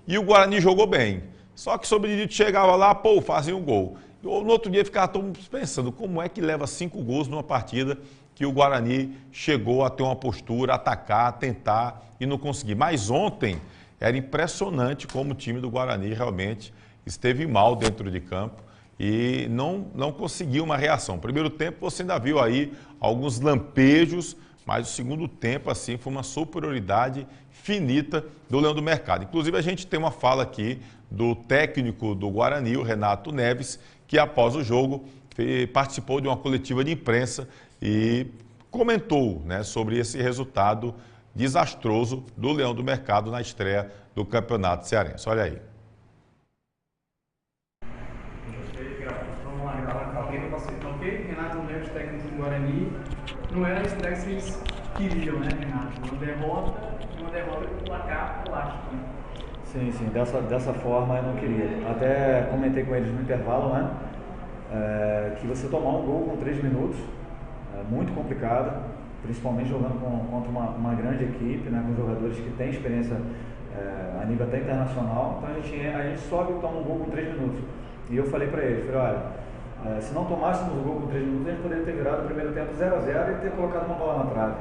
E o Guarani jogou bem. Só que o São Benedito chegava lá, fazia um gol. No outro dia ficava todo mundo pensando como é que leva 5 gols numa partida que o Guarani chegou a ter uma postura, atacar, tentar e não conseguir. Mas ontem era impressionante como o time do Guarani realmente esteve mal dentro de campo e não conseguiu uma reação. Primeiro tempo você ainda viu aí alguns lampejos, mas o segundo tempo assim foi uma superioridade finita do Leão do Mercado. Inclusive a gente tem uma fala aqui do técnico do Guarani, o Renato Neves, que após o jogo participou de uma coletiva de imprensa e comentou, né, sobre esse resultado desastroso do Leão do Mercado na estreia do Campeonato Cearense. Olha aí. Porque Renato Neves, técnico do Guarani, não era a estreia que vocês queriam, né, Renato? Uma derrota com placar elástico, né? Sim, dessa forma eu não queria. Até comentei com eles no intervalo, né? Que você tomar um gol com 3 minutos é muito complicado, principalmente jogando contra uma grande equipe, né? Com jogadores que têm experiência a nível até internacional. Então a gente sobe e toma um gol com 3 minutos. E eu falei para eles, olha, se não tomássemos o gol com 3 minutos, a gente poderia ter virado o primeiro tempo 0-0 e ter colocado uma bola na trave,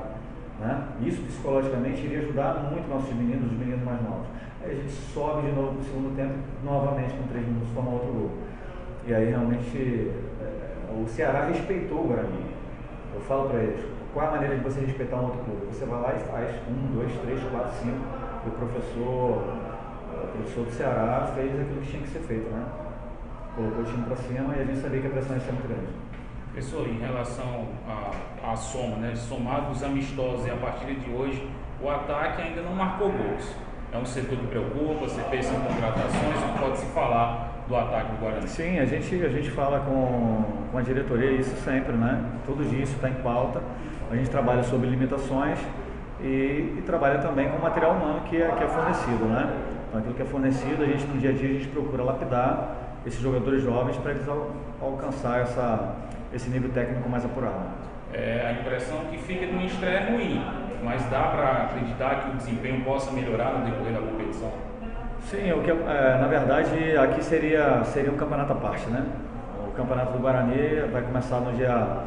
né? Isso psicologicamente iria ajudar muito nossos meninos, os meninos mais novos. Aí a gente sobe de novo no segundo tempo, novamente com 3 minutos, toma outro gol. E aí realmente o Ceará respeitou o Guarani. Eu falo para eles, qual é a maneira de você respeitar um outro clube? Você vai lá e faz 1, 2, 3, 4, 5. E o professor do Ceará fez aquilo que tinha que ser feito, né? Colocou o time para cima e a gente sabia que a pressão ia ser muito grande. Professor, em relação à soma, né? Somado dos amistosos e a partir de hoje, o ataque ainda não marcou gols. É um setor que preocupa, você pensa em contratações, o que pode se falar do ataque do Guarani? Sim, a gente fala com a diretoria isso sempre, né? Todo dia isso está em pauta. A gente trabalha sobre limitações e trabalha também com o material humano que é fornecido, né? Então aquilo que é fornecido, a gente no dia a dia a gente procura lapidar esses jogadores jovens para eles alcançar esse nível técnico mais apurado. A impressão que fica de uma estreia ruim, mas dá para acreditar que o desempenho possa melhorar no decorrer da competição? Sim, na verdade aqui seria um campeonato à parte, né? O campeonato do Guarani vai começar no dia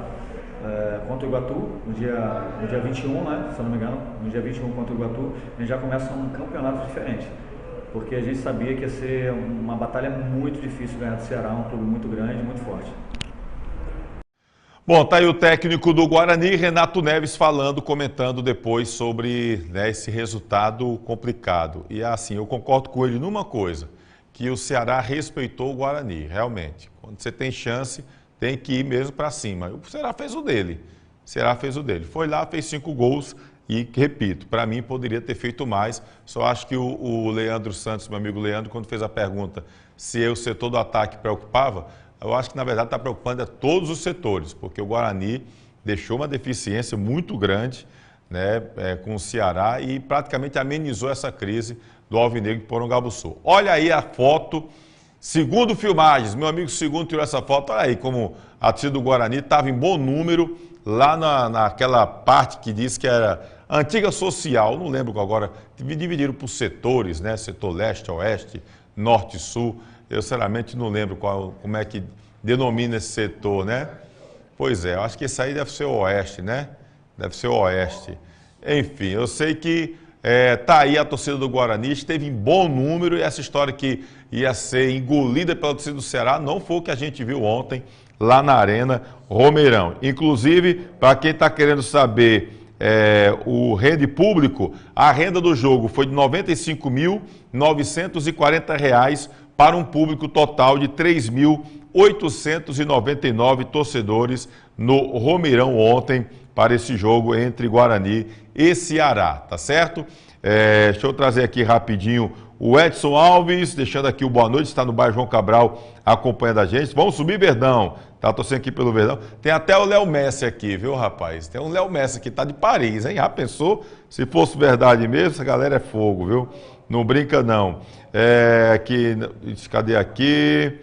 contra o Iguatu, no dia 21, né? Se eu não me engano, no dia 21 contra o Iguatu, a gente já começa um campeonato diferente. porque a gente sabia que ia ser uma batalha muito difícil ganhar do Ceará, um clube muito grande, muito forte. Bom, tá aí o técnico do Guarani, Renato Neves, comentando depois sobre, né, esse resultado complicado. E assim, eu concordo com ele numa coisa, que o Ceará respeitou o Guarani, realmente. Quando você tem chance, tem que ir mesmo para cima. O Ceará fez o dele. Foi lá, fez 5 gols e, repito, para mim poderia ter feito mais. Só acho que o Leandro Santos, meu amigo Leandro, quando fez a pergunta se o setor do ataque preocupava, eu acho que na verdade está preocupando todos os setores, porque o Guarani deixou uma deficiência muito grande, né, com o Ceará e praticamente amenizou essa crise do Alvinegro de Porongabuçu. Olha aí a foto, segundo filmagens, meu amigo Segundo tirou essa foto, olha aí como a torcida do Guarani estava em bom número lá naquela parte que diz que era antiga social, não lembro agora, dividiram por setores, né, setor leste, oeste, norte e sul. Eu, sinceramente, não lembro como é que denomina esse setor, né? Pois é, eu acho que esse aí deve ser o oeste, né? Deve ser o oeste. Enfim, eu sei que tá aí a torcida do Guarani, esteve em bom número e essa história que ia ser engolida pela torcida do Ceará não foi o que a gente viu ontem lá na Arena Romeirão. Inclusive, para quem está querendo saber o rende público, a renda do jogo foi de R$ 95.940 para um público total de 3.899 torcedores no Romeirão ontem para esse jogo entre Guarani e Ceará, tá certo? Deixa eu trazer aqui rapidinho o Edson Alves, deixando aqui o boa noite, está no bairro João Cabral acompanhando a gente. Vamos subir, Verdão. Tá torcendo aqui pelo Verdão. Tem até o Léo Messi aqui, viu, rapaz? Tem um Léo Messi que tá de Paris, hein? Já pensou? Se fosse verdade mesmo, essa galera é fogo, viu? Não brinca, não. Cadê aqui?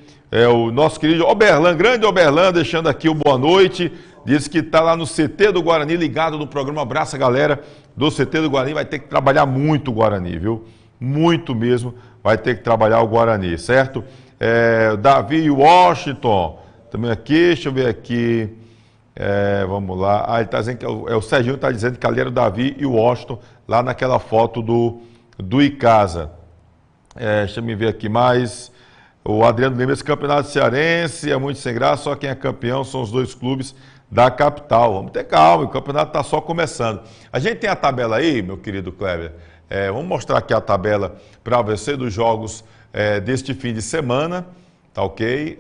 O nosso querido Oberlan, grande Oberlan, deixando aqui o boa noite. Diz que está lá no CT do Guarani, ligado no programa. Abraça, galera do CT do Guarani. Vai ter que trabalhar muito o Guarani, viu? Muito mesmo vai ter que trabalhar o Guarani, certo? Davi Washington, também aqui, deixa eu ver aqui. Vamos lá. Ele está dizendo que o Serginho está dizendo que ali era o Davi e o Washington, lá naquela foto do Icasa. Deixa eu me ver aqui mais. O Adriano Lima, esse campeonato cearense é muito sem graça, só quem é campeão são os 2 clubes da capital. Vamos ter calma, o campeonato está só começando. A gente tem a tabela aí, meu querido Kleber. Vamos mostrar aqui a tabela para você dos jogos deste fim de semana, tá ok?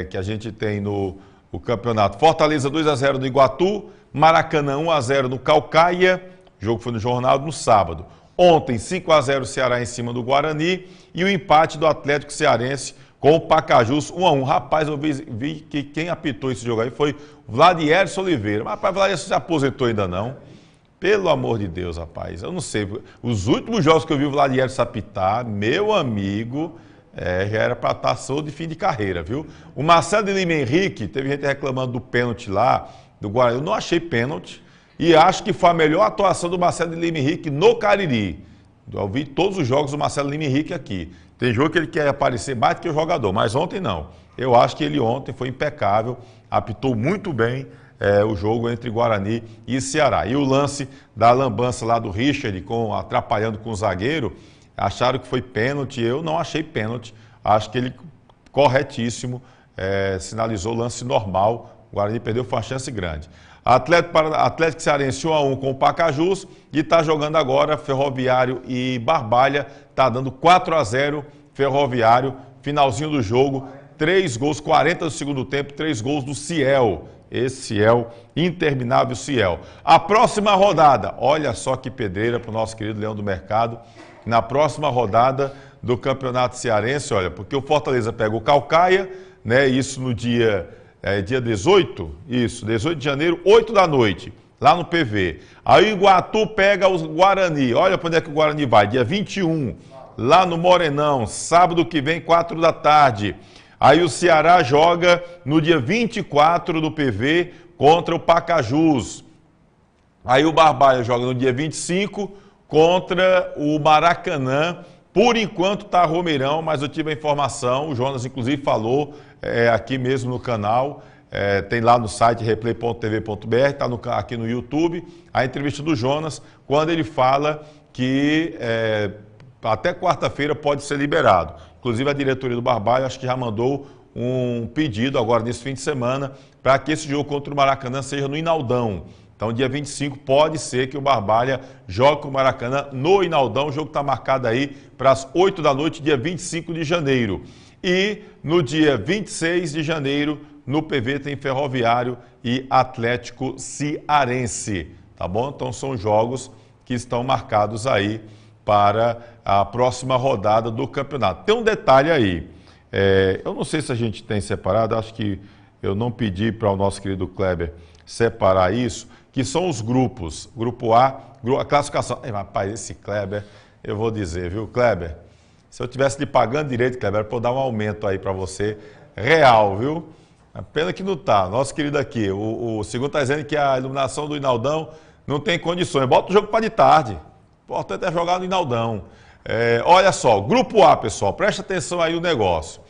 Que a gente tem no campeonato. Fortaleza 2-0 no Iguatu, Maracanã 1-0 no Caucaia, o jogo foi no jornal no sábado. Ontem 5-0 Ceará em cima do Guarani e o empate do Atlético Cearense com o Pacajus 1-1. Rapaz, eu vi que quem apitou esse jogo aí foi Vladierson Oliveira. Mas, rapaz, Vladierson se aposentou ainda não. Pelo amor de Deus, rapaz, eu não sei. Os últimos jogos que eu vi o Vladierson apitar, meu amigo, já era para estar solto de fim de carreira, viu? O Marcelo de Lima Henrique, teve gente reclamando do pênalti lá, do Guarani. Eu não achei pênalti e acho que foi a melhor atuação do Marcelo de Lima Henrique no Cariri. Eu vi todos os jogos do Marcelo Lima Henrique aqui. Tem jogo que ele quer aparecer mais do que o jogador, mas ontem não. Eu acho que ele ontem foi impecável, apitou muito bem o jogo entre Guarani e Ceará. E o lance da lambança lá do Richard, atrapalhando com o zagueiro, acharam que foi pênalti. Eu não achei pênalti. Acho que ele, corretíssimo, sinalizou o lance normal. O Guarani perdeu, foi uma chance grande. Atlético Cearense 1-1 com o Pacajus e está jogando agora Ferroviário e Barbalha. Está dando 4-0 Ferroviário. Finalzinho do jogo, 3 gols, 40 do segundo tempo, 3 gols do Ciel. Esse Ciel, interminável Ciel. A próxima rodada, olha só que pedreira para o nosso querido Leão do Mercado. Na próxima rodada do Campeonato Cearense, olha, porque o Fortaleza pega o Caucaia, né? Isso no dia 18, isso, 18 de janeiro, 8 da noite, lá no PV. Aí o Iguatu pega o Guarani, olha para onde é que o Guarani vai, dia 21, lá no Morenão, sábado que vem, 4 da tarde. Aí o Ceará joga no dia 24 do PV contra o Pacajus. Aí o Barbalha joga no dia 25 contra o Maracanã. Por enquanto está Romeirão, mas eu tive a informação, o Jonas inclusive falou aqui mesmo no canal, tem lá no site replay.tv.br, está aqui no YouTube, a entrevista do Jonas, quando ele fala que até quarta-feira pode ser liberado. Inclusive a diretoria do Barbalha acho que já mandou um pedido agora nesse fim de semana para que esse jogo contra o Maracanã seja no Inaldão. Então, dia 25 pode ser que o Barbalha jogue com o Maracanã no Inaldão. O jogo está marcado aí para as 8 da noite, dia 25 de janeiro. E no dia 26 de janeiro, no PV tem Ferroviário e Atlético Cearense. Tá bom? Então, são jogos que estão marcados aí para a próxima rodada do campeonato. Tem um detalhe aí. Eu não sei se a gente tem separado, acho que eu não pedi para o nosso querido Kleber separar isso, que são os grupos. Grupo A, a classificação. Rapaz, esse Kleber, eu vou dizer, viu, Kleber? Se eu tivesse lhe pagando direito, Kleber, era para eu dar um aumento aí para você, real, viu? A pena que não está. Nosso querido aqui, o segundo está dizendo que a iluminação do Inaldão não tem condições. Bota o jogo para de tarde. O importante é jogar no Inaldão. Olha só, Grupo A, pessoal, presta atenção aí no negócio.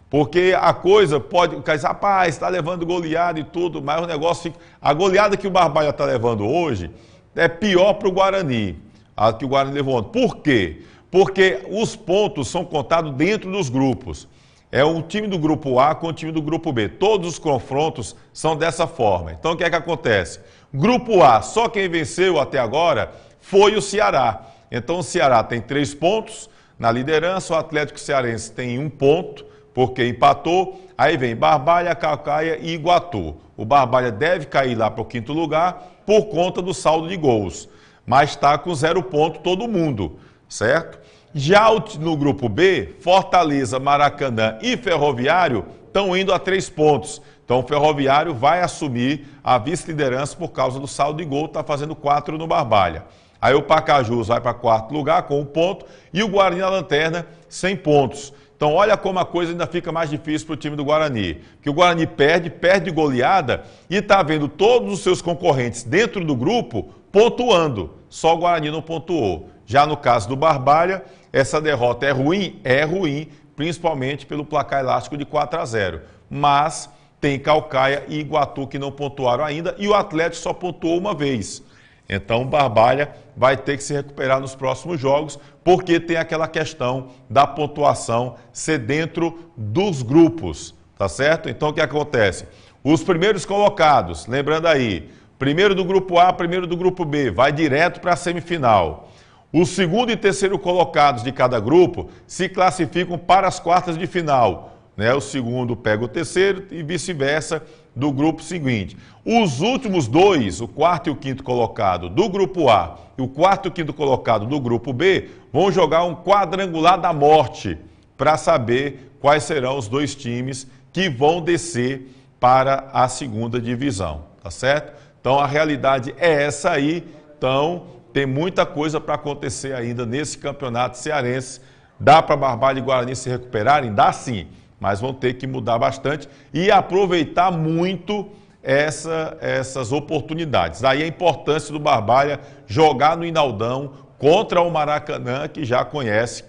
Porque a coisa pode... Rapaz, está levando goleada e tudo, mas o negócio fica... A goleada que o Barbalha está levando hoje é pior para o Guarani. A que o Guarani levou ontem. Por quê? Porque os pontos são contados dentro dos grupos. É o time do Grupo A com o time do Grupo B. Todos os confrontos são dessa forma. Então, o que é que acontece? Grupo A, só quem venceu até agora foi o Ceará. Então, o Ceará tem 3 pontos na liderança, o Atlético Cearense tem 1 ponto, porque empatou. Aí vem Barbalha, Caucaia e Iguatu. O Barbalha deve cair lá para o 5º lugar por conta do saldo de gols. Mas está com 0 ponto todo mundo, certo? Já no grupo B, Fortaleza, Maracanã e Ferroviário estão indo a 3 pontos. Então o Ferroviário vai assumir a vice-liderança por causa do saldo de gol, está fazendo 4 no Barbalha. Aí o Pacajus vai para 4º lugar com 1 ponto e o Guarani na lanterna 100 pontos. Então olha como a coisa ainda fica mais difícil para o time do Guarani. Que o Guarani perde goleada e está vendo todos os seus concorrentes dentro do grupo pontuando. Só o Guarani não pontuou. Já no caso do Barbalha, essa derrota é ruim? É ruim, principalmente pelo placar elástico de 4-0. Mas tem Caucaia e Iguatu que não pontuaram ainda e o Atlético só pontuou uma vez. Então o Barbalha vai ter que se recuperar nos próximos jogos, porque tem aquela questão da pontuação ser dentro dos grupos, tá certo? Então o que acontece? Os primeiros colocados, lembrando aí, primeiro do grupo A, primeiro do grupo B, vai direto para a semifinal. Os segundo e terceiro colocados de cada grupo se classificam para as quartas de final. O segundo pega o terceiro e vice-versa do grupo seguinte. Os últimos 2, o 4º e o 5º colocado do grupo A e o 4º e o 5º colocado do grupo B, vão jogar um quadrangular da morte para saber quais serão os 2 times que vão descer para a 2ª divisão, tá certo? Então a realidade é essa aí. Então tem muita coisa para acontecer ainda nesse campeonato cearense. Dá para Barbalha e Guarani se recuperarem? Dá sim. Mas vão ter que mudar bastante e aproveitar muito essas oportunidades. Daí a importância do Barbalha jogar no Inaldão contra o Maracanã, que já conhece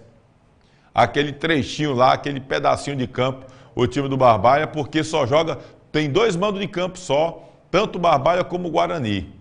aquele trechinho lá, aquele pedacinho de campo, o time do Barbalha, porque só joga, tem 2 mandos de campo só, tanto o Barbalha como o Guarani.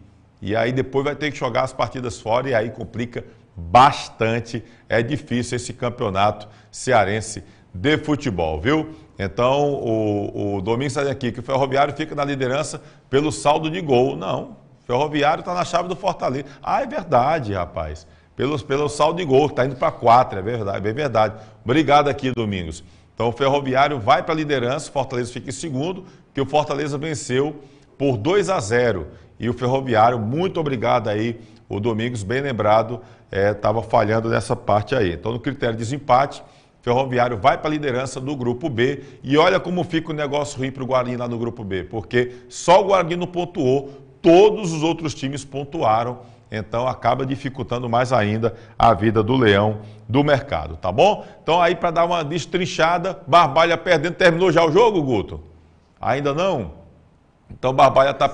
E aí depois vai ter que jogar as partidas fora e aí complica bastante. É difícil esse campeonato cearense de futebol, viu? Então, o Domingos está aqui que o Ferroviário fica na liderança pelo saldo de gol. Não, o Ferroviário está na chave do Fortaleza. Ah, é verdade, rapaz. Pelo saldo de gol, está indo para 4, é verdade, é bem verdade. Obrigado aqui, Domingos. Então, o Ferroviário vai para a liderança, o Fortaleza fica em segundo, que o Fortaleza venceu por 2-0. E o Ferroviário, muito obrigado aí, o Domingos, bem lembrado, estava falhando nessa parte aí. Então, no critério de desempate, Ferroviário vai para a liderança do grupo B e olha como fica o negócio ruim para o Guarani lá no grupo B, porque só o Guarani não pontuou, todos os outros times pontuaram, então acaba dificultando mais ainda a vida do Leão do mercado, tá bom? Então aí para dar uma destrinchada, Barbalha perdendo, terminou já o jogo, Guto? Ainda não? Então Barbalha está...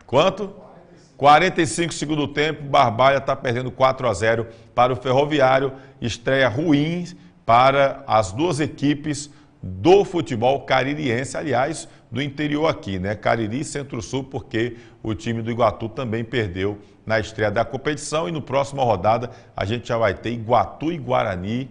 Quanto? 45 segundo tempo, Barbalha está perdendo 4-0 para o Ferroviário, estreia ruim para as 2 equipes do futebol caririense, aliás, do interior aqui, né? Cariri e Centro-Sul, porque o time do Iguatu também perdeu na estreia da competição e no próximo rodada a gente já vai ter Iguatu e Guarani,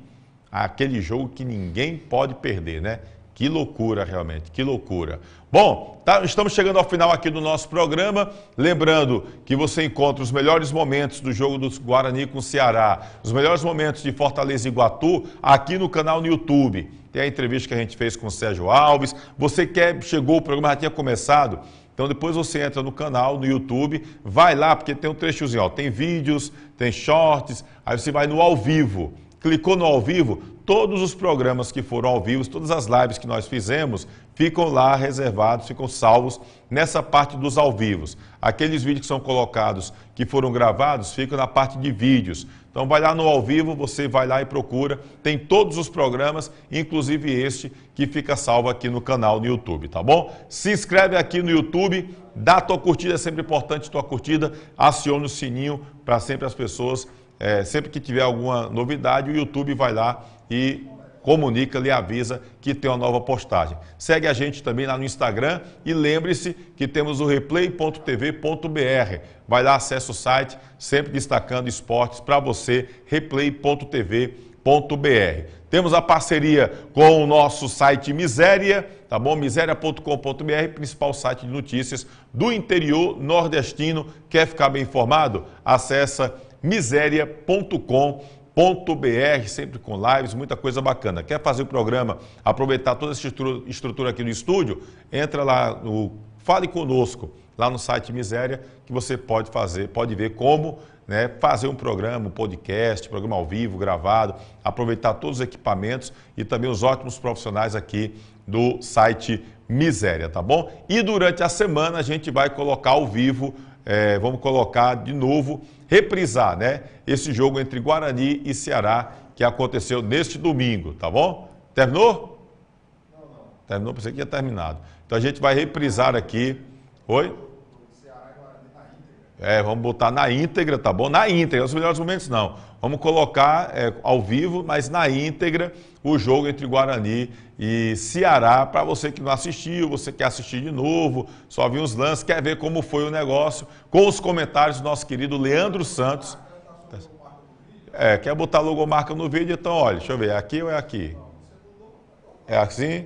aquele jogo que ninguém pode perder, né? Que loucura, realmente, que loucura. Bom, estamos chegando ao final aqui do nosso programa. Lembrando que você encontra os melhores momentos do jogo do Guarani com o Ceará, os melhores momentos de Fortaleza e Iguatu aqui no canal no YouTube. Tem a entrevista que a gente fez com o Sérgio Alves. Você chegou, o programa já tinha começado, então depois você entra no canal, no YouTube, vai lá, porque tem um trechozinho, ó, tem vídeos, tem shorts, aí você vai no ao vivo. Clicou no ao vivo, todos os programas que foram ao vivo, todas as lives que nós fizemos, ficam lá reservados, ficam salvos nessa parte dos ao vivos. Aqueles vídeos que são colocados, que foram gravados, ficam na parte de vídeos. Então vai lá no ao vivo, você vai lá e procura, tem todos os programas, inclusive este que fica salvo aqui no canal no YouTube, tá bom? Se inscreve aqui no YouTube, dá a tua curtida, é sempre importante tua curtida, aciona o sininho para sempre as pessoas, sempre que tiver alguma novidade, o YouTube vai lá e comunica, lhe avisa que tem uma nova postagem. Segue a gente também lá no Instagram e lembre-se que temos o replay.tv.br. Vai lá, acessa o site, sempre destacando esportes para você, replay.tv.br. Temos a parceria com o nosso site Miséria, tá bom? Miséria.com.br, principal site de notícias do interior nordestino. Quer ficar bem informado? Acessa miséria.com.br, sempre com lives, muita coisa bacana. Quer fazer o programa, aproveitar toda essa estrutura aqui no estúdio? Entra lá no Fale Conosco, lá no site Miséria, que você pode ver como, né, fazer um programa, um podcast, programa ao vivo, gravado, aproveitar todos os equipamentos e também os ótimos profissionais aqui do site Miséria, tá bom? E durante a semana a gente vai colocar ao vivo, vamos colocar de novo, reprisar, né, esse jogo entre Guarani e Ceará que aconteceu neste domingo, tá bom? Terminou? Não. Terminou, pensei que tinha terminado. Então a gente vai reprisar aqui. Oi? Vamos botar na íntegra, tá bom? Na íntegra, os melhores momentos não. Vamos colocar ao vivo, mas na íntegra, o jogo entre Guarani e Ceará, para você que não assistiu, você quer assistir de novo, só viu os lances, quer ver como foi o negócio, com os comentários do nosso querido Leandro Santos. Quer botar logomarca no vídeo? Então, olha, deixa eu ver, é aqui ou é aqui? É assim?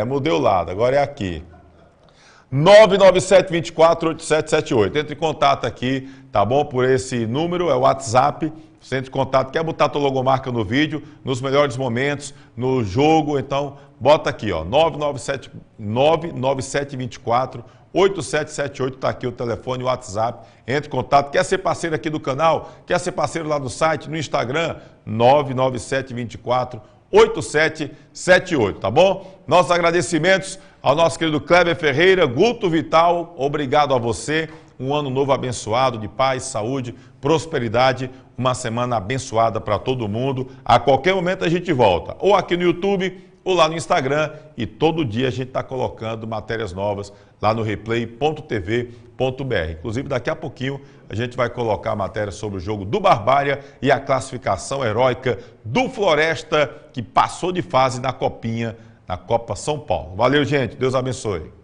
Mudei o lado, agora é aqui. 997-24-8778. Entre em contato aqui, tá bom? Por esse número, é o WhatsApp. Você entra em contato, quer botar a tua logomarca no vídeo, nos melhores momentos, no jogo, então bota aqui, ó, 997-24-8778, tá aqui o telefone, o WhatsApp. Entre em contato, quer ser parceiro aqui do canal, quer ser parceiro lá no site, no Instagram, 997-24-8778, tá bom? Nossos agradecimentos ao nosso querido Kleber Ferreira, Guto Vital, obrigado a você. Um ano novo abençoado, de paz, saúde, prosperidade, uma semana abençoada para todo mundo. A qualquer momento a gente volta, ou aqui no YouTube, ou lá no Instagram, e todo dia a gente está colocando matérias novas lá no replay.tv.br. Inclusive, daqui a pouquinho a gente vai colocar a matéria sobre o jogo do Barbária e a classificação heróica do Floresta, que passou de fase na Copinha, na Copa São Paulo. Valeu, gente. Deus abençoe.